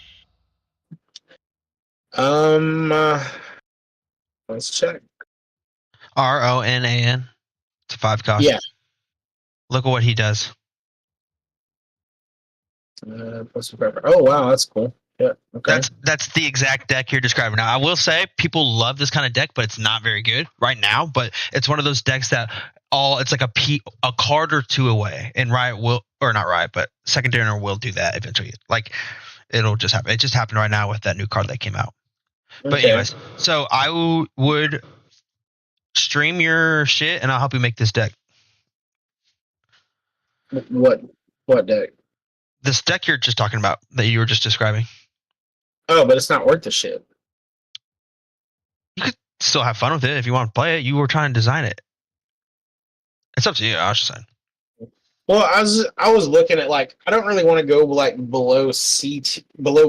Let's check. Ronan. It's a 5 cost. Yeah. Look at what he does. Oh wow, that's cool. Yeah. Okay. That's the exact deck you're describing. Now, I will say people love this kind of deck, but it's not very good right now. But it's one of those decks that it's like a card or two away, and Riot will, or not Riot, but Secondary will do that eventually. Like it'll just happen. It just happened right now with that new card that came out. Okay. But anyways, so I would stream your shit, and I'll help you make this deck. What deck? This deck you're just talking about that you were just describing. Oh, but it's not worth the shit. You could still have fun with it if you want to play it. You were trying to design it. It's up to you. I was just saying. Well, I was looking at I don't really want to go below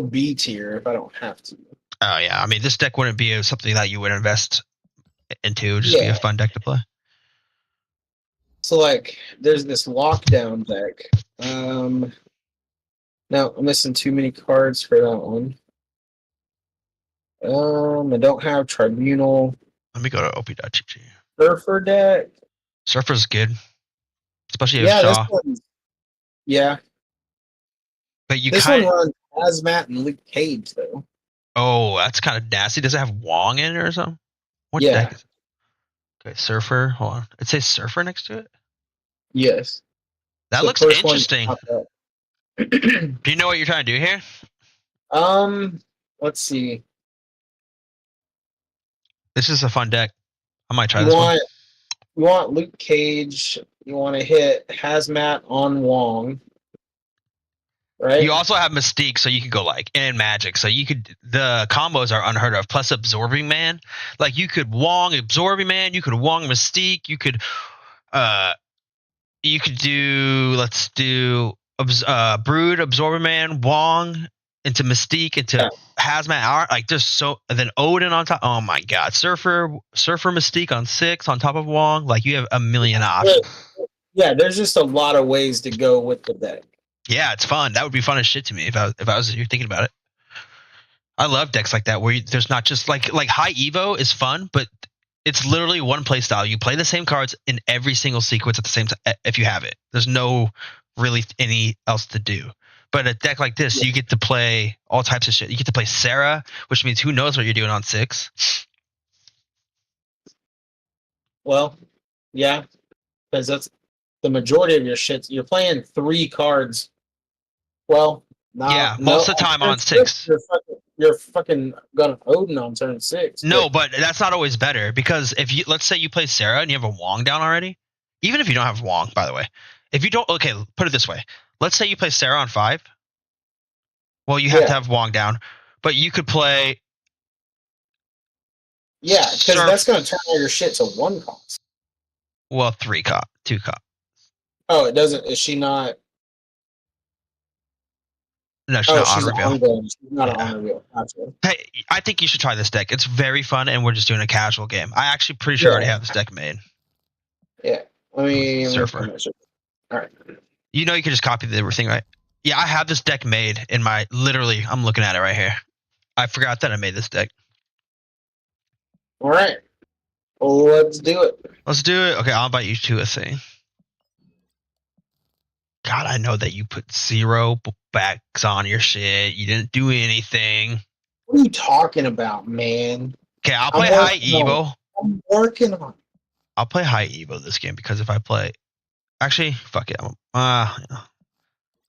B tier if I don't have to. Oh yeah, I mean this deck wouldn't be something that you would invest into. It'd just be a fun deck to play. So there's this lockdown deck. Now I'm missing too many cards for that one. I don't have Tribunal. Let me go to op.gg. Surfer deck. Surfer's good, especially if Shaw. But this one runs Hazmat and Luke Cage though. Oh, that's kind of nasty. Does it have Wong in it or something? What deck is it? Okay, Surfer. Hold on. It says Surfer next to it? Yes. That looks interesting. Do you know what you're trying to do here? Let's see. This is a fun deck. I might try this one. You want Luke Cage. You want to hit Hazmat on Wong. Right? You also have Mystique, so you could go and Magic. So the combos are unheard of. Plus Absorbing Man. You could Wong Absorbing Man. You could Wong Mystique. You could let's do Brood Absorbing Man, Wong into Mystique, into Hazmat. There's and then Odin on top. Oh my god, Surfer Mystique on 6 on top of Wong. You have a million options. Yeah, there's just a lot of ways to go with the deck. Yeah, it's fun. That would be fun as shit to me if I was you thinking about it. I love decks like that where there's not just like High Evo is fun, but it's literally one play style. You play the same cards in every single sequence at the same time if you have it. There's no really any else to do. But a deck like this, you get to play all types of shit. You get to play Sarah, which means who knows what you're doing on 6. Well, yeah, because that's the majority of your shit. You're playing 3 cards. Well, most of the time on 6. You're fucking gonna Odin on turn 6. No, but that's not always better because let's say you play Sarah and you have a Wong down already, even if you don't have Wong, by the way. If you don't, okay, put it this way. Let's say you play Sarah on 5. Well, you have to Yeah. have Wong down, but you could play. Yeah, because that's going to turn all your shit to 1 cost. Well, 2 cost. Oh, it doesn't. Is she not? No, she's not on she's reveal. ongoing. She's not on reveal. Gotcha. Hey, I think you should try this deck. It's very fun, and we're just doing a casual game. I actually pretty sure I already have this deck made. Yeah. Let me Surfer. All right. You know you can just copy the thing, right? Yeah, I have this deck made in my. Literally, I'm looking at it right here. I forgot that I made this deck. All right. Let's do it. Let's do it. Okay, I'll invite you to a thing. God, I know that you put 0 backs on your shit. You didn't do anything. What are you talking about, man? Okay, I'll play High Evo. I'm working on it. I'll play High Evo this game because if I play. Actually, fuck it. If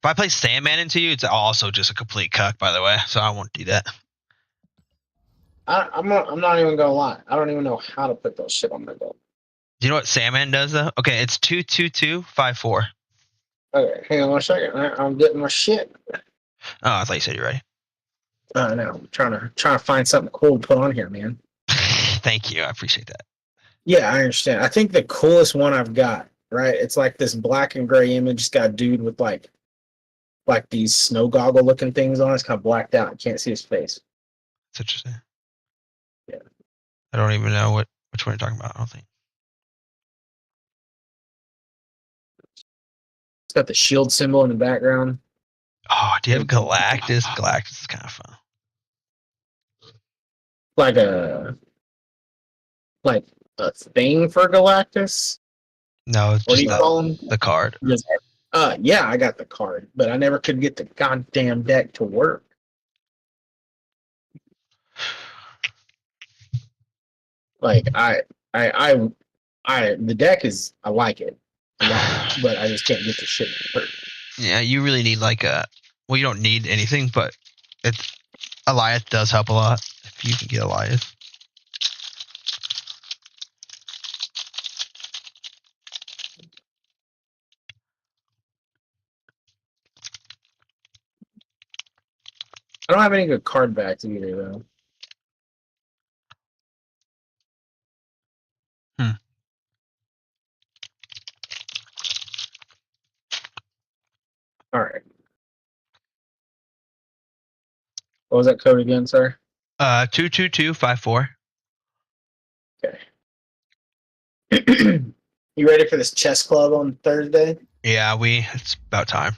I play Sandman into you, it's also just a complete cuck, by the way, so I won't do that. I'm not even gonna lie. I don't even know how to put those shit on my boat. Do you know what Sandman does though? Okay, it's 2/2/2/5/4. Okay, hang on 1 second. I'm getting my shit. Oh, I thought you said you're ready. No, I'm trying to find something cool to put on here, man. Thank you, I appreciate that. Yeah, I understand. I think the coolest one I've got, right? It's like this black and gray image. It's got a dude with like these snow goggle looking things on. It's kind of blacked out. I can't see his face. That's interesting. Yeah. I don't even know which one you're talking about. I don't think. It's got the shield symbol in the background. Oh, do you have Galactus? Galactus is kind of fun. Like a thing for Galactus? No, it's what just do you call him? The card. Yeah, I got the card, but I never could get the goddamn deck to work. Like the deck is, I like it a lot, but I just can't get the shit to work. Yeah, you really need well, you don't need anything, but Elias does help a lot if you can get Elias. I don't have any good card backs either, though. All right. What was that code again, sir? 2/2/2/5/4. Okay. You ready for this chess club on Thursday? Yeah, it's about time.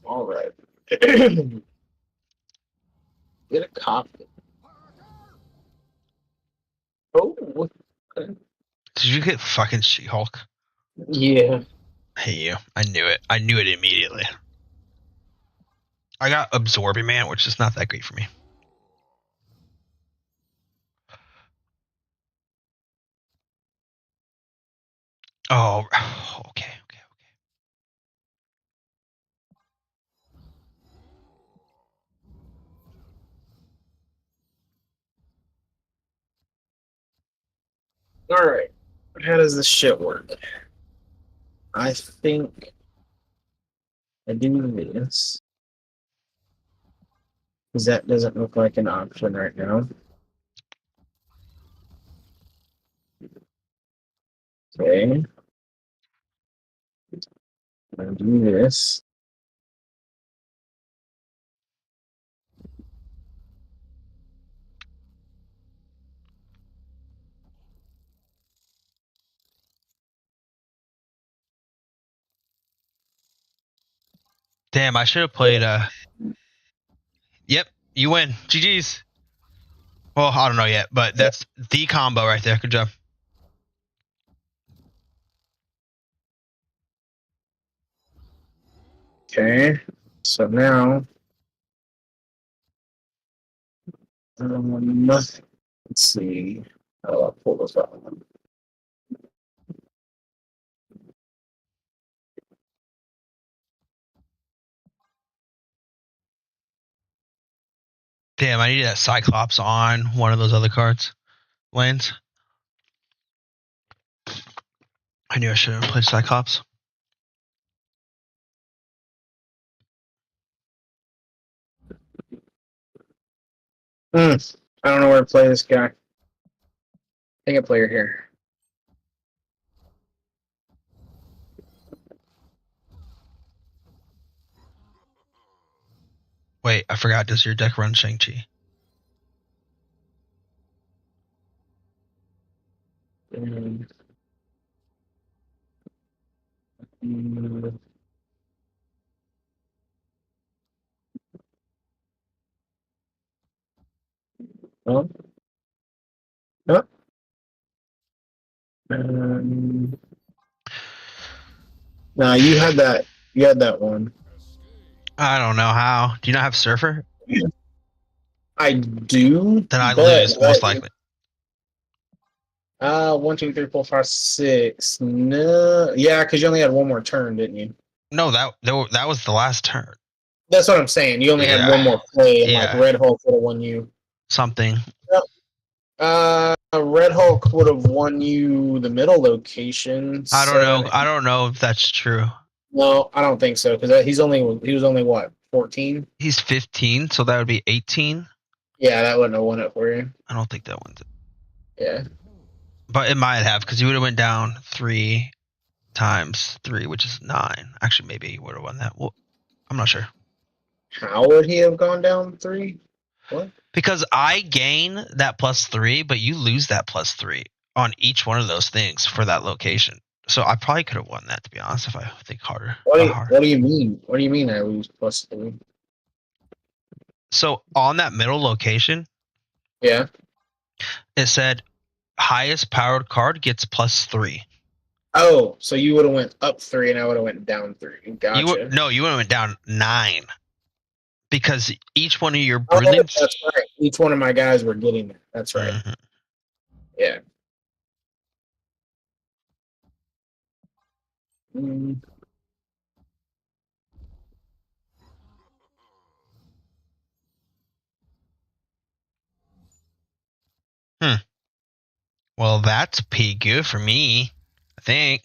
All right. Get a copy. Oh, okay. Did you get fucking She-Hulk? Yeah. I hate you. I knew it. I knew it immediately. I got Absorbing Man, which is not that great for me. Oh, okay. All right. How does this shit work? I think I do this. Because that doesn't look like an option right now. Okay. I do this. Damn, I should have played. Yep, you win. GG's. Well, I don't know yet, but that's the combo right there. Good job. Okay. So now. Nothing. Let's see. I'll pull this up. Damn, I needed that Cyclops on one of those other cards. Lanes. I knew I should have played Cyclops. I don't know where to play this guy. Take a player here. Wait, I forgot. Does your deck run Shang-Chi? Oh. Oh. No, you had that. You had that one. I don't know how. Do you not have Surfer? I do. Then I but lose most likely. 1, 2, 3, 4, 5, 6. No, yeah, because you only had one more turn, didn't you? No, that was the last turn. That's what I'm saying. You only had one more play, and like Red Hulk would have won you something. Red Hulk would have won you the middle location. I don't know. I don't know if that's true. No, I don't think so because he was only what 14. He's 15, so that would be 18. Yeah, that wouldn't have won it for you. I don't think that wins it. Yeah, but it might have because he would have went down 3 times 3, which is 9. Actually, maybe he would have won that. Well, I'm not sure. How would he have gone down 3? What? Because I gain that +3, but you lose that +3 on each one of those things for that location. So I probably could have won that, to be honest, if I think harder. What do you mean? What do you mean I lose +3? So on that middle location, yeah, it said highest powered card gets +3. Oh, so you would have went up 3 and I would have went down 3. Gotcha. You would have went down 9 because each one of your brilliant. That's right. Each one of my guys were getting that. That's right. Mm-hmm. Yeah. Well, that's pretty good for me, I think.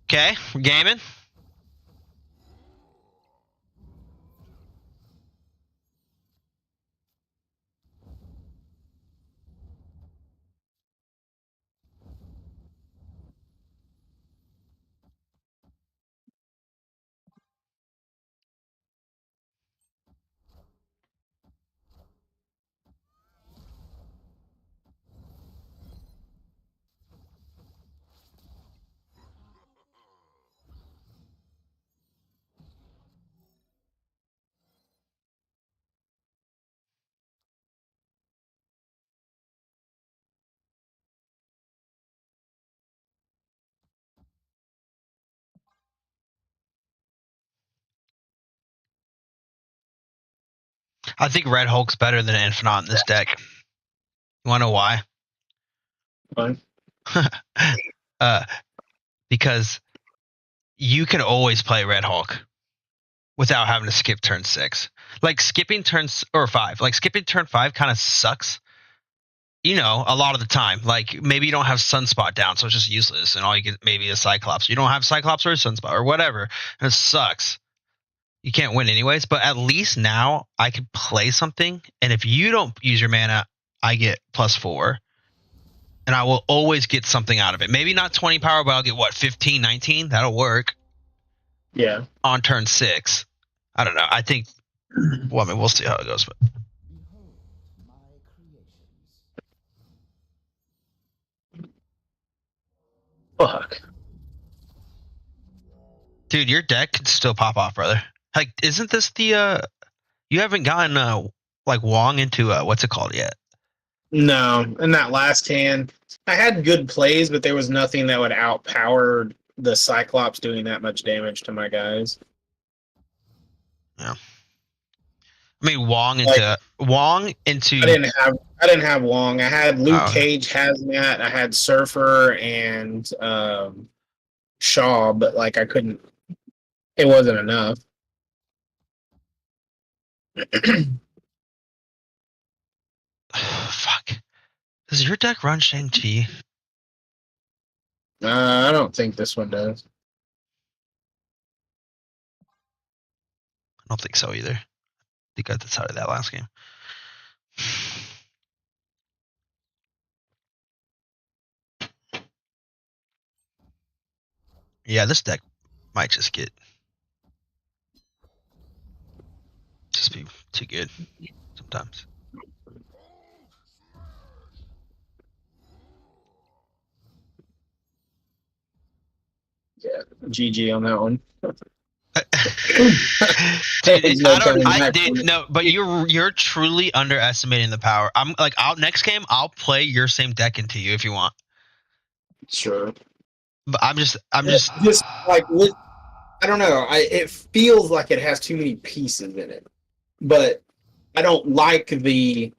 Okay, we're gaming. I think Red Hulk's better than Infinite in this deck. You want to know why? Why? Because you can always play Red Hulk without having to skip turn 6. Like skipping turns or 5. Like skipping turn 5 kind of sucks. You know, a lot of the time. Like maybe you don't have Sunspot down, so it's just useless, and all you get maybe is Cyclops. You don't have Cyclops or a Sunspot or whatever, and it sucks. You can't win anyways, but at least now I can play something, and if you don't use your mana, I get +4. And I will always get something out of it. Maybe not 20 power, but I'll get what, 15, 19? That'll work. Yeah. On turn 6. I don't know. I think, well, I mean, we'll see how it goes. But fuck. Dude, your deck can still pop off, brother. Like, isn't this the you haven't gotten like Wong into what's it called yet? No, in that last hand, I had good plays, but there was nothing that would outpower the Cyclops doing that much damage to my guys. Yeah. I mean, Wong into I didn't have Wong. I had Luke Oh. Cage, Hazmat. I had Surfer and Shaw, but like I couldn't. It wasn't enough. Fuck. Does your deck run Shang-Chi? I don't think this one does. I don't think so either. I think I decided that last game. Yeah, this deck might just be too good sometimes. Yeah, GG on that one. Dude, but you're truly underestimating the power. I'm like, next game I'll play your same deck into you if you want. Sure. But I'm just like I don't know. It feels like it has too many pieces in it, but I don't like the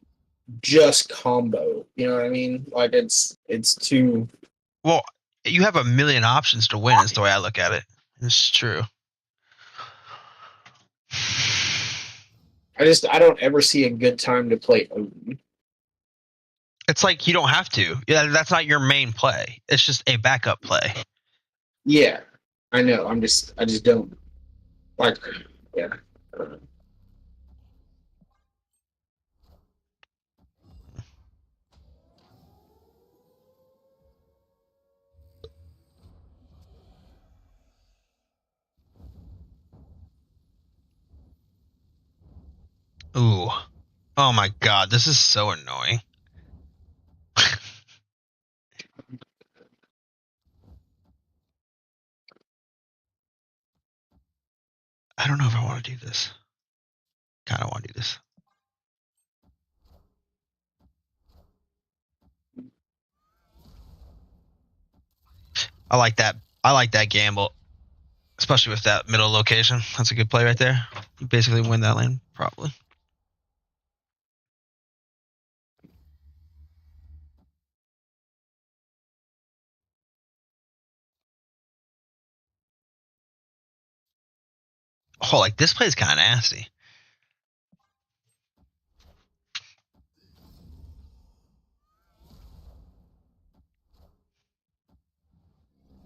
just combo. You know what I mean? Like it's too. Well, you have a million options to win. Is the way I look at it. It's true. I don't ever see a good time to play Odin. It's like you don't have to. Yeah, that's not your main play. It's just a backup play. Yeah, I know. I just don't like. Yeah. Ooh. Oh my god, this is so annoying. I don't know if I want to do this. Kind of want to do this. I like that. I like that gamble, especially with that middle location. That's a good play right there. You basically win that lane, probably. Oh, like this play is kind of nasty.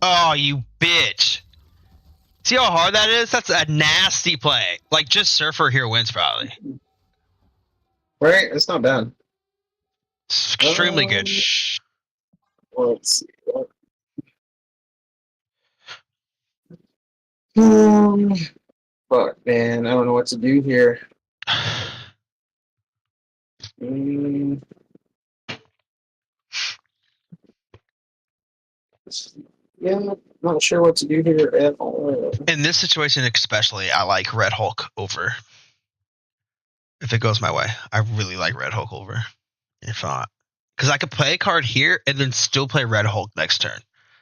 Oh, you bitch. See how hard that is? That's a nasty play. Like, just Surfer here wins, probably. Right? It's not bad. It's extremely good. Let's see. Fuck, man. I don't know what to do here. Yeah, not sure what to do here at all. In this situation, especially, I like Red Hulk over. If it goes my way, I really like Red Hulk over. If not, because I could play a card here and then still play Red Hulk next turn.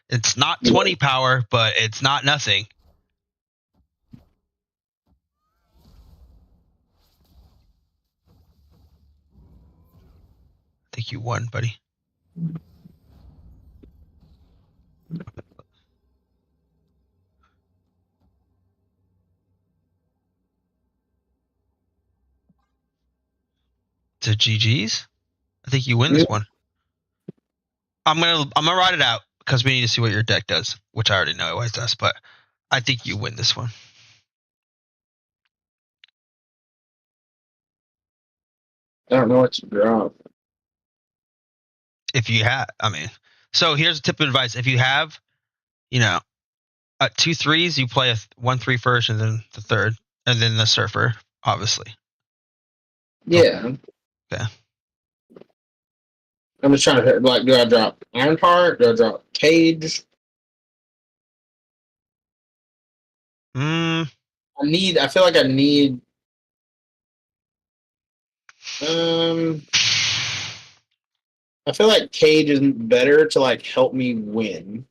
It's not 20 power, but it's not nothing. I think you won, buddy. To GG's? I think you win this one. I'm gonna ride it out because we need to see what your deck does, which I already know it always does, but I think you win this one. I don't know what to draw. If you have, so here's a tip of advice. If you have, 2 3s, you play a 1-3 first and then the third, and then the Surfer, obviously. Yeah. Okay. I'm just trying to, like, do I drop Ironheart? Do I drop Cage? I feel like I need. I feel like Cage is better to like help me win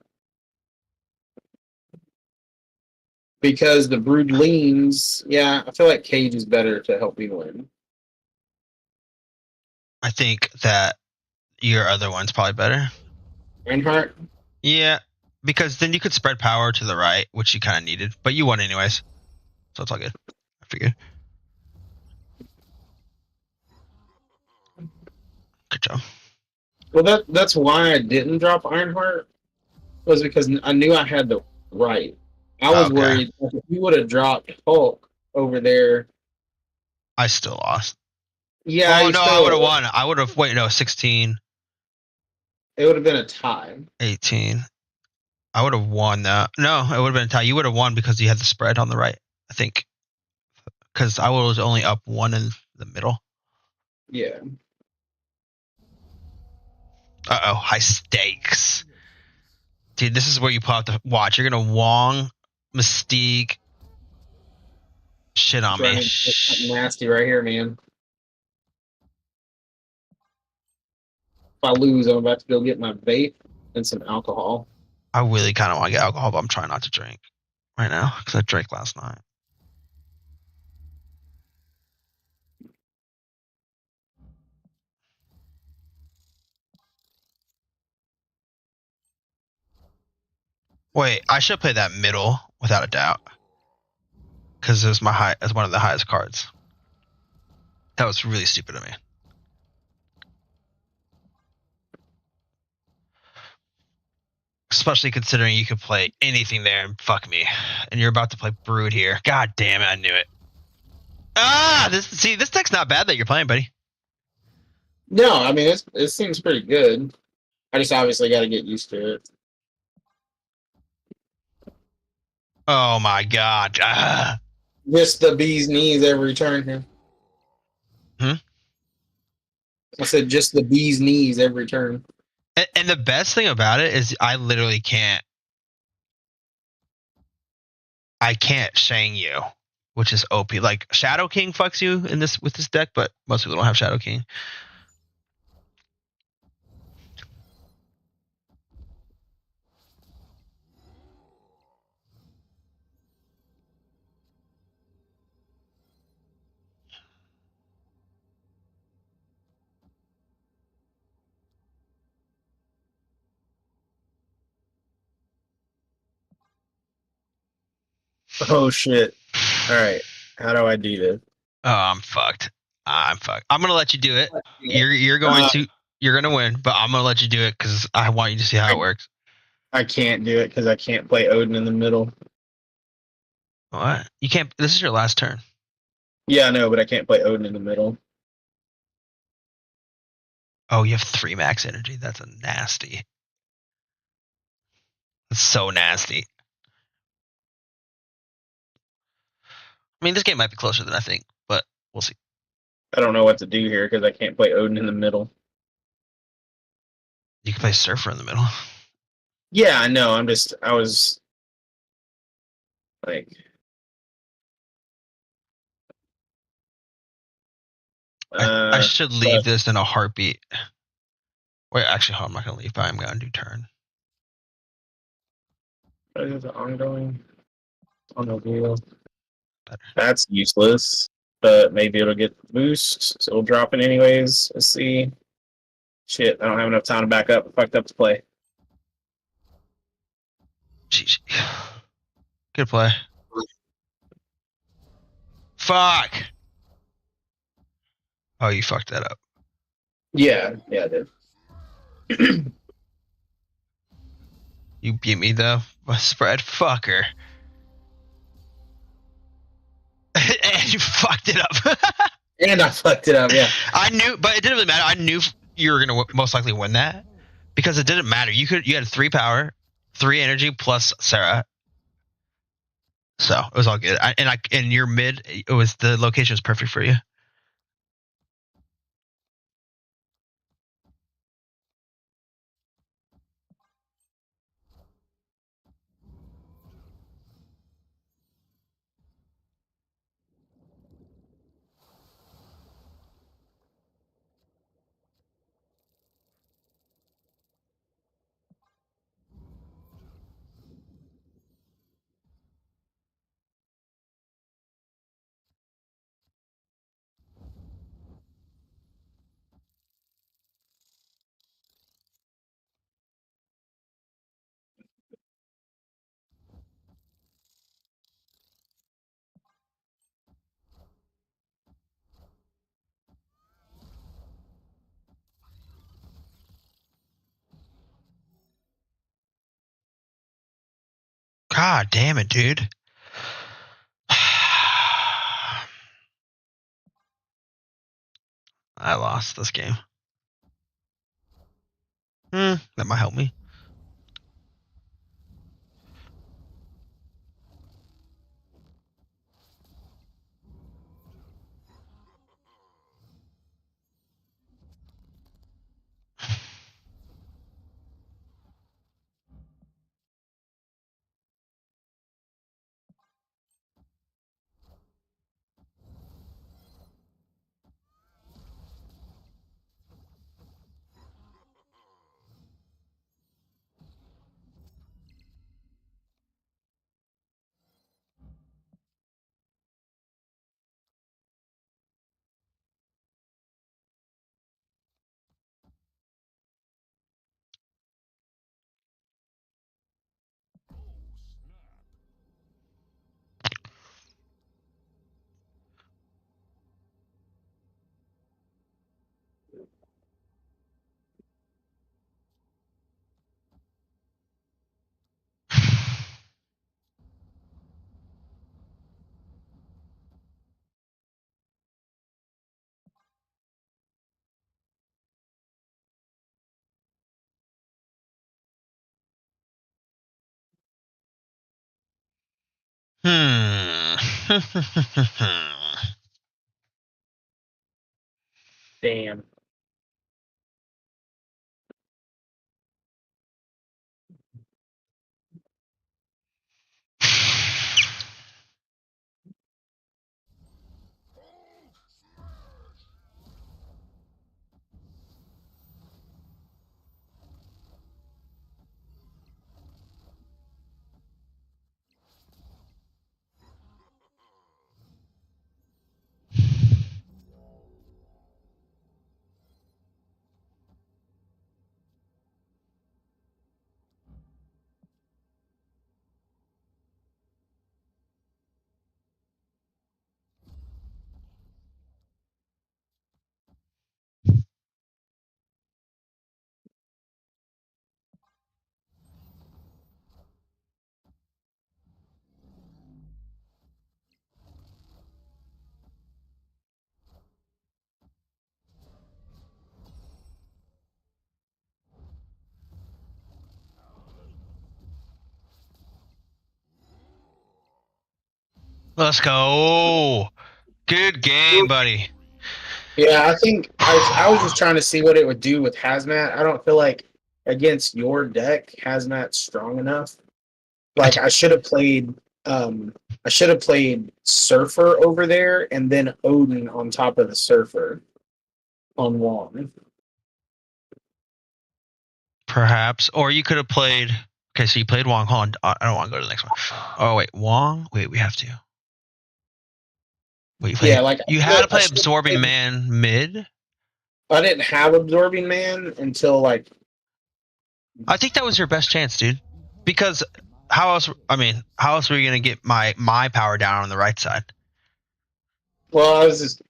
because the brood leans. Yeah, I feel like Cage is better to help me win. I think that your other one's probably better. Reinhardt? Yeah, because then you could spread power to the right, which you kind of needed, but you won anyways, so it's all good. I figured. Good job. Well, that's why I didn't drop Ironheart, was because I knew I had the right. I was worried if you would have dropped Hulk over there. I still lost. Yeah, oh no, I would have won. I would have. Wait, no, 16. It would have been a tie. 18. I would have won that. No, it would have been a tie. You would have won because you had the spread on the right, I think. Because I was only up one in the middle. Yeah. Uh-oh, high stakes. Dude, this is where you pop the watch. You're gonna Wong, Mystique, shit on me. Something nasty right here, man. If I lose, I'm about to go get my vape and some alcohol. I really kind of want to get alcohol, but I'm trying not to drink right now because I drank last night. Wait, I should play that middle without a doubt because it was as one of the highest cards. That was really stupid of me. Especially considering you could play anything there and fuck me, and you're about to play Brood here. God damn it, I knew it. This deck's not bad that you're playing, buddy. No, I mean it seems pretty good. I just obviously got to get used to it. Oh my god. Just the bee's knees every turn here. I said just the bee's knees every turn. And the best thing about it is I literally can't Shang you, which is OP. Like Shadow King fucks you in this with this deck, but most people don't have Shadow King. Oh shit. Alright. How do I do this? Oh, I'm fucked. I'm gonna let you do it. You're gonna win, but I'm gonna let you do it because I want you to see how it works. I can't do it because I can't play Odin in the middle. What? You can't. This is your last turn. Yeah, I know, but I can't play Odin in the middle. Oh, you have 3 max energy. That's a nasty. That's so nasty. I mean, this game might be closer than I think, but we'll see. I don't know what to do here because I can't play Odin in the middle. You can play Surfer in the middle. Yeah, I know. I was like, I should leave this in a heartbeat. Wait, actually, I'm not gonna leave, but I'm gonna do turn. Is it ongoing? On the wheel. That's useless, but maybe it'll get boost, so we'll drop it anyways. Let's see. Shit, I don't have enough time to back up. I fucked up the play. Jeez. Good play. Fuck! Oh, you fucked that up. Yeah, I did. You beat me though. Spread fucker. And you fucked it up. And I fucked it up, yeah. I knew, but it didn't really matter. I knew you were gonna most likely win that because it didn't matter. You had 3 power, 3 energy plus Sarah, so it was all good. And your mid, the location was perfect for you. God damn it, dude. I lost this game. That might help me. Damn. Let's go. Good game, buddy. Yeah, I think I was just trying to see what it would do with Hazmat. I don't feel like against your deck, Hazmat's strong enough. Like I should have played Surfer over there and then Odin on top of the Surfer on Wong. Perhaps. Or you could have played. Okay, so you played Wong. Hold on. I don't want to go to the next one. Oh, wait. Wong? Wait, we have to. Wait, you played. Yeah, like You had to play Absorbing Man mid? I didn't have Absorbing Man until like. I think that was your best chance, dude. Because how else? I mean, how else were you gonna get my power down on the right side? Well, I was just.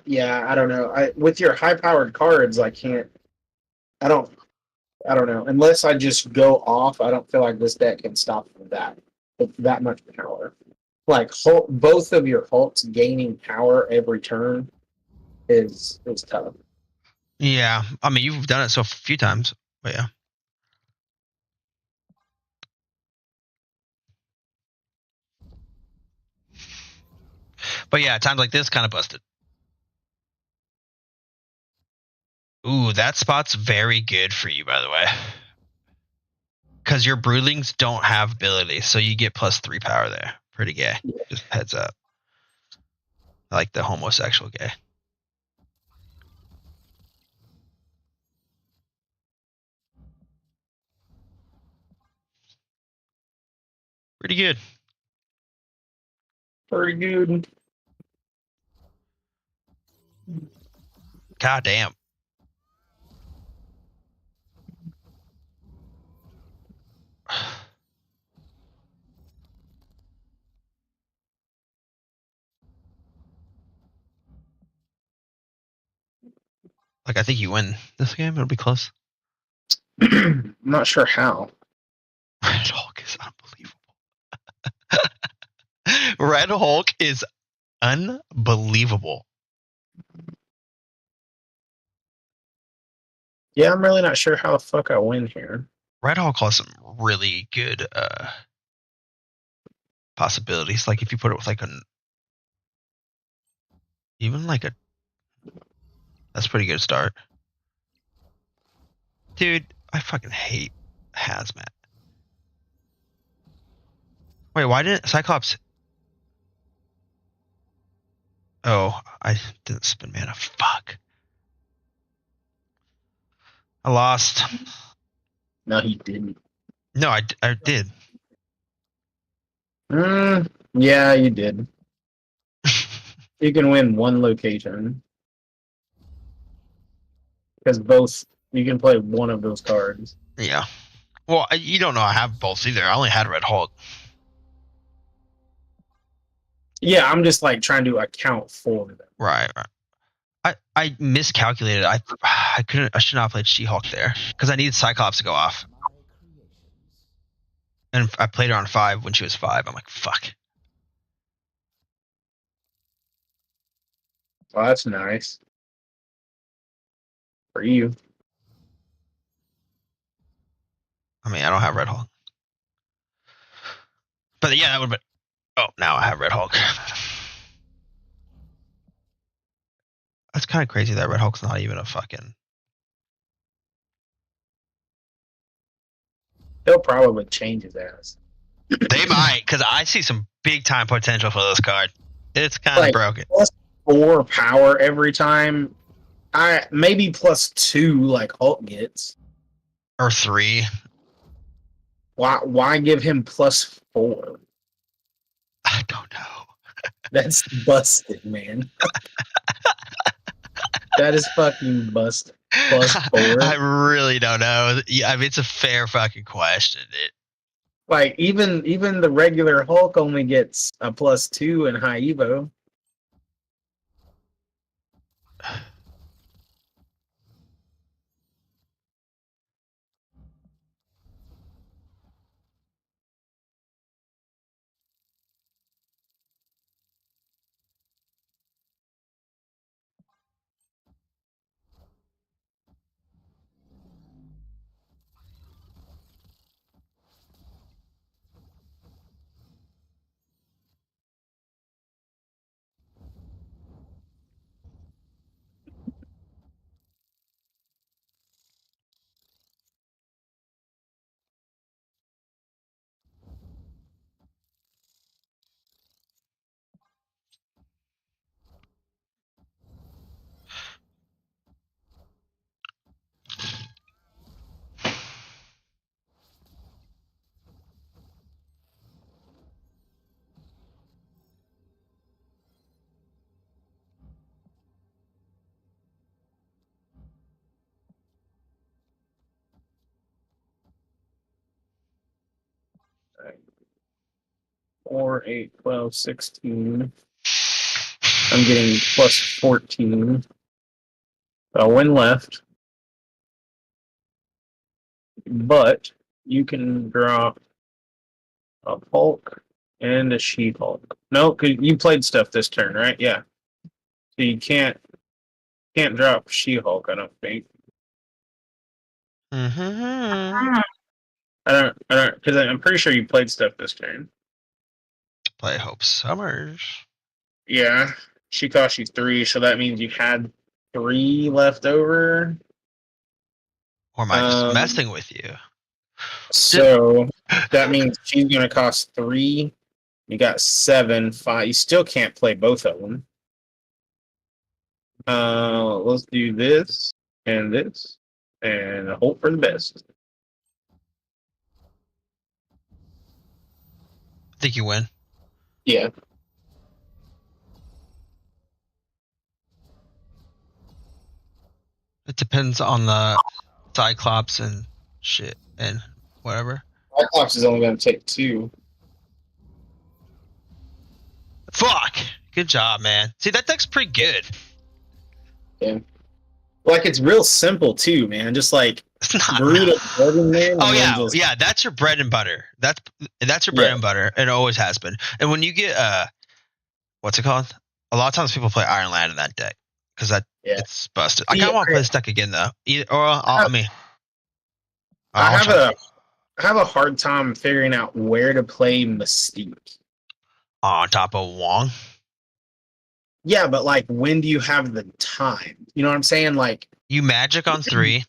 Yeah, I don't know. With your high-powered cards, I can't. I don't. I don't know. Unless I just go off, I don't feel like this deck can stop that with that much power. Like both of your Hulks gaining power every turn is tough. Yeah, I mean you've done it so few times, but yeah. But yeah, times like this kind of busted. Ooh, that spot's very good for you, by the way. Because your Broodlings don't have ability, so you get +3 power there. Pretty gay. Just heads up. I like the homosexual gay. Pretty good. Pretty good. God damn. Like, I think you win this game. It'll be close. I'm not sure how. Red Hulk is unbelievable. Red Hulk is unbelievable. Yeah, I'm really not sure how the fuck I win here. Red Hulk has some really good possibilities. Like if you put it with like that's a pretty good start. Dude, I fucking hate Hazmat. Wait, why didn't Cyclops? Oh, I didn't spin mana. Fuck. I lost. No, he didn't. No, I did. Yeah, you did. You can win one location. Because you can play one of those cards. Yeah. Well, you don't know I have both either. I only had Red Hulk. Yeah, I'm just like trying to account for them. Right. I miscalculated. I should not have played She-Hulk there because I needed Cyclops to go off. And I played her on 5 when she was 5. I'm like, fuck. Oh, that's nice. For you. I mean, I don't have Red Hulk. But yeah, that would have been... Oh, now I have Red Hulk. That's kind of crazy that Red Hulk's not even a fucking... They'll probably change his ass. They might, because I see some big-time potential for this card. It's kind of broken. +4 power every time. Maybe +2 like Hulk gets. Or 3. Why give him +4? I don't know. That's busted, man. That is fucking busted. +4. I really don't know. I mean, it's a fair fucking question. Like even the regular Hulk only gets a +2 in high Evo. Right. 4, 8, 12, 16. I'm getting +14. So one left. But you can drop a Hulk and a She-Hulk. No, because you played stuff this turn, right? Yeah. So you can't drop She-Hulk, I don't think. Mm-hmm. I don't, because I'm pretty sure you played stuff this turn. Play Hope Summers. Yeah, she cost you 3, so that means you had 3 left over. Or am I just messing with you? So that means she's gonna cost 3. You got 7, 5. You still can't play both of them. Let's do this and hope for the best. I think you win. Yeah. It depends on the Cyclops and shit and whatever. Cyclops is only going to take 2. Fuck! Good job, man. See, that deck's pretty good. Yeah. Like, it's real simple, too, man. Just, like, It's not Brood real. of Golden Man. Oh and then yeah, just, yeah. That's your bread and butter. That's your bread and butter. It always has been. And when you get what's it called? A lot of times people play Iron Land in that deck because it's busted. I kind of want to play this deck again though. I have a hard time figuring out where to play Mystique. On top of Wong. Yeah, but like, when do you have the time? You know what I'm saying? Like, you Magic on 3.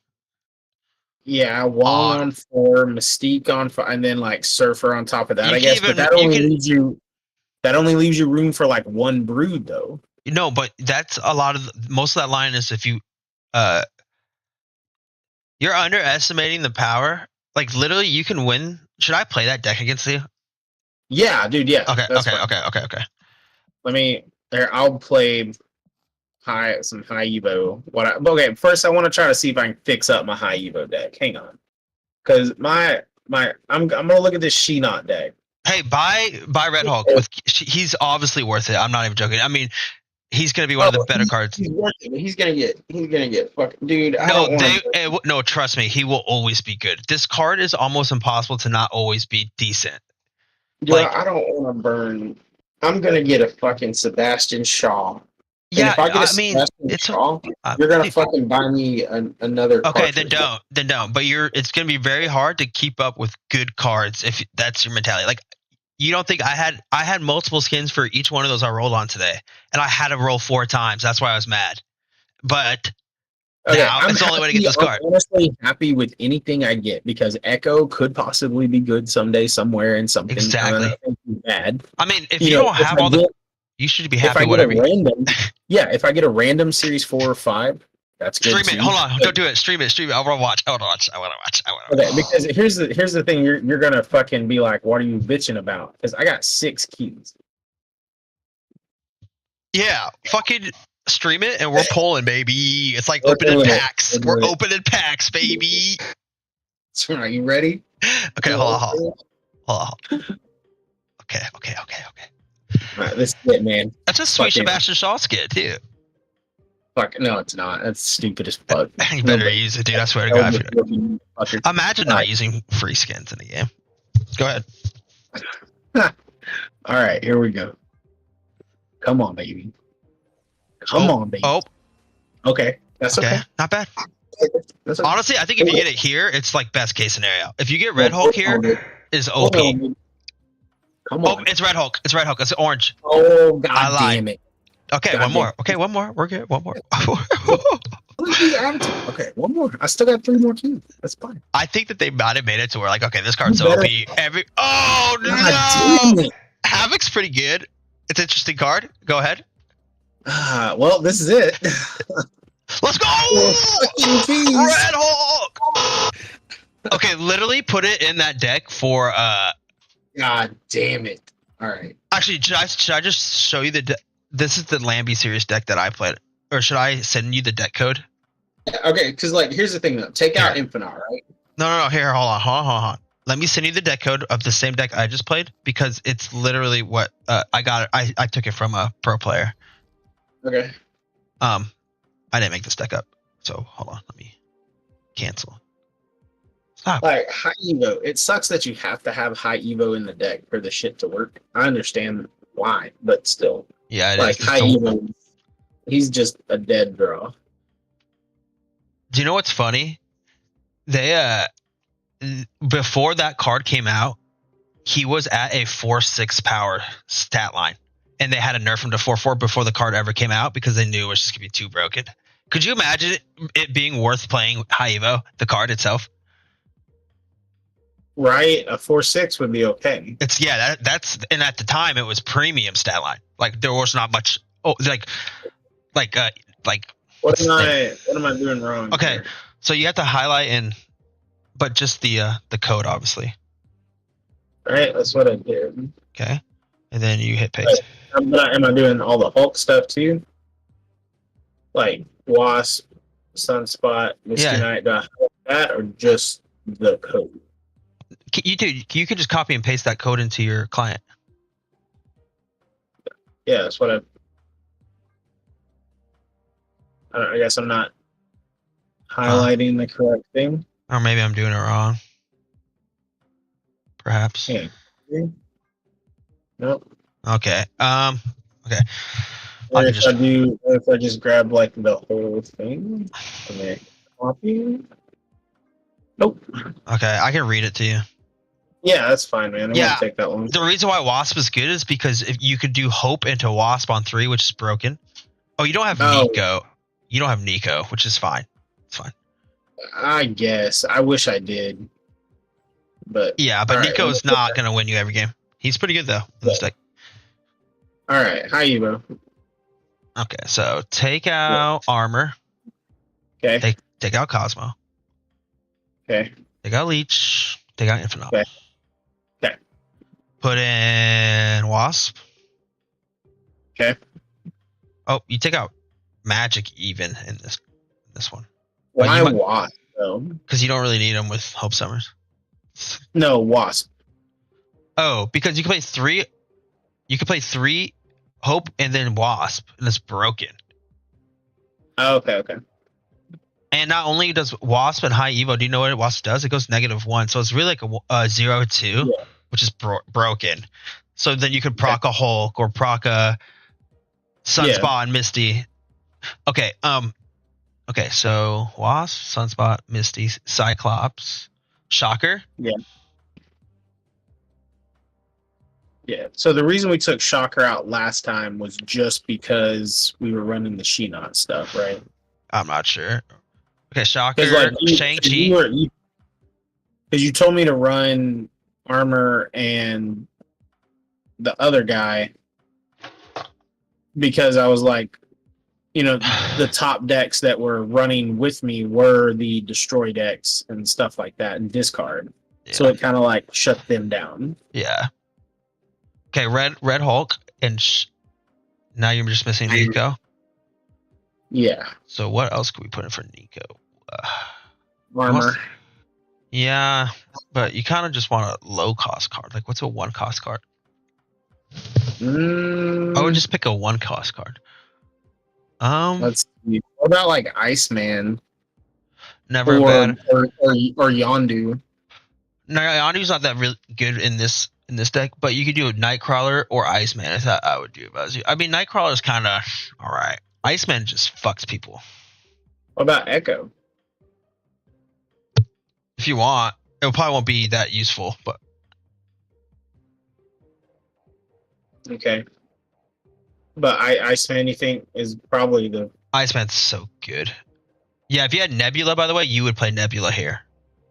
Yeah, Wong on 4, Mystique on 5, and then like Surfer on top of that. I guess, but that only leaves you room for like one Brood though. No, but that's a lot of most of that line is if you you're underestimating the power. Like literally, you can win. Should I play that deck against you? Yeah, dude. Yeah. Okay. Let me. I'll play some high Evo. Okay, first I want to try to see if I can fix up my high Evo deck. Hang on, because I'm gonna look at this She-Not deck. Hey, buy Red Hulk. He's obviously worth it. I'm not even joking. I mean, he's gonna be one of the better cards. He's worth it, but he's gonna get fucking dude. No, trust me, he will always be good. This card is almost impossible to not always be decent. Dude, I don't want to burn. I'm gonna get a fucking Sebastian Shaw. Yeah, if I get Sebastian Shaw, you're gonna fucking buy me another. Okay, then don't. But it's gonna be very hard to keep up with good cards if that's your mentality. Like, you don't think I had multiple skins for each one of those I rolled on today, and I had to roll 4 times. That's why I was mad. But now it's the only way to get this card. I'm honestly happy with anything I get because Echo could possibly be good someday, somewhere, in something. Exactly. Bad. I mean, if you don't have all the, you should be happy with whatever. If I get a random Series 4 or 5, that's good. Stream it. Hold on, don't do it. Stream it. I want to watch. I want to watch. Okay, because here's the thing. You're gonna fucking be like, what are you bitching about? Because I got 6 keys. Yeah, fucking stream it, and we're pulling, baby. It's like opening packs. We're opening packs, baby. Are you ready? Okay, hold on. Okay. All right, this is it, man. That's a sweet Sebastian Shaw skit too. Fuck no, it's not. That's stupid as fuck. You better use it, dude. I swear to God. Imagine not using free skins in the game. Go ahead. All right, here we go. Come on, baby. Come on, baby. Oh. Okay. That's okay. Not bad. Okay. Honestly, I think if you get it here, it's like best case scenario. If you get Red Hulk here, is OP. Come on. Oh, it's Red Hulk. It's orange. Oh, God damn it. Okay, one more. Okay, one more. We're good. One more. Okay, one more. I still got 3 more keys. That's fine. I think that they might have made it to where, like, okay, this card's OP. Oh, no! Havoc's pretty good. It's an interesting card. Go ahead. Well, this is it. Let's go! Red Hulk! Okay, literally put it in that deck for... God damn it. All right. Actually, should I just show you the deck? This is the Lambie series deck that I played. Or should I send you the deck code? Okay, because, like, here's the thing, though. Take out Infinite, right? No. Here, hold on. Let me send you the deck code of the same deck I just played because it's literally what I got. I took it from a pro player. Okay. I didn't make this deck up, so hold on. Let me cancel. Stop. Like, high Evo. It sucks that you have to have high Evo in the deck for the shit to work. I understand why, but still. Yeah, like high Evo, he's just a dead draw. Do you know what's funny? They before that card came out, he was at a 4-6 power stat line. And they had to nerf him to 4-4 before the card ever came out because they knew it was just going to be too broken. Could you imagine it being worth playing High Evo, the card itself? Right? A 4-6 would be okay. That's and at the time it was premium stat line. Like there was not much what am I doing wrong? Okay. Here? So you have to highlight but just the code obviously. All right, that's what I did. Okay. And then you hit paste. Am I doing all the Hulk stuff too? Like Wasp, Sunspot, Misty Knight, that, or just the code? You can just copy and paste that code into your client. Yeah, that's what I guess I'm not highlighting the correct thing. Or maybe I'm doing it wrong. Perhaps. Yeah. Nope. Okay. Okay. Or I can if just. if I just grab like the whole thing, okay, copy. Nope. Okay, I can read it to you. Yeah, that's fine, man. It Yeah. won't take that long. The reason why Wasp is good is because if you could do Hope into Wasp on 3, which is broken. Oh, you don't have Nico. You don't have Nico, which is fine. It's fine. I guess. I wish I did. But yeah, but right, Nico's not gonna win you every game. He's pretty good though in this deck. All right, hi, Evo. Okay, so take out armor. Okay. Take out Cosmo. Okay. Take out Leech. Take out Infinite. Okay. Okay. Put in Wasp. Okay. Oh, you take out Magic even in this one. Why Wasp though? Because you don't really need them with Hope Summers. No, Wasp. Oh, because you can play 3. You can play 3 Hope and then Wasp, and it's broken. Oh, okay. And not only does Wasp and High Evo, do you know what Wasp does? It goes -1. So it's really like a 0-2, which is broken. So then you could proc a Hulk or proc a Sunspot and Misty. Okay, okay, so Wasp, Sunspot, Misty, Cyclops, Shocker. Yeah. Yeah. So the reason we took Shocker out last time was just because we were running the Shinnot stuff, right? I'm not sure. Okay, Shocker, Shang-Chi. Because you told me to run armor and the other guy because I was like, the top decks that were running with me were the destroy decks and stuff like that and discard. Yeah. So it kind of like shut them down. Yeah. Okay, Red Hulk and now you're just missing Nico. Yeah. So what else could we put in for Nico? Armor. Yeah, but you kind of just want a low cost card. Like, what's a 1 cost card? I would just pick a 1 cost card. Let's see. What about like Iceman? Never bad. Or Yondu. No, Yondu's not that really good in this deck, but you could do a Nightcrawler or Iceman. I thought I would do if I was you. I mean, Nightcrawler is kind of all right. Iceman just fucks people. What about Echo? If you want, it probably won't be that useful, but okay. But Iceman, you think, is probably the Iceman's so good. Yeah, if you had Nebula, by the way, you would play Nebula here.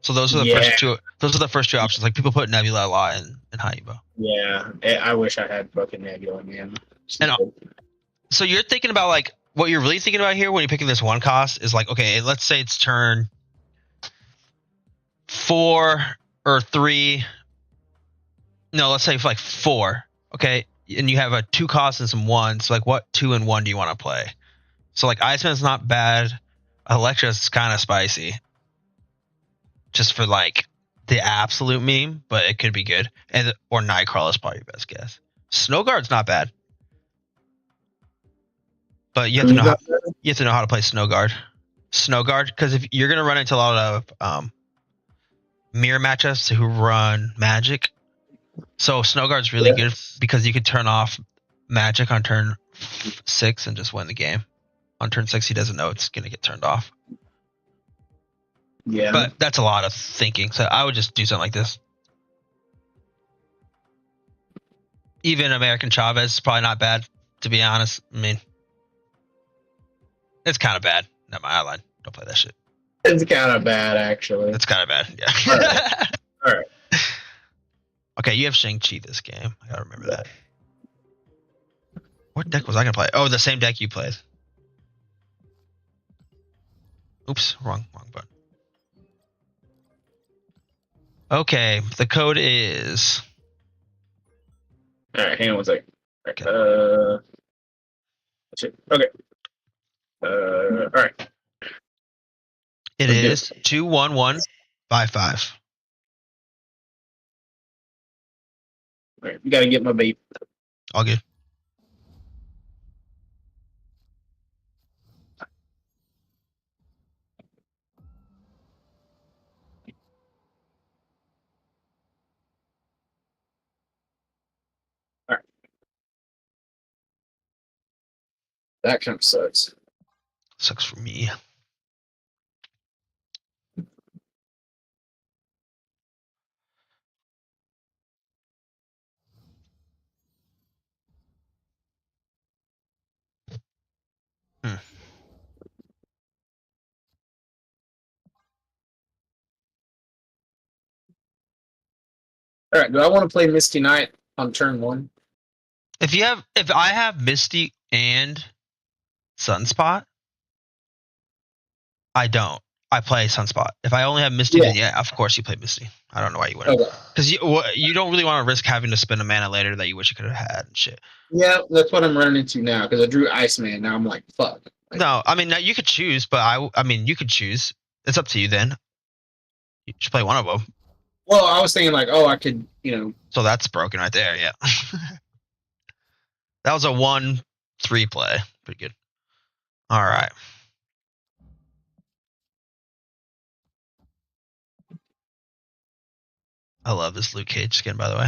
So those are the first two. Those are the first 2 options. Like people put Nebula a lot in High Evo. Yeah, I wish I had fucking Nebula, man. And so you're thinking about like what you're really thinking about here when you're picking this 1 cost is like, okay, let's say it's turn 4 or 3. No, let's say like 4. Okay, and you have a 2 cost and some 1s. So like, what 2 and 1 do you want to play? So like, Iceman's not bad. Elektra's kind of spicy, just for like the absolute meme, but it could be good. And or Nightcrawler is probably your best guess. Snowguard's not bad, but you have to know how to play Snowguard. Snowguard, because if you're gonna run into a lot of mirror matchups who run Magic, so Snowguard's really good because you could turn off Magic on turn 6 and just win the game. On turn 6, he doesn't know it's gonna get turned off. Yeah. But that's a lot of thinking, so I would just do something like this. Even American Chavez is probably not bad, to be honest. I mean, it's kind of bad. Not my outline. Don't play that shit. It's kind of bad, actually. It's kind of bad, yeah. All right. Okay, you have Shang-Chi this game. I gotta remember that. What deck was I gonna play? Oh, the same deck you played. Oops, wrong button. Okay, the code is. All right, hang on one second. Okay. Okay. All right. It is 21155. All right, you gotta get my bait. All good. That kind of sucks. Sucks for me. All right, do I want to play Misty Knight on turn 1? If I have Misty and Sunspot, I don't. I play Sunspot. If I only have Misty, then yeah, of course you play Misty. I don't know why you wouldn't. Because you don't really want to risk having to spend a mana later that you wish you could have had and shit. Yeah, that's what I'm running into now because I drew Iceman. Now I'm like, fuck. Like, no, I mean you could choose, but I mean you could choose. It's up to you then. You should play one of them. Well, I was thinking like, I could, So that's broken right there. Yeah. That was a 1-3 play. Pretty good. All right. I love this Luke Cage skin, by the way.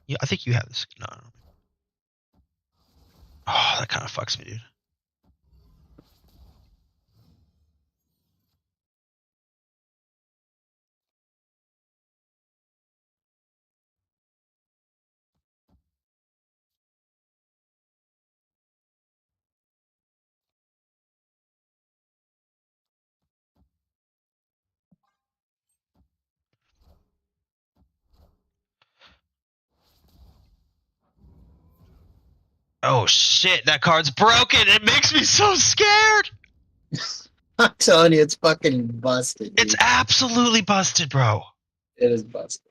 Yeah, I think you have this. No. Oh, that kind of fucks me, dude. Oh shit, that card's broken. It makes me so scared. I'm telling you, it's fucking busted. Dude. It's absolutely busted, bro. It is busted.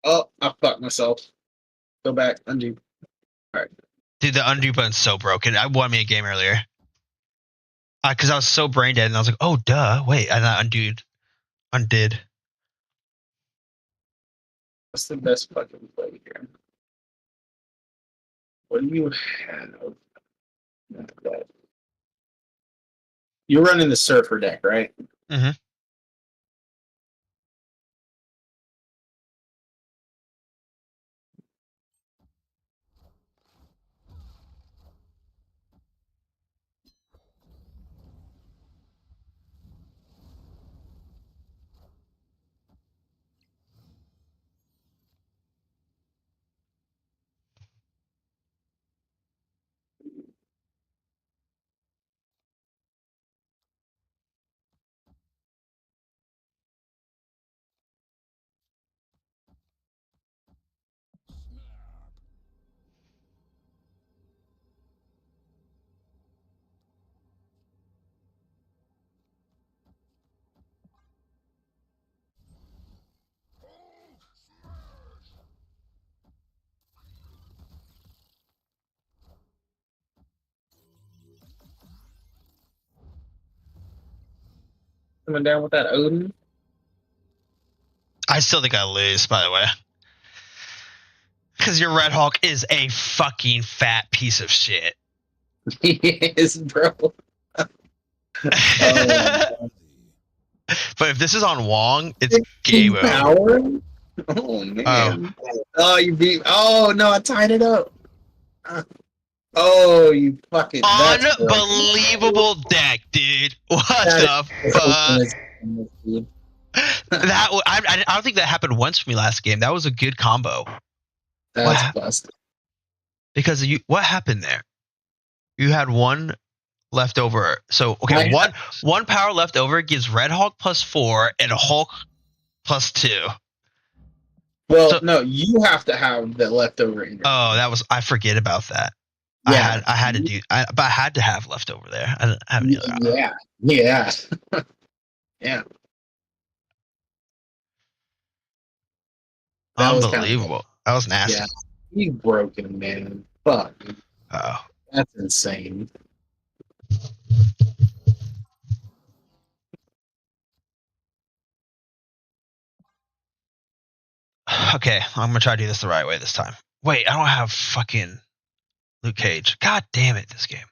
Oh, I fucked myself. Go back, undo. All right. Dude, the undo button's so broken. I won me a game earlier. Because I was so brain dead, and I was like, oh, duh. Wait, and I undid. What's the best fucking play here? What do you have? You're running the Surfer deck, right? Mm-hmm. Coming down with that Odin. I still think I lose, by the way. Because your Red Hawk is a fucking fat piece of shit. He is, bro. But if this is on Wong, it's game over. Oh man! Oh, you beat. Oh no! I tied it up. Oh, you fucking unbelievable deck, dude! What the fuck? I don't think that happened once for me last game. That was a good combo. That's busted. Because what happened there? You had one left over. So okay, one power left over gives Red Hawk +4 and a Hulk +2. Well, no, you have to have the leftover. Oh, I forget about that. Yeah. I had to do, but I had to have leftover there. I didn't have any other. Yeah. Yeah. Unbelievable. That was nasty. Yeah. He's broken, man. Fuck. Oh. That's insane. Okay, I'm gonna try to do this the right way this time. Wait, I don't have fucking Luke Cage. God damn it, this game.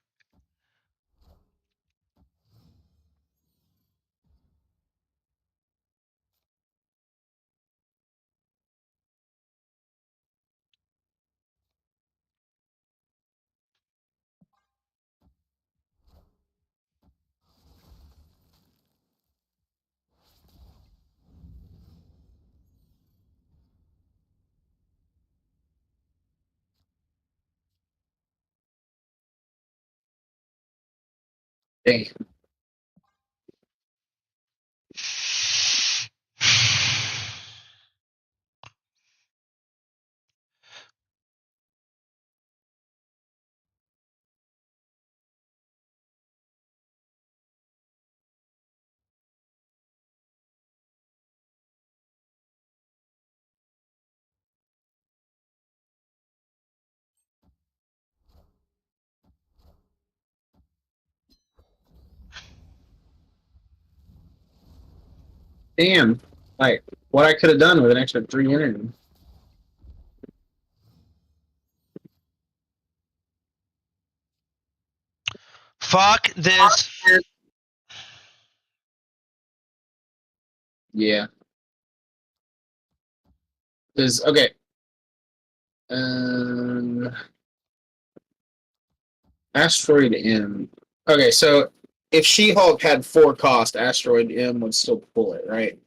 Damn. Damn. Like, what I could have done with an extra 3 energy. Fuck this. Yeah. Okay. Asteroid M. Okay, so if She-Hulk had 4 cost, Asteroid M would still pull it, right?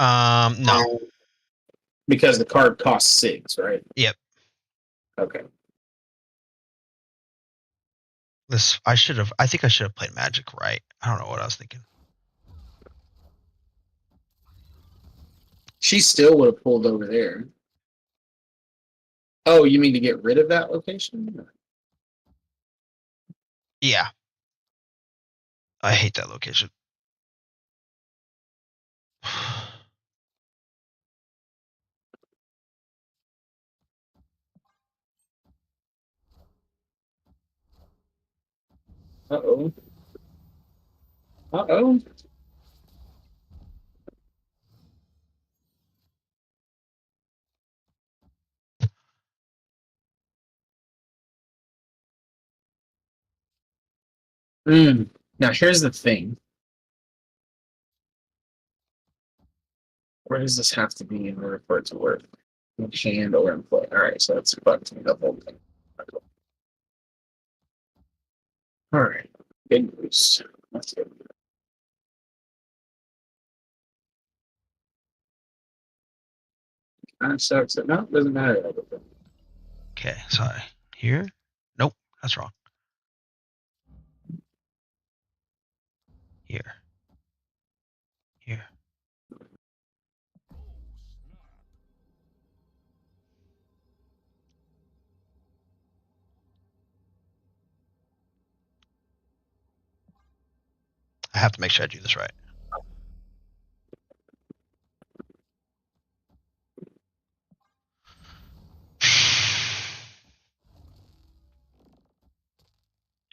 No. Because the card costs 6, right? Yep. Okay. I think I should have played Magic right. I don't know what I was thinking. She still would have pulled over there. Oh, you mean to get rid of that location? Yeah. I hate that location. Uh-oh. Uh-oh. Now, here's the thing. Where does this have to be in order for it to work? In hand or in play? All right, so that's fucked me the whole thing. All right. Good news. That's good. Kind of sucks. No, it doesn't matter. Okay, sorry. Here? Nope, that's wrong. Here. Here. I have to make sure I do this right.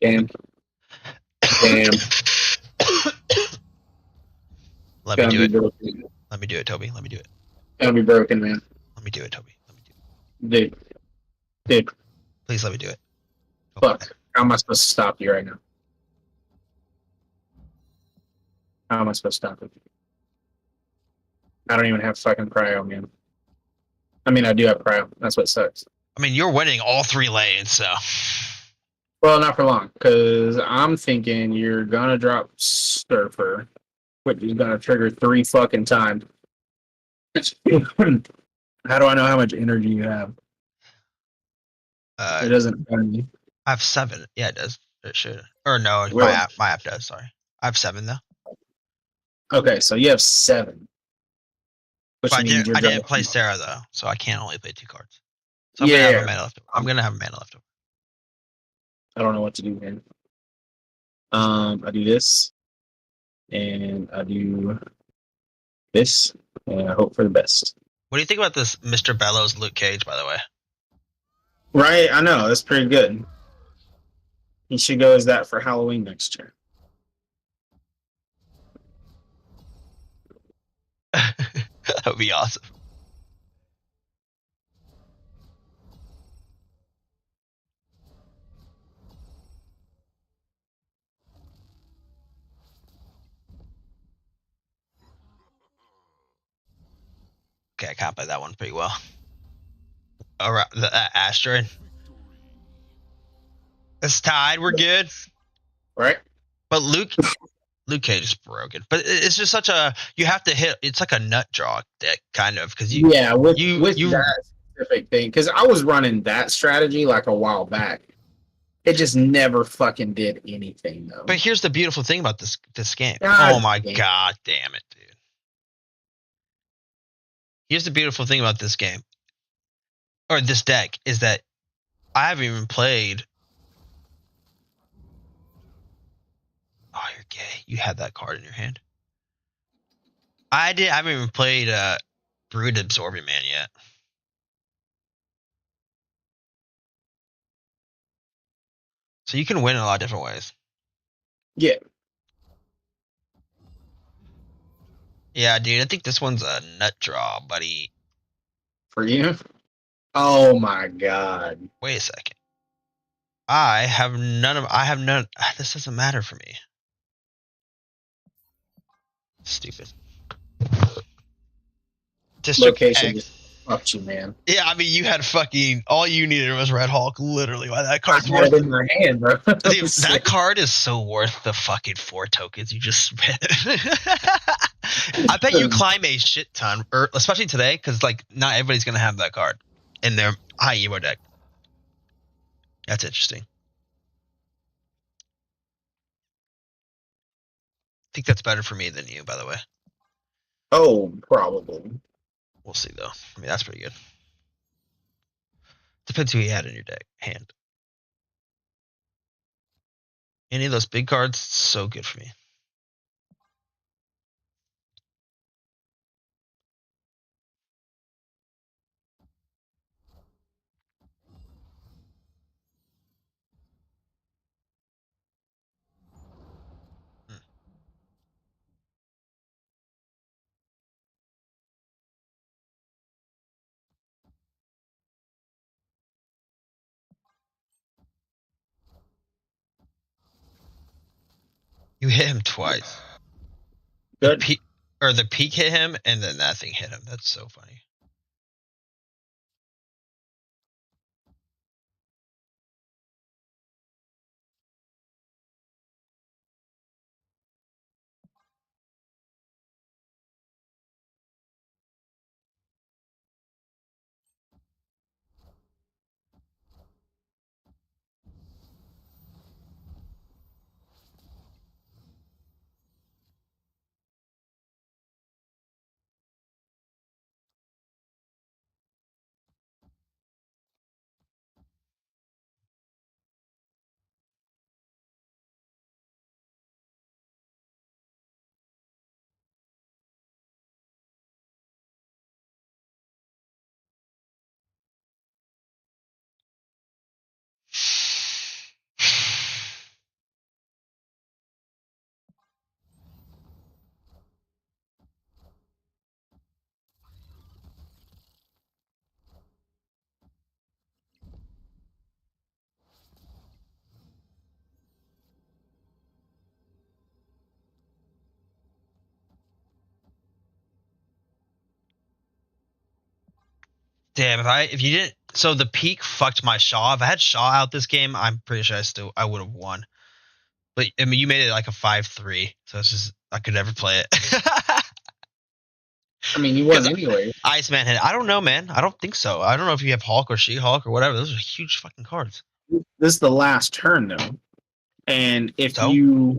Damn. Damn. Let me do it. Let me do it, Toby. Let me do it. Gonna be broken, man. Let me do it, Toby. Let me do it. Dude. Please let me do it. Fuck. How am I supposed to stop you right now? How am I supposed to stop it? I don't even have fucking cryo, man. I mean, I do have cryo. That's what sucks. I mean, you're winning all 3 lanes, so. Well, not for long, because I'm thinking you're gonna drop Surfer, which is gonna trigger 3 fucking times. How do I know how much energy you have? It doesn't tell me. I have 7. Yeah, it does. It should. Or no, Really? my app does. Sorry, I have 7 though. Okay, so you have 7. Which But means I didn't play Sarah though, so I can't only play 2 cards. So I'm Yeah. gonna have a mana left over. I'm gonna have a mana left over. I don't know what to do, man. I do this, and I do this, and I hope for the best. What do you think about this Mr. Bellows Luke Cage, by the way? Right, I know, that's pretty good. He should go as that for Halloween next year. That would be awesome. Okay, I can't play that one pretty well. Alright, the Asteroid. It's tied. We're good. Right. But Luke Cage is broken. But it's just such a, you have to hit. It's like a nut draw deck kind of, because you. Yeah, with that specific thing, because I was running that strategy like a while back, It just never fucking did anything though. But here's the beautiful thing about this game. God Oh my damn. god damn it, dude. Here's the beautiful thing about this game. Or this deck is that I haven't even played. Oh, you're gay. You had that card in your hand. I haven't even played Brood Absorbing Man yet. So you can win in a lot of different ways. Yeah. Yeah, dude, I think this one's a nut draw, buddy. For you? Oh my god. Wait a second. I have none. This doesn't matter for me. Stupid. District Location X. just fucked you, man. Yeah, I mean, you had fucking all you needed was Red Hulk. Literally, why that I card's had worth. it in my hand, bro. Dude, that card is so worth the fucking 4 tokens you just spent. I bet you climb a shit ton, especially today, because like not everybody's gonna have that card in their high emo deck. That's interesting. I think that's better for me than you, by the way. Oh, probably. We'll see though. I mean, that's pretty good. Depends who you had in your deck hand. Any of those big cards, so good for me. You hit him twice. Good. The peak hit him, and then that thing hit him. That's so funny. Damn, if you didn't, so the peak fucked my Shaw. If I had Shaw out this game, I'm pretty sure I would have won. But I mean, you made it like a 5-3, so it's just I could never play it. I mean, you won anyway. Iceman hit. I don't know, man. I don't think so. I don't know if you have Hulk or She-Hulk or whatever. Those are huge fucking cards. This is the last turn though, and if you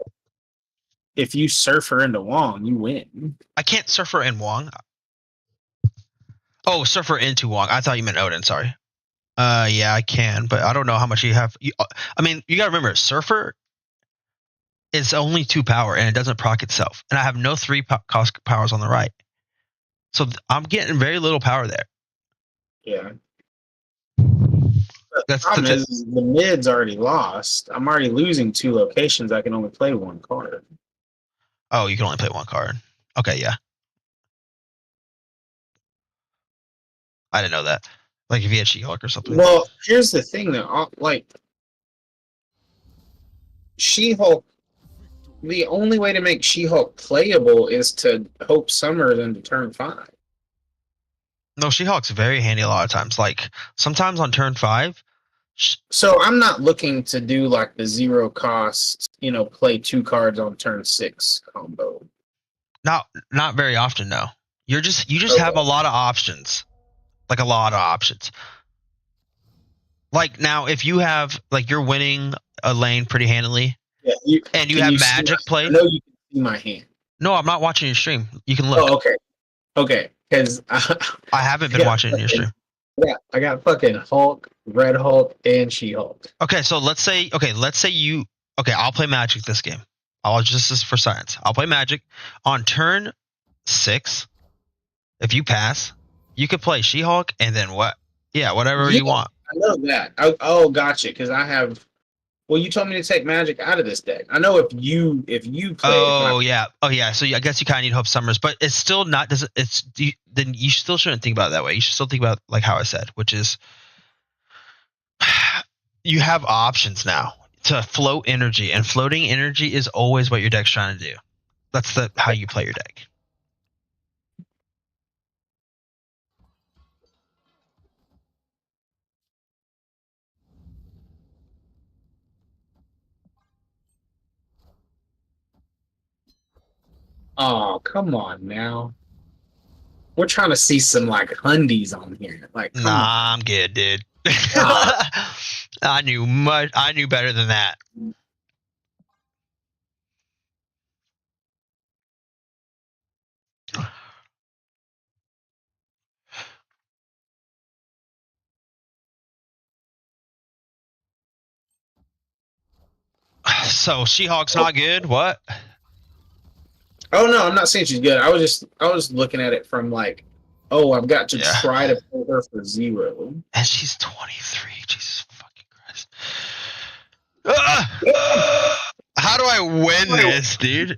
surf her into Wong, you win. I can't surf her in Wong. Oh, surfer into Wong. I thought you meant Odin. Sorry. Yeah, I can, but I don't know how much you have. I mean, you gotta remember, surfer is only 2 power and it doesn't proc itself, and I have no 3 cost powers on the right, so I'm getting very little power there. Yeah. The problem is the mid's already lost. I'm already losing 2 locations. I can only play 1 card. Oh, you can only play 1 card. Okay, yeah. I didn't know that. Like if you had She-Hulk or something. Well, here's the thing though. Like She-Hulk, the only way to make She-Hulk playable is to hope Summer into turn 5. No, She-Hulk's very handy a lot of times. Like sometimes on turn 5. So I'm not looking to do like the 0 cost, play 2 cards on turn 6 combo. Not very often, no. You just have a lot of options. Like a lot of options. Like now, if you have like you're winning a lane pretty handily, Yeah, and you can have see magic I played. know you can see my hand. No, I'm not watching your stream. You can look. Oh, okay. Okay, because I haven't been watching your stream. Yeah, I got fucking Hulk, Red Hulk, and She-Hulk. Okay, so let's say you. Okay, I'll play Magic this game. This is for science. I'll play Magic on turn 6. If you pass, you could play She-Hulk and then what? Yeah, whatever you want. I know that. Gotcha. Because I have. Well, you told me to take Magic out of this deck. I know if you play. Oh yeah. So I guess you kind of need Hope Summers, but it's still not. Then you still shouldn't think about it that way. You should still think about like how I said, which is you have options now to float energy, and floating energy is always what your deck's trying to do. That's how you play your deck. Oh, come on now. We're trying to see some like hundies on here. Like, come on. I'm good, dude. I knew better than that. So She-Hulk's not good. What? Oh no, I'm not saying she's good. I was looking at it from like, oh, I've got to try to pull her for 0. And she's 23. Jesus fucking Christ. How do I win this, dude?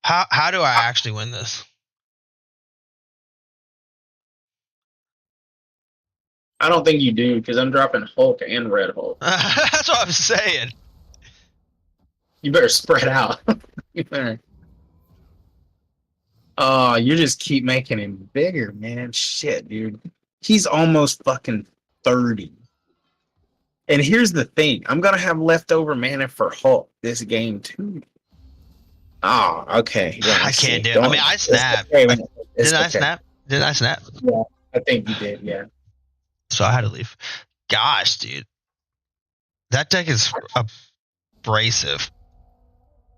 How do I actually win this? I don't think you do because I'm dropping Hulk and Red Hulk. That's what I'm saying. You better spread out. You better. Oh, you just keep making him bigger, man. Shit, dude. He's almost fucking 30. And here's the thing. I'm going to have leftover mana for Hulk this game, too. Oh, okay. Yeah, I can't do it. I mean, I snapped. Didn't I snap? Didn't I snap? Yeah, I think you did, yeah. So I had to leave. Gosh, dude. That deck is abrasive.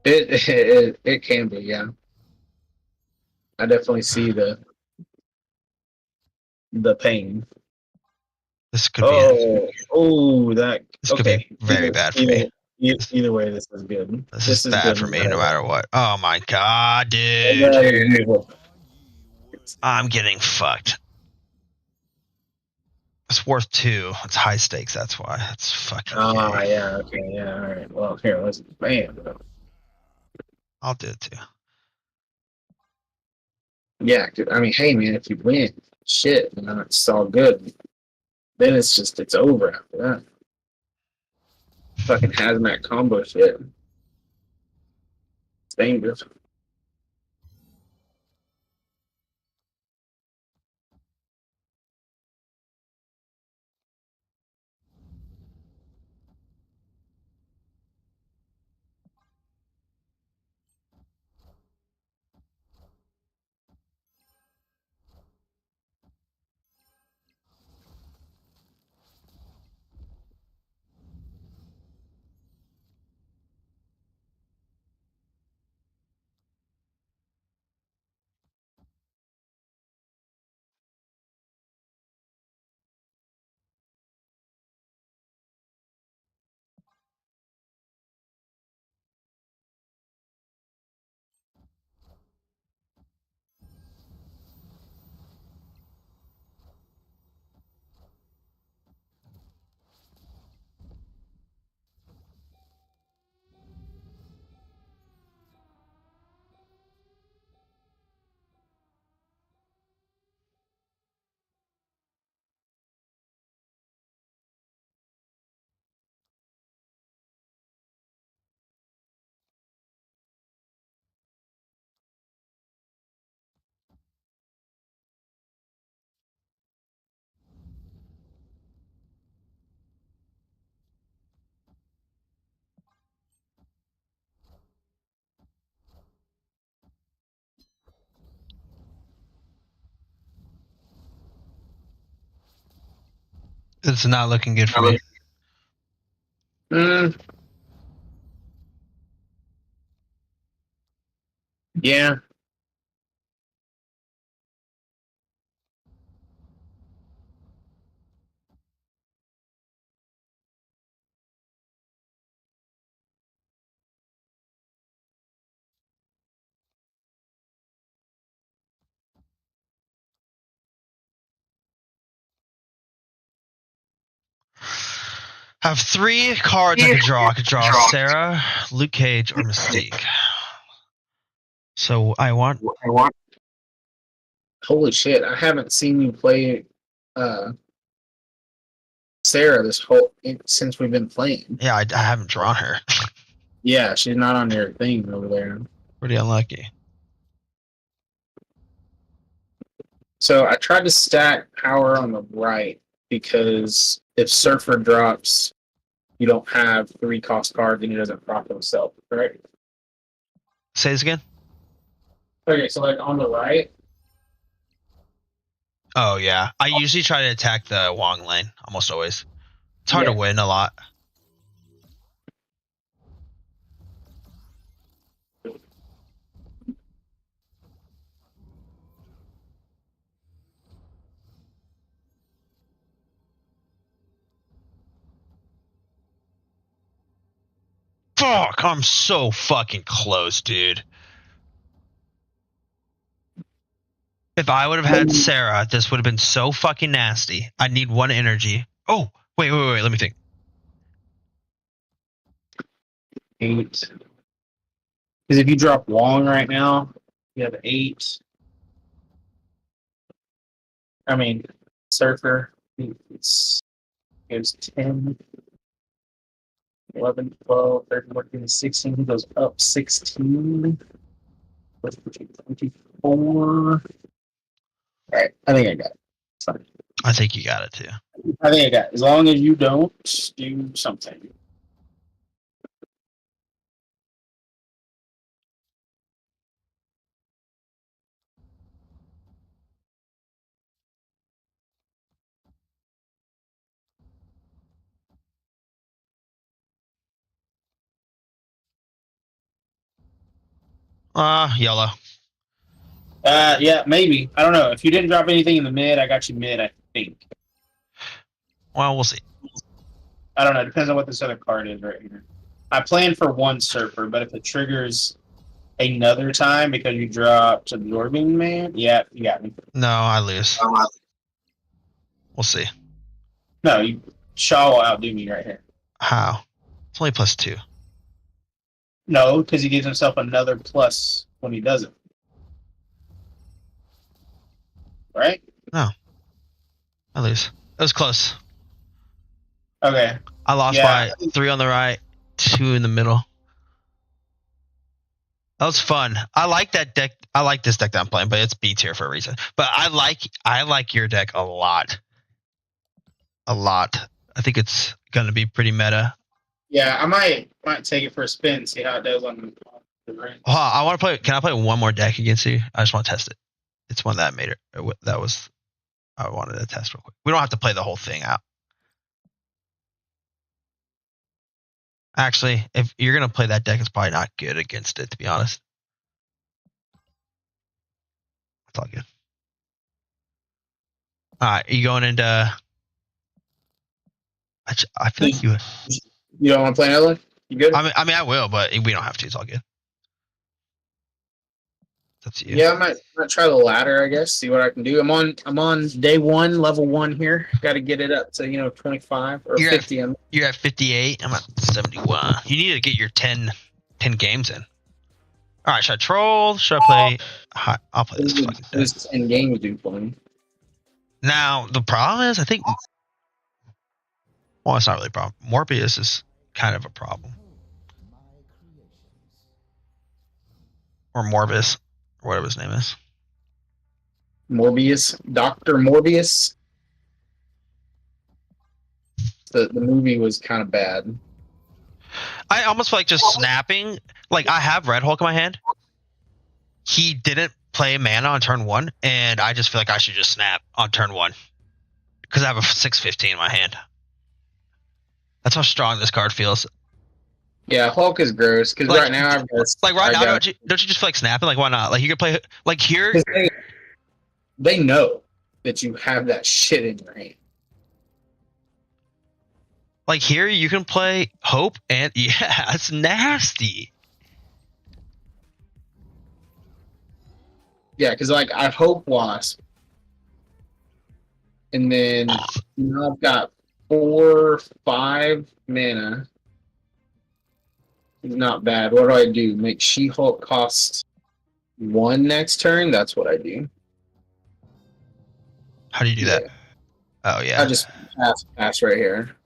It can be, yeah. I definitely see the pain. This could be this could be very bad for me. Either way, this is good. This is bad for me no matter what. Oh my god, dude. I'm getting fucked. It's worth 2. It's high stakes, that's why. That's fucking yeah, okay, yeah, alright. Well, here, let's bam. I'll do it too. Yeah, I mean, hey man, if you win, shit, it's all good. Then it's over after that. Fucking hazmat combo shit. It's dangerous. It's not looking good for me. Yeah. I have 3 cards I could draw. I could draw Sarah, Luke Cage, or Mystique. So I want. Holy shit! I haven't seen you play Sarah since we've been playing. Yeah, I haven't drawn her. Yeah, she's not on your thing over there. Pretty unlucky. So I tried to stack power on the right because if Surfer drops, you don't have 3 cost cards and he doesn't prop himself, right? Say this again? Okay, so like on the right. Oh, yeah. I usually try to attack the Wong lane, almost always. It's hard to win a lot. Fuck, I'm so fucking close, dude. If I would have had Sarah, this would have been so fucking nasty. I need 1 energy. Oh, wait, let me think. 8. Because if you drop Wong right now, you have 8. I mean, Surfer, it's 10, 11, 12, 13, 14, 16. He goes up 16. 24. All right, I think I got it. It's fine. I think you got it too. I think I got it. As long as you don't do something. Yellow. Yeah, maybe. I don't know. If you didn't drop anything in the mid, I got you mid, I think. Well, we'll see. I don't know. It depends on what this other card is right here. I planned for 1 Surfer, but if it triggers another time because you dropped Absorbing Man, yeah, you got me. No, I lose. We'll see. No, Shaw will outdo me right here. How? It's only +2. No, because he gives himself another plus when he does it. Right? No. I lose. It was close. Okay. I lost by 3 on the right, 2 in the middle. That was fun. I like that deck. I like this deck that I'm playing, but it's B tier for a reason. But I like your deck a lot. A lot. I think it's gonna be pretty meta. Yeah, I might take it for a spin, see how it does on the range. Oh, I want to play. Can I play 1 more deck against you? I just want to test it. It's one that I made it. That was. I wanted to test real quick. We don't have to play the whole thing out. Actually, if you're gonna play that deck, it's probably not good against it, to be honest. It's all good. All right, you going into? I feel like you. You don't want to play another one? You good? I mean, I will, but we don't have to. It's all good. That's you. Yeah, I might try the ladder, I guess. See what I can do. I'm on day 1, level 1 here. Got to get it up to 25 or you're 50. You're at 58. I'm at 71. You need to get your 10 games in. All right, should I troll? Should I play? I'll play this fucking deck. This 10 games do for me. Now the problem is, I think. Well, it's not really a problem. Morbius is kind of a problem. Or Morbius. Or whatever his name is. Morbius. Dr. Morbius. The movie was kind of bad. I almost feel like just snapping. Like, I have Red Hulk in my hand. He didn't play mana on turn 1, and I just feel like I should just snap on turn 1. because I have a 6/15 in my hand. That's how strong this card feels. Yeah, Hulk is gross because Like- right now I've got Like right now, don't you just feel like snapping? Like why not? Like you could play like here. They know that you have that shit in your hand. Like here, you can play Hope, and yeah, it's nasty. Yeah, because like I Hope Wasp, and then now I've got 4, 5 mana. Not bad. What do I do? Make She-Hulk cost 1 next turn? That's what I do. How do you do that? Oh yeah. I just pass right here.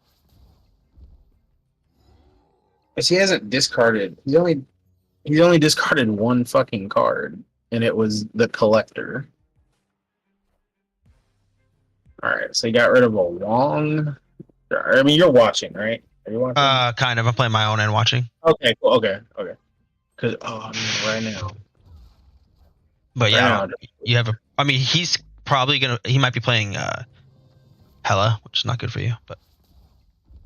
Because he hasn't discarded. He's only discarded 1 fucking card, and it was the Collector. All right, so he got rid of a Wong. I mean, you're watching, right? Are you watching? Kind of. I'm playing my own and watching. Okay, cool. Okay. Because right now. But yeah, you have a. I mean, he's probably gonna. He might be playing Hela, which is not good for you. But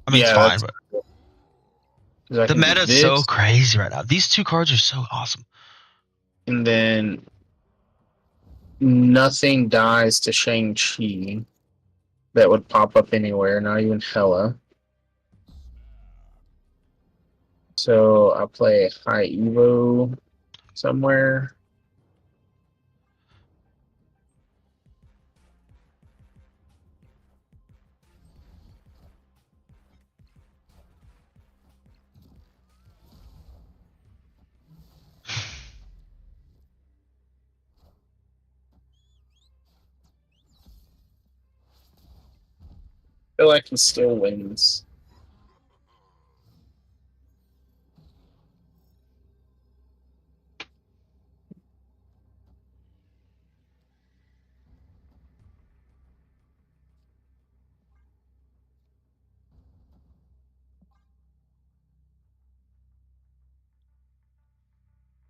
I mean, it's fine. But the meta is so crazy right now. These 2 cards are so awesome. And then nothing dies to Shang-Chi that would pop up anywhere, not even Hela. So I play High Evo somewhere. I feel like he still wins.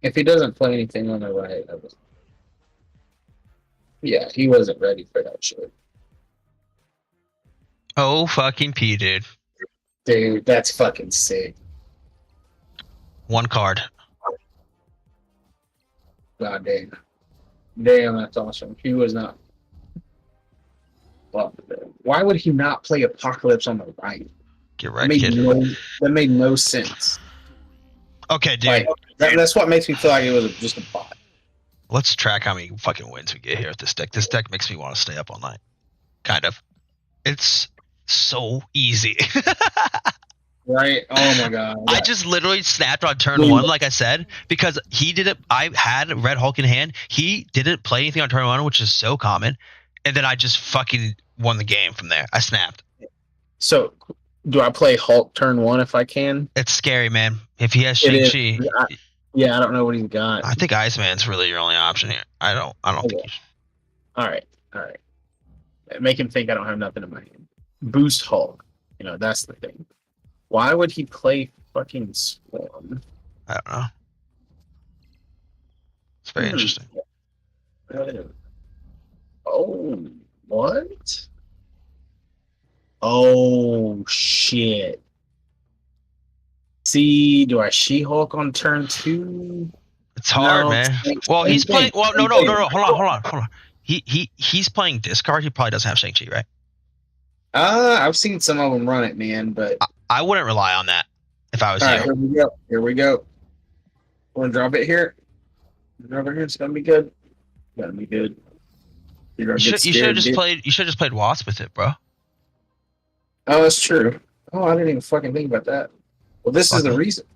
If he doesn't play anything on the right, yeah, he wasn't ready for that shit. Oh fucking P, dude. Dude, that's fucking sick. 1 card. God damn. Damn, that's awesome. He was not. Well, why would he not play Apocalypse on the right? Get right, kid. That made no sense. Okay, dude. Like, that's what makes me feel like it was just a bot. Let's track how many fucking wins we get here with this deck. This deck makes me want to stay up all night. Kind of. It's so easy. Right? Oh my god. I just literally snapped on turn 1, like I said, because he didn't. I had Red Hulk in hand. He didn't play anything on turn 1, which is so common. And then I just fucking won the game from there. I snapped. So, do I play Hulk turn 1 if I can? It's scary, man. If he has Shang-Chi. Yeah, I don't know what he's got. I think Iceman's really your only option here. I don't think you should. All right. Make him think I don't have nothing in my hand. Boost Hulk. That's the thing. Why would he play fucking Swarm? I don't know. It's very interesting. Oh, what? Oh, shit. See, do I She-Hulk on turn 2? It's hard, man. Well, he's playing. Well, no. Hold on. He's playing discard. He probably doesn't have Shang-Chi, right? I've seen some of them run it, man, but I wouldn't rely on that if I was you. All right, here we go. Want to drop it here? Drop it here. It's gonna be good. You should have just played. You should have just played Wasp with it, bro. Oh, that's true. Oh, I didn't even fucking think about that. Well, this is the reason.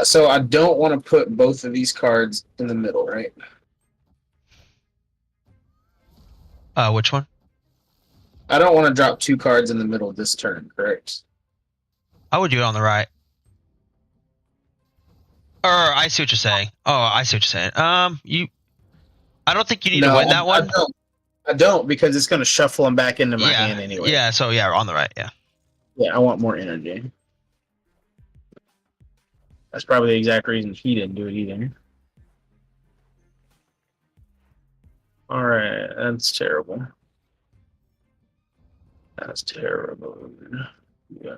So I don't want to put both of these cards in the middle, right? Which one? I don't want to drop 2 cards in the middle this turn, correct? I would do it on the right. Or I see what you're saying. Oh, I see what you're saying. I don't think you need to win that one. I don't because it's going to shuffle them back into my hand anyway. Yeah, so yeah, on the right, yeah. Yeah, I want more energy. That's probably the exact reason he didn't do it either. All right, that's terrible. That's terrible. Yeah.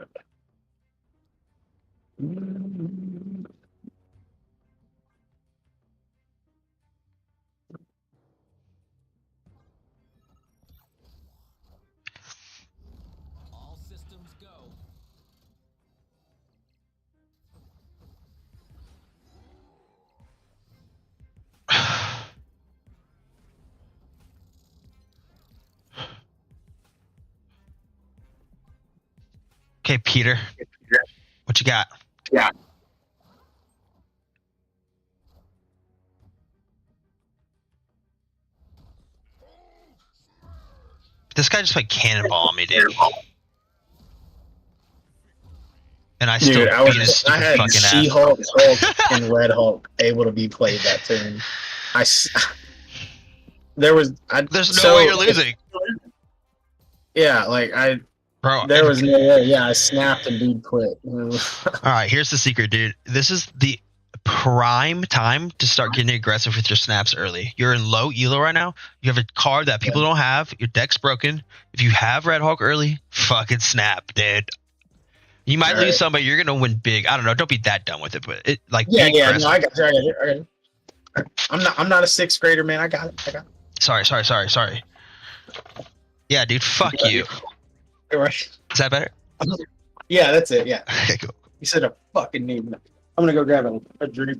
All systems go. Okay, Peter. What you got? Yeah. This guy just played cannonball on me, dude. And I still Dude, beat his I stupid had fucking ass. She-Hulk, Hulk, and Red Hulk able to be played that turn. There's no way you're losing. Yeah, like Bro, there was no way. Yeah, I snapped and dude quit. All right, here's the secret, dude. This is the prime time to start getting aggressive with your snaps early. You're in low elo right now. You have a card that people don't have. Your deck's broken. If you have Red Hulk early, fucking snap, dude. You might lose some, but you're gonna win big. I don't know. Don't be that dumb with it, but be aggressive. No, I got you. I'm not a sixth grader, man. I got it. Sorry. Yeah, dude, fuck you. All right. Is that better? Yeah, that's it. Yeah. Okay, cool. You said a fucking name. I'm gonna go grab a drink.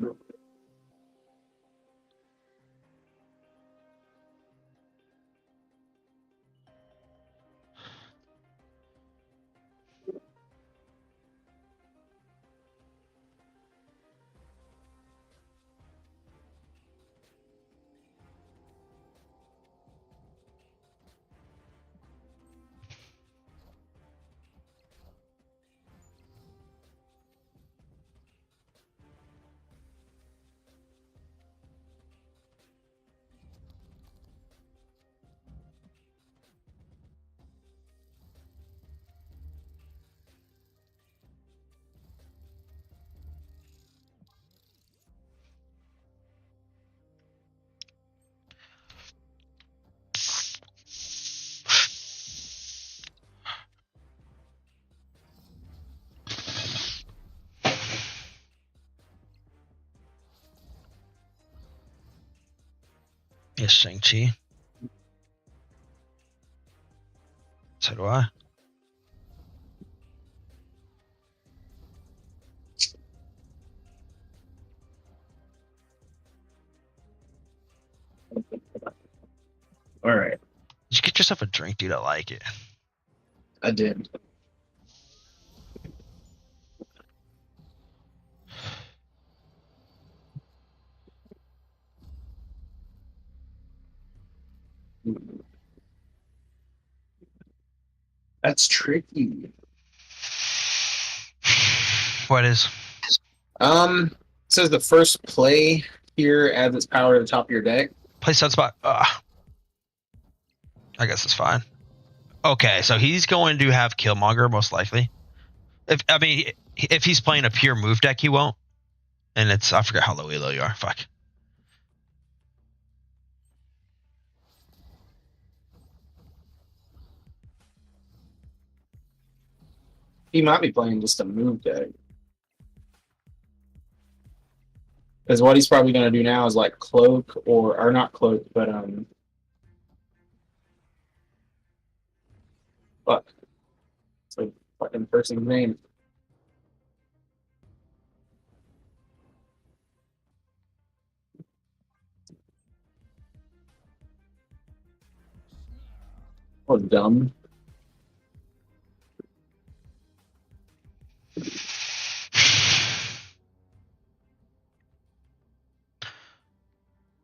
Yes, Shang-Chi. So do I. All right. Just get yourself a drink, dude. I like it. I did. That's tricky. What is? It says the first play here adds its power to the top of your deck. Play Sunspot. I guess it's fine. Okay, so he's going to have Killmonger most likely. If he's playing a pure move deck, he won't. And it's I forget how low elo you are. Fuck. He might be playing just a move deck. Because what he's probably going to do now is like cloak or not cloak, but fuck. It's like fucking person's name. Oh, dumb.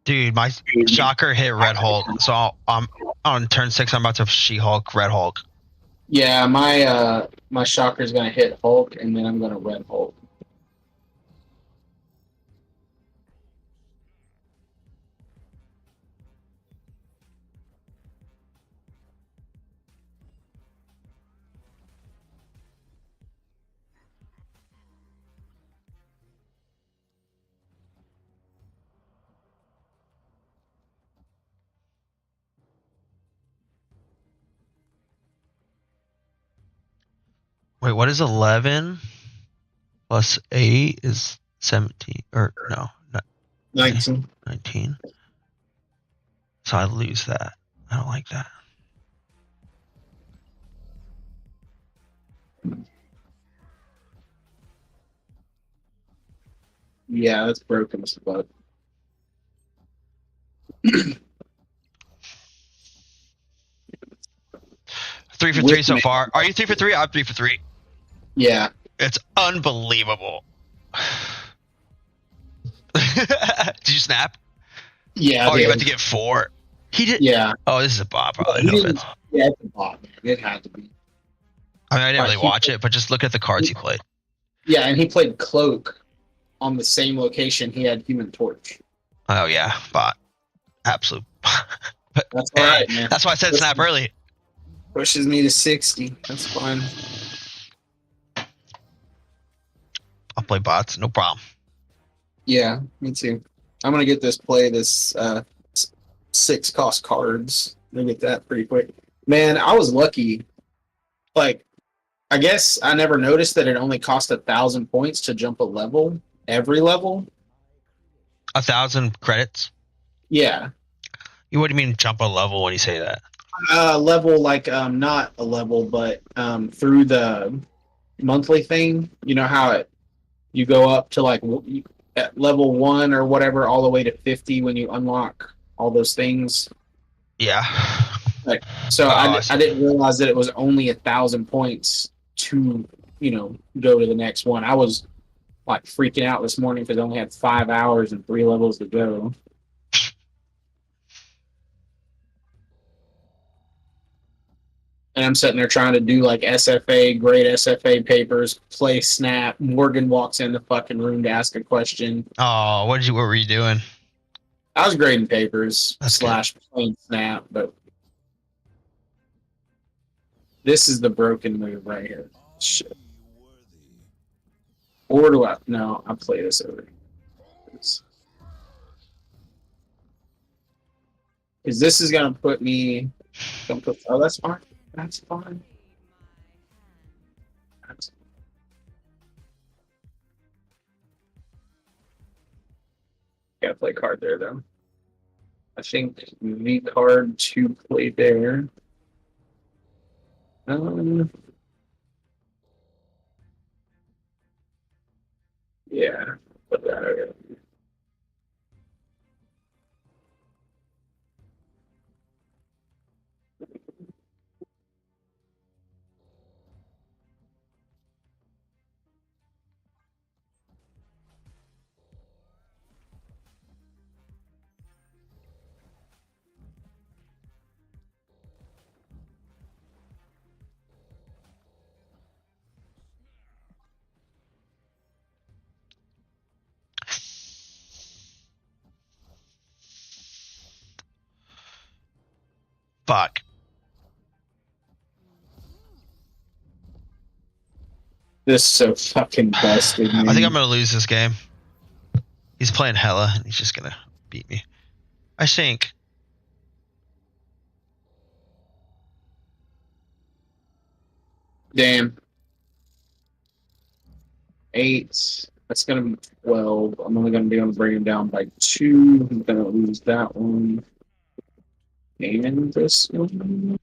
Dude, my shocker hit Red Hulk, so I'm on turn 6. I'm about to She-Hulk, Red Hulk. Yeah, my shocker's gonna hit Hulk, and then I'm gonna Red Hulk. Wait, what is 11 plus 8 is 17? Or no, 19. 19. So I lose that. I don't like that. Yeah, that's broken as fuck. 3 for 3 so far. Are you 3 for 3? I'm 3 for 3. Yeah. It's unbelievable. Did you snap? Yeah. Oh, are you about to get 4? He did. Yeah. Oh, this is a bot, probably. He No didn't- offense. Yeah, it's a bot. It had to be. I mean, I didn't Like, really watch it, but just look at the cards he played. Yeah, and he played Cloak on the same location he had Human Torch. Oh yeah, bot. Absolute. But That's all right, man. That's why I said snap early. Pushes me to 60. That's fine. I'll play bots, no problem. Yeah, me too. I'm gonna get this 6 cost cards. I'm gonna get that pretty quick. Man, I was lucky. Like, I guess I never noticed that it only cost 1,000 points to jump a level. Every level. 1,000 credits. Yeah. What do you mean jump a level when you say that? Level like not a level, but through the monthly thing. You know how you go up to like at level 1 or whatever, all the way to 50 when you unlock all those things. Yeah. Like, so I didn't realize that it was only 1,000 points to go to the next one. I was like freaking out this morning because I only had 5 hours and 3 levels to go. And I'm sitting there trying to do like SFA, grade SFA papers, play Snap. Morgan walks in the fucking room to ask a question. Oh, what were you doing? I was grading papers That's / playing Snap, but this is the broken move right here. Shit. Or do I? No, I'll play this over. Because this is gonna put me. Oh, that's fine. That's fine. Gotta play card there though. I think the card to play there. Yeah, put that over. Fuck. This is so fucking busted, man. I think I'm gonna lose this game. He's playing hella, and he's just gonna beat me. I think. Damn. 8. That's gonna be 12. I'm only gonna be able to bring him down by 2. I'm gonna lose that one. And this one.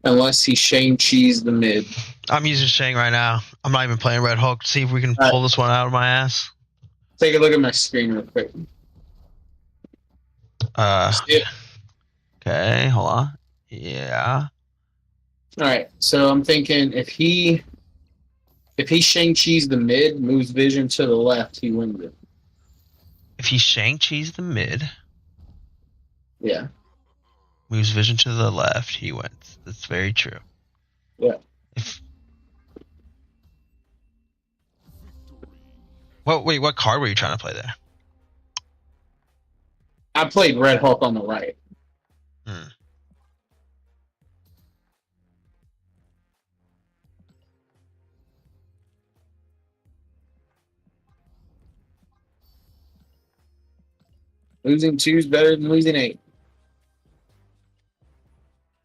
Unless he Shang-Chi's the mid. I'm using Shang right now. I'm not even playing Red Hulk. See if we can pull this one out of my ass. Take a look at my screen real quick. Okay, hold on. Yeah. Alright, so I'm thinking if he Shang-Chi's the mid, moves vision to the left, he wins it. If he Shang-Chi's the mid. Yeah. Moves vision to the left, he wins. That's very true. Yeah. Wait, what card were you trying to play there? I played Red Hulk on the right. Losing 2 is better than losing 8.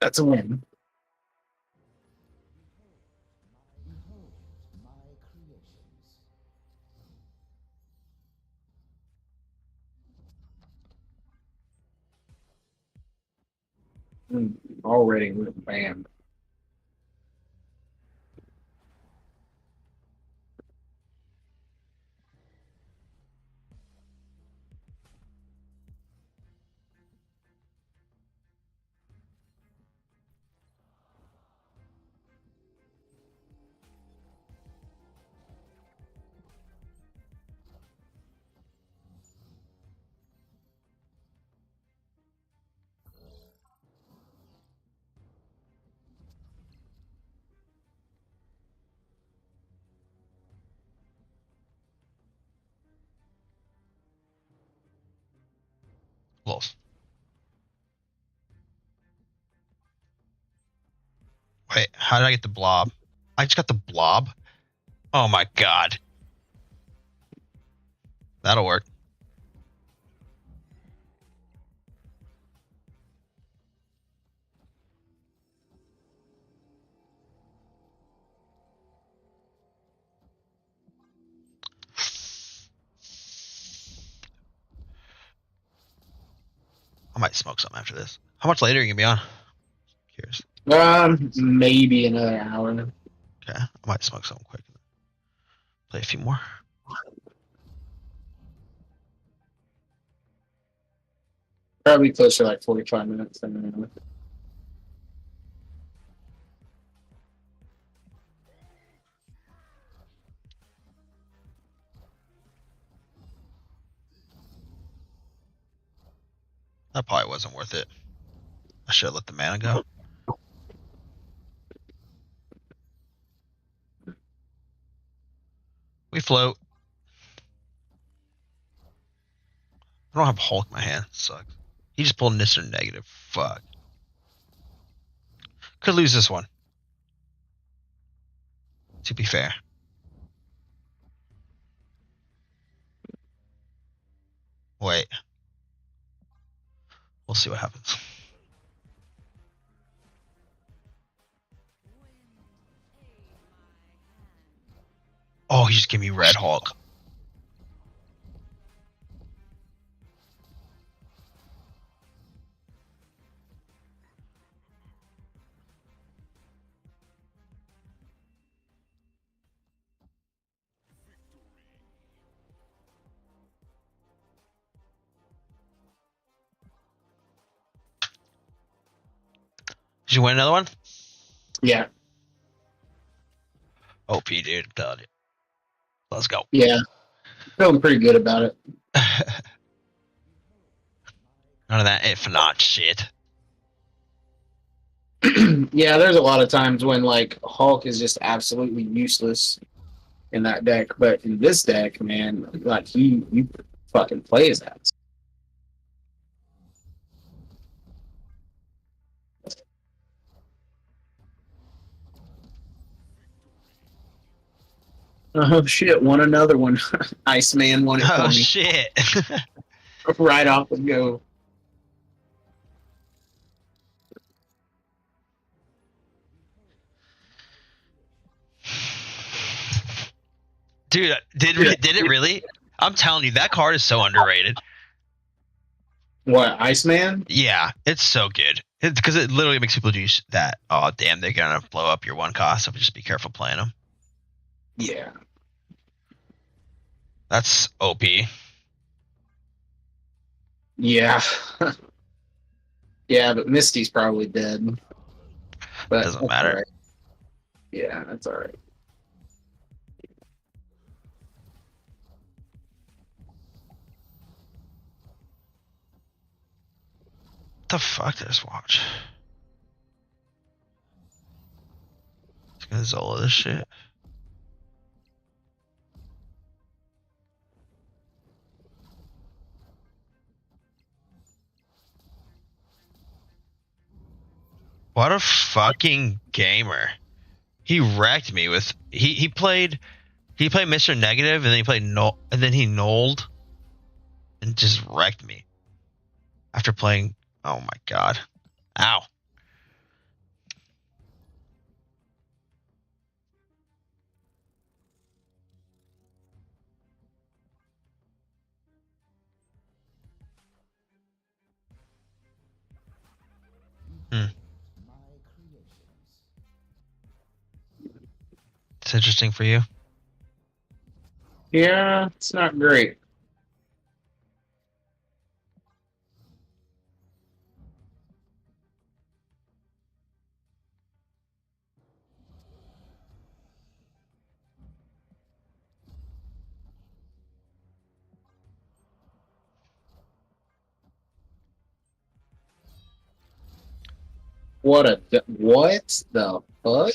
That's a win. Already bam. Close. Wait, how did I get the blob? I just got the blob? Oh my god. That'll work. I might smoke something after this. How much later are you gonna be on? Curious. Maybe another hour. Okay, I might smoke something quick. Play a few more. Probably closer to like 45 minutes. That probably wasn't worth it. I should have let the mana go. We float. I don't have Hulk in my hand. Sucks. He just pulled Mr. Negative. Fuck. Could lose this one. To be fair. Wait. We'll see what happens. Oh, he just gave me Red Hulk. Did you win another one? Yeah. OP, dude. I'm telling you. Let's go. Yeah. Feeling pretty good about it. None of that if not shit. Yeah, there's a lot of times when like Hulk is just absolutely useless in that deck, but in this deck, man, like he fucking plays that. Oh shit! Won another one. Iceman won it for Oh me shit. right off the go. Dude, did it really? I'm telling you, that card is so underrated. What, Iceman? Yeah, it's so good. Because it literally makes people do that. Oh, damn, they're going to blow up your one cost, so just be careful playing them. Yeah. That's OP. Yeah. Yeah, but Misty's probably dead. But Doesn't matter. Right. Yeah, that's all right. What the fuck did I just watch? It's gonna Zola this shit. What a fucking gamer. He wrecked me with he played Mr. Negative and then he played no and then he nulled and just wrecked me. After playing, oh my god. Ow. Hmm. interesting for you? Yeah, it's not great. What the fuck?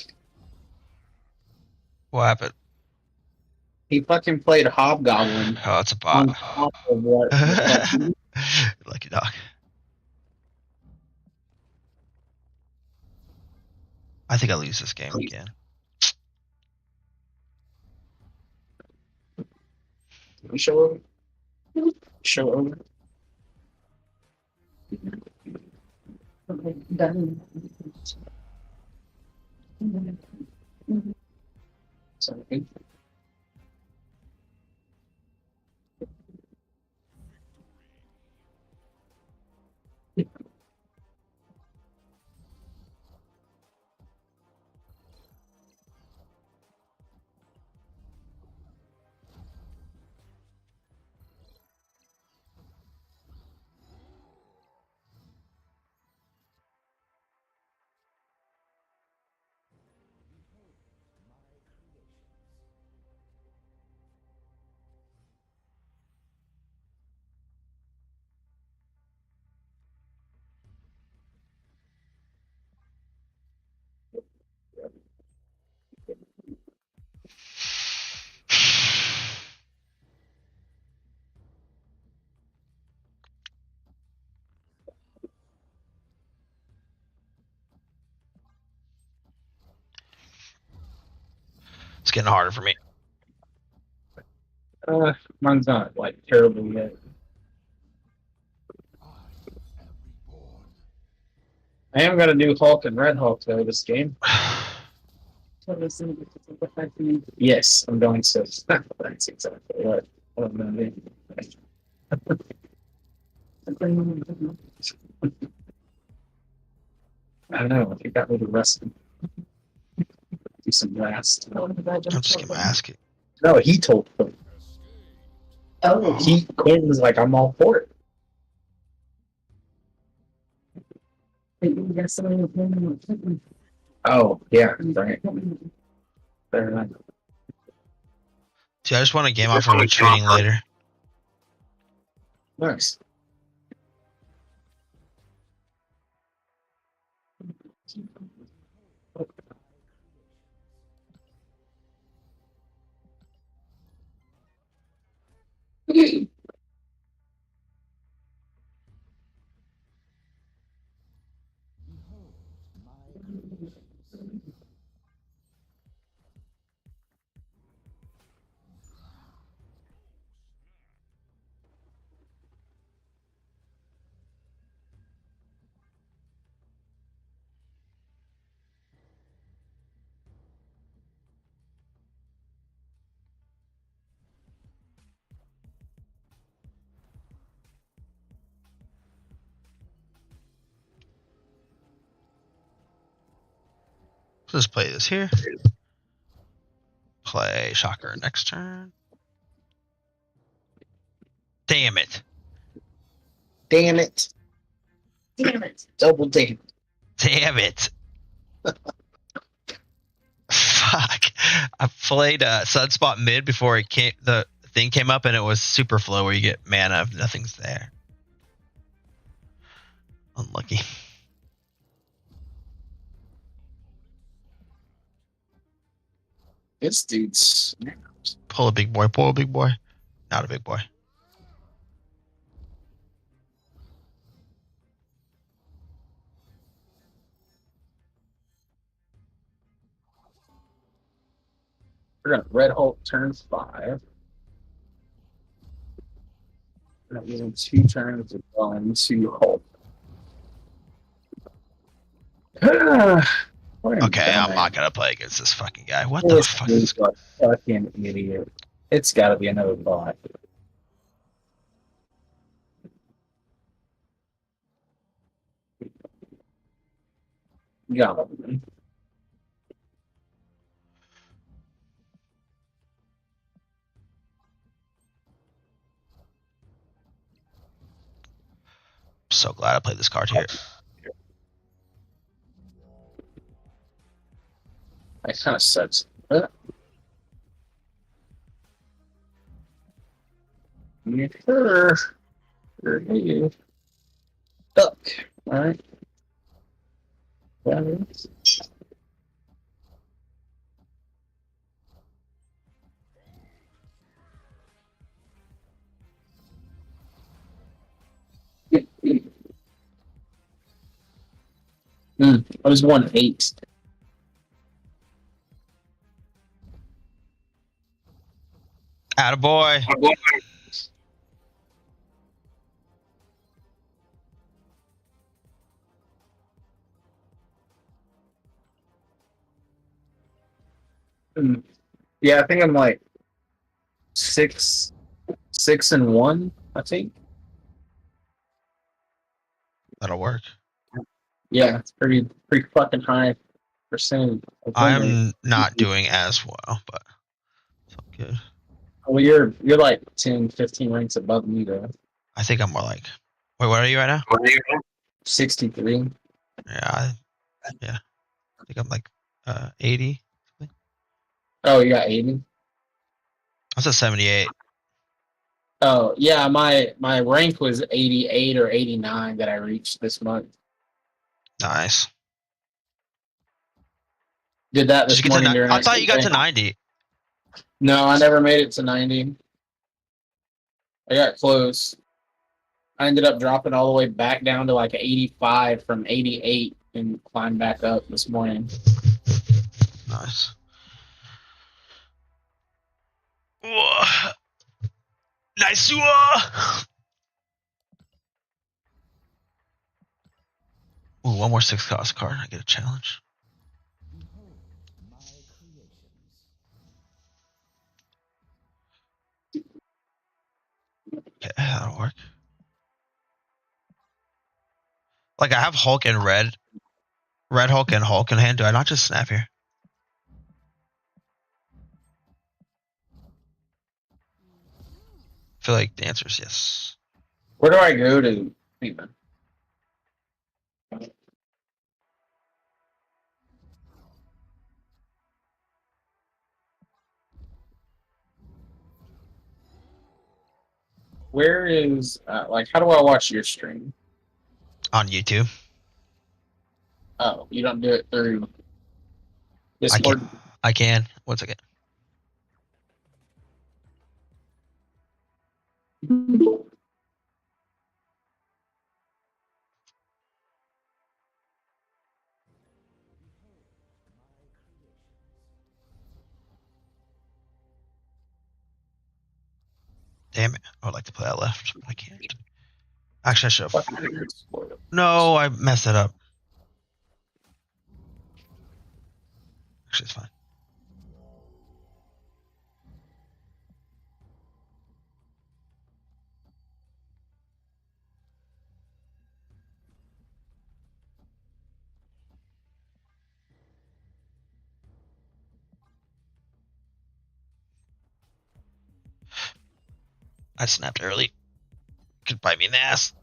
What happened? He fucking played Hobgoblin Oh, it's a on bot. top of what the fuck? Lucky dog. I think I lose this game again. Show him. Show him. Sorry. It's getting harder for me. Mine's not like terrible yet. I am gonna do Hulk and Red Hulk though this game. Yes, I'm going to. That's exactly what I'm gonna do. I don't know. I think that would be wrestling. Do some last. I'm just gonna ask it. No, he told them. Oh, Quinn was like, I'm all for it. Oh, yeah, right. Fair enough. See, I just want a game off of retreating later. Nice. Let's play this here. Play Shocker next turn. Damn it. Damn it. Damn it. Double damn. Damn it. Fuck. I played Sunspot mid before the thing came up, and it was super flow where you get mana if nothing's there. Unlucky. This dude's. Pull a big boy. Pull a big boy. Not a big boy. We're gonna Red Hulk turn 5. We're using 2 turns to go into Hulk. Okay, I'm not gonna play against this fucking guy. What the fuck is this? Fucking idiot. It's gotta be another bot. Gotta be. so glad I played this card here. That kind of sucks. But sure. Hey, duck. All right. I was 1-8. Attaboy. Yeah, I think I'm like 6-1. I think. That'll work. Yeah, it's pretty fucking high percent. I'm not doing as well, but it's all good. Well, you're like 10, 15 ranks above me though. I think I'm more like. Wait, what are you right now? 63. Yeah, yeah. I think I'm like 80. Oh, you got 80. I was at 78. Oh, yeah, my rank was 88 or 89 that I reached this month. Nice. Did that Did this you get morning to? during I thought you got XP. to 90. No, I never made it to 90. I got close. I ended up dropping all the way back down to like 85 from 88 and climbed back up this morning. Nice. Whoa. Nice. Ooh, one more 6 cost card. I get a challenge. Okay, that'll work. Like I have Hulk and Red Hulk and Hulk in hand. Do I not just snap here? I feel like the answer is yes. Where do I go to? Where is like how do I watch your stream? On YouTube. Oh, you don't do it through Discord? I can. 1 second. Damn it. I would like to play that left, but I can't. Actually, I should have. No, I messed it up. Actually, it's fine. I snapped early. Could bite me in the ass.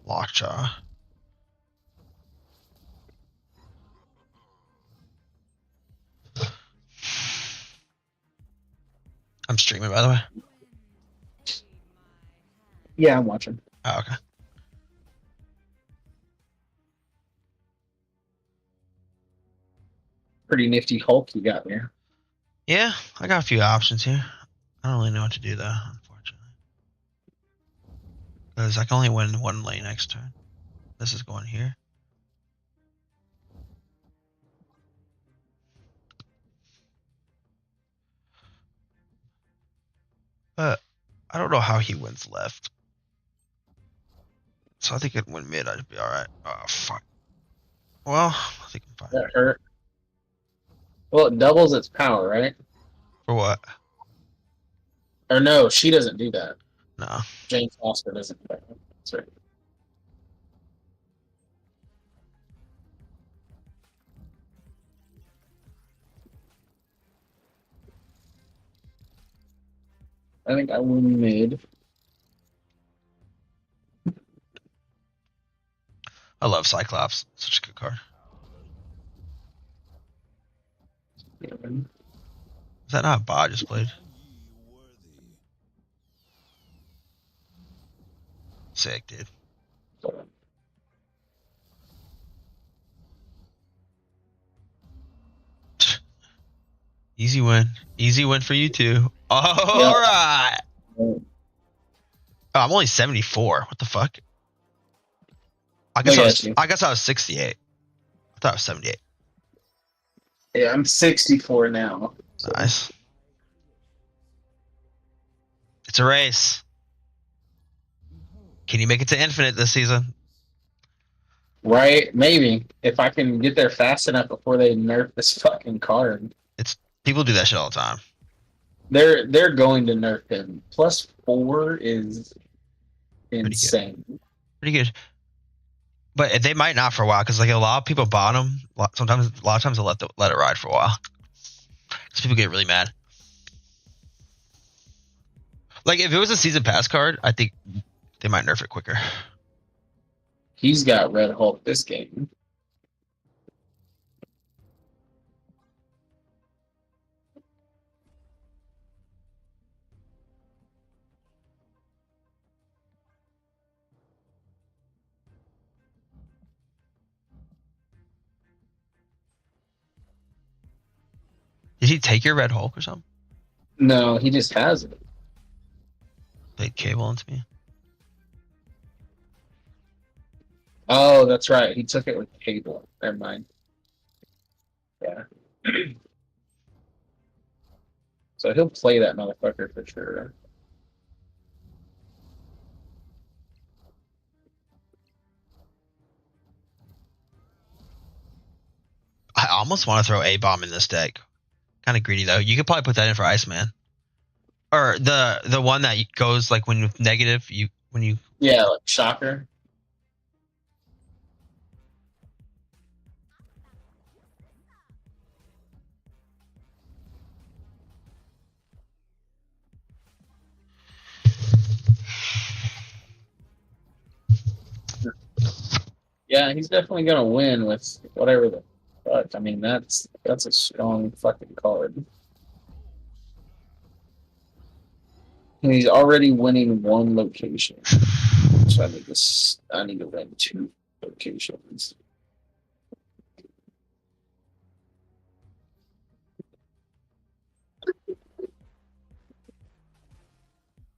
Lockjaw. I'm streaming, by the way. Yeah, I'm watching. Oh, okay. Pretty nifty Hulk you got there. Yeah, I got a few options here. I don't really know what to do though, unfortunately. Because I can only win 1 lane next turn. This is going here. But I don't know how he wins left. So I think I'd win mid, I'd be alright. Oh, fuck. Well, I think I'm fine. That hurt. Well, it doubles its power, right? For what? Or no, she doesn't do that. No. Jane Foster doesn't do that. That's right. I think I win mid. I love Cyclops. Such a good card. Is that not a bot I just played? Sick, dude. Easy win. Easy win for you too. All right. Oh, I'm only 74. What the fuck? I guess I was 68. I thought I was 78. Yeah, I'm 64 now. So. Nice. It's a race. Can you make it to infinite this season? Right? Maybe. If I can get there fast enough before they nerf this fucking card. People do that shit all the time. They're going to nerf him. +4 is insane. Pretty good. But they might not for a while because like a lot of people bought them. A lot of times they'll let it ride for a while because people get really mad. Like if it was a season pass card, I think they might nerf it quicker. He's got Red Hulk this game. Did he take your Red Hulk or something? No, he just has it. Played Cable into me. Oh, that's right. He took it with Cable. Never mind. Yeah. So he'll play that motherfucker for sure. I almost want to throw A-Bomb in this deck. Kind of greedy though. You could probably put that in for Iceman. Or the one that goes like when negative, Yeah, like Shocker. Yeah, he's definitely gonna win with whatever the fuck. I mean, that's a strong fucking card. And he's already winning one location. So I need to win 2 locations.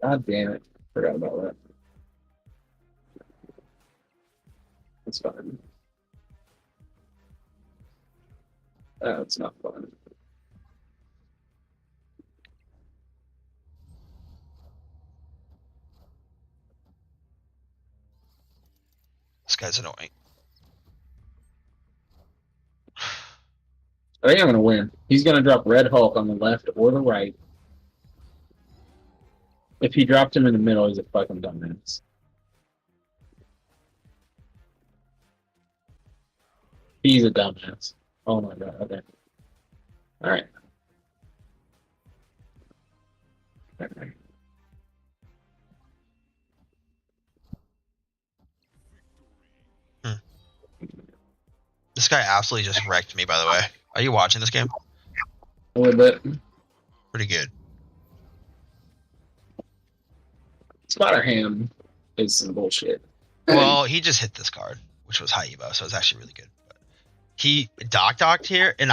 God damn it. Forgot about that. It's fine. Oh, it's not fun. This guy's annoying. I think I'm gonna win. He's gonna drop Red Hulk on the left or the right. If he dropped him in the middle, he's a fucking dumbass. He's a dumbass. Oh my god. Okay. All right. Okay. This guy absolutely just wrecked me, by the way. Are you watching this game? A little bit. Pretty good. Spotterham is some bullshit. Well, he just hit this card, which was high Evo, so it's actually really good. But he docked here, and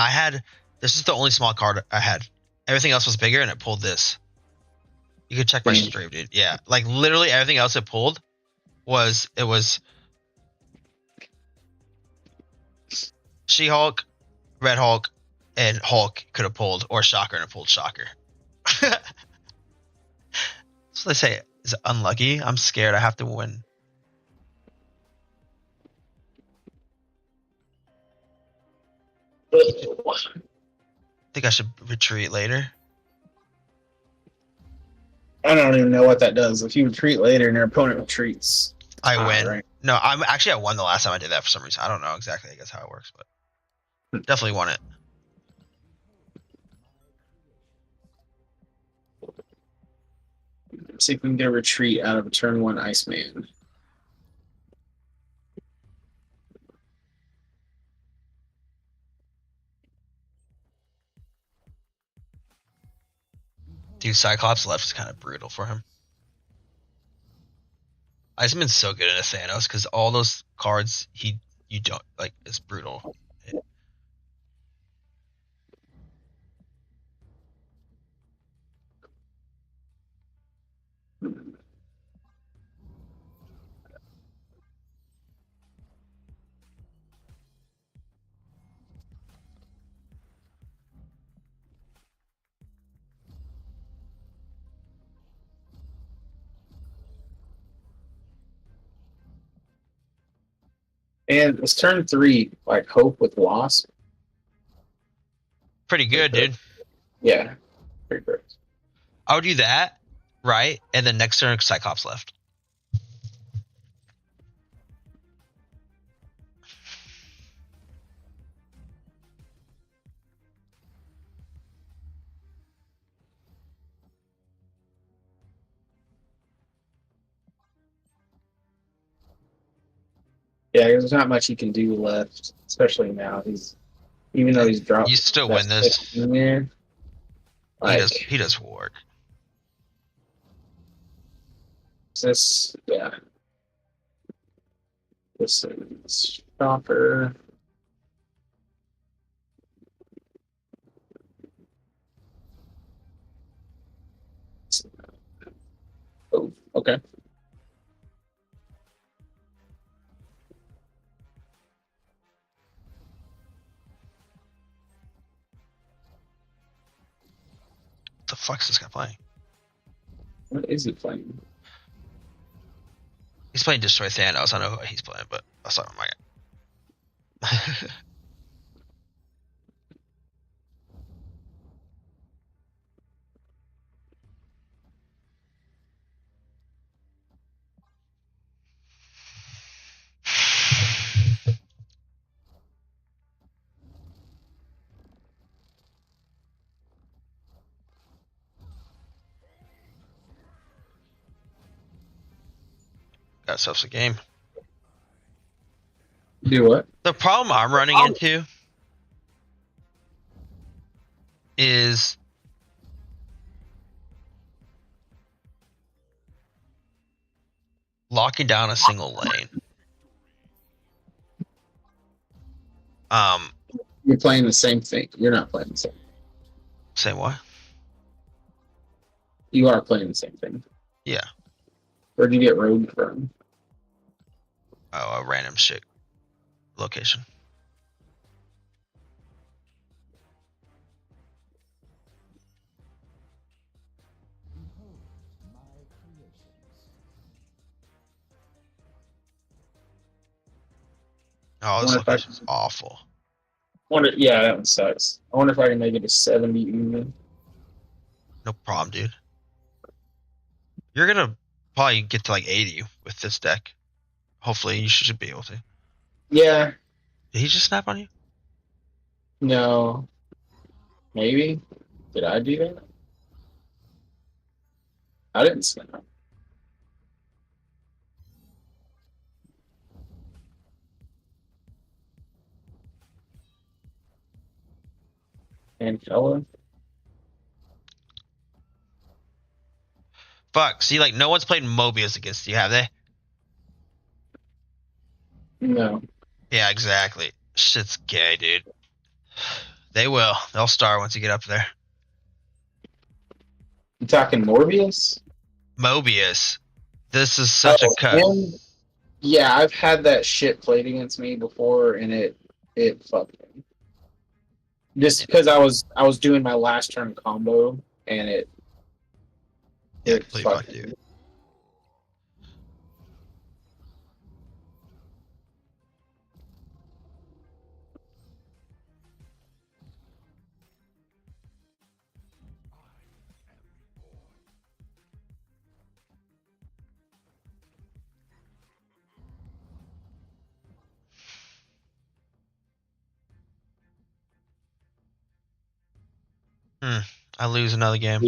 this is the only small card I had. Everything else was bigger, and it pulled this. You could check my stream, dude. Yeah, like literally everything else it pulled was She-Hulk, Red Hulk, and Hulk could have pulled, or Shocker, and it pulled Shocker. So they say, is it unlucky? I'm scared I have to win. Think I should retreat later. I don't even know what that does. If you retreat later and your opponent retreats, I win. Right? No, I won the last time I did that for some reason. I don't know exactly, I guess, how it works, but definitely won it. See if we can get a retreat out of a turn 1 Iceman. Dude, Cyclops left is kind of brutal for him. Iceman's so good in a Thanos because all those cards you don't like. It's brutal. And it's turn 3, like Hope with Wasp. Pretty good, dude. Yeah, pretty great. I would do that, right? And then next turn, Cyclops left. Yeah, there's not much he can do left, especially now. Even though he's dropped. You still win this. In there, like, he does work. This, yeah. This is Stopper. Oh, okay. What the fuck is this guy playing? What is he playing? He's playing Destroy Thanos. I know who he's playing, but that's not my guy. Got yourself a game. Do what? The problem I'm running into is locking down a single lane. You're playing the same thing. You're not playing the same. Same what? You are playing the same thing. Yeah. Where'd you get Rogue from? Oh, a random shit location. Oh, this location's awful. Yeah, that one sucks. I wonder if I can make it to 70 even. No problem, dude. You're gonna probably get to like 80 with this deck. Hopefully, you should be able to. Yeah. Did he just snap on you? No. Maybe. Did I do that? I didn't snap. Angela? Fuck. See, like, no one's played Mobius against you, have they? No. Yeah, exactly. Shit's gay, dude. They will. They'll start once you get up there. You talking Morbius? Mobius. This is such a cut. Yeah, I've had that shit played against me before, and it fucked me. Just because I was doing my last turn combo, and it fucked you. I lose another game.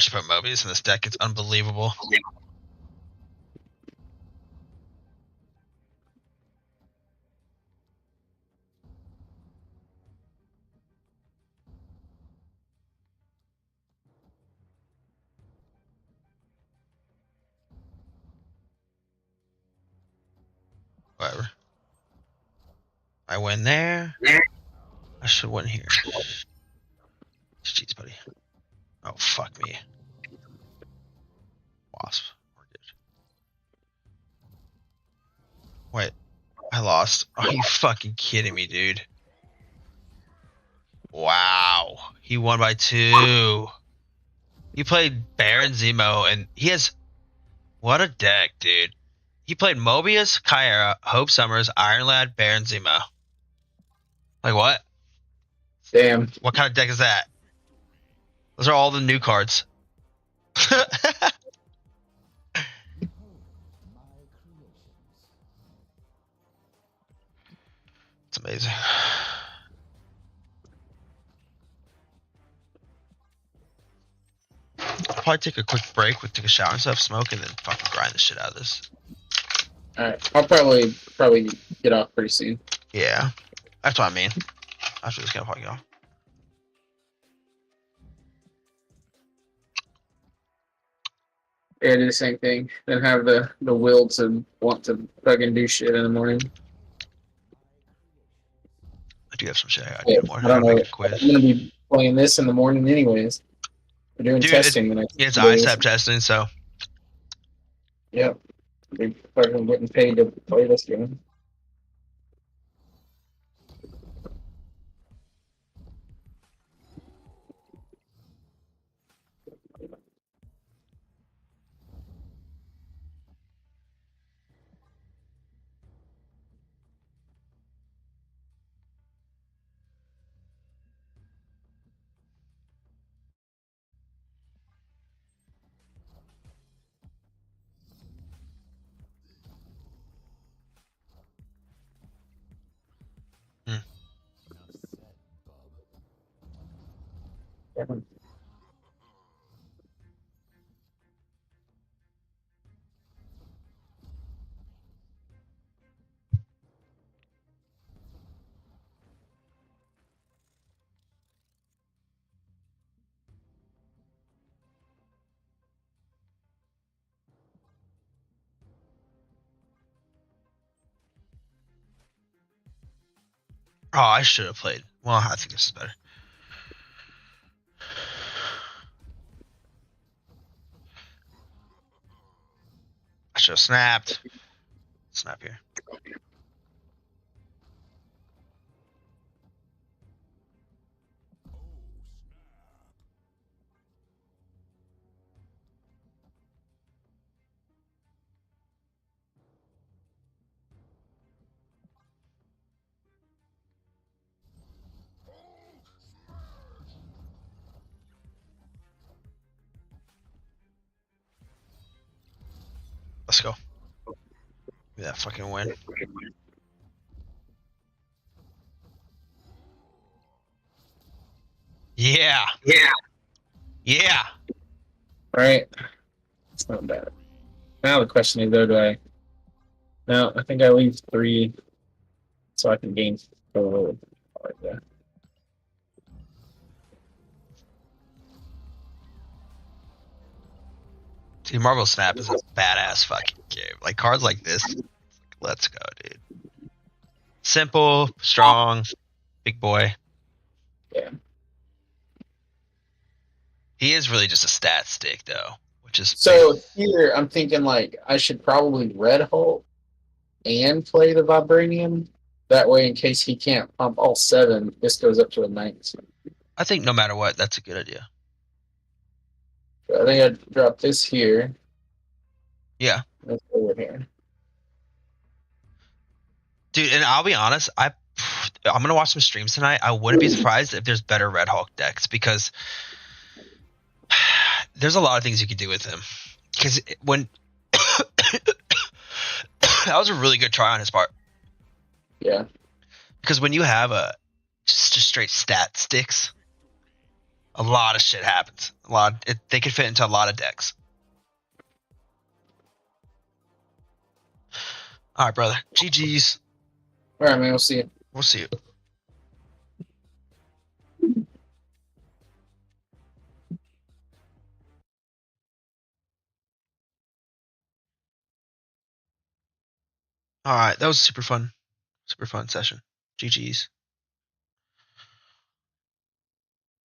should put Mobius in this deck. It's unbelievable. Whatever. I win there. I should win here. Jeez, buddy. Oh, fuck me. Wasp. We're good. Wait. I lost. Are you fucking kidding me, dude? Wow. He won by 2. He played Baron Zemo, and he has... What a deck, dude. He played Mobius, Kyra, Hope Summers, Iron Lad, Baron Zemo. Like, what? Damn. What kind of deck is that? Those are all the new cards. It's amazing. I'll probably take a quick break, take a shower and stuff, smoke, and then fucking grind the shit out of this. Alright, I'll probably get off pretty soon. Yeah, that's what I mean. After this, gonna probably go. Yeah, do the same thing. Then have the will to want to fucking do shit in the morning. I do have some shit I gotta Yeah, do in the morning. I don't know. Make a quiz. I'm gonna be playing this in the morning anyways. We're doing testing the next it's few days. ISAP testing, so. Yep. They're fucking getting paid to play this game. Oh, I should have played. Well, I think this is better. I should have snapped. Snap here. Let's go. Yeah, fucking win. Yeah. Yeah. Yeah. Right. It's not bad. Now the question is, though, do I... No, I think I leave 3 so I can gain 4 like that. See, Marvel Snap is a badass fucking game. Like, cards like this, let's go, dude. Simple, strong, big boy. Yeah. He is really just a stat stick, though, which is... So here, I'm thinking, like, I should probably Red Hulk and play the Vibranium. That way, in case he can't pump all 7, this goes up to a 19. I think no matter what, that's a good idea. So I think I'd drop this here. Yeah. Let's go over here. Dude, and I'll be honest, I'm gonna watch some streams tonight. I wouldn't be surprised if there's better Red Hulk decks, because there's a lot of things you could do with him. Because when that was a really good try on his part. Yeah. Because when you have a just straight stat sticks, A lot of shit happens. They could fit into a lot of decks. All right, brother. GG's. All right, man. We'll see you. We'll see you. All right, that was super fun session. GG's.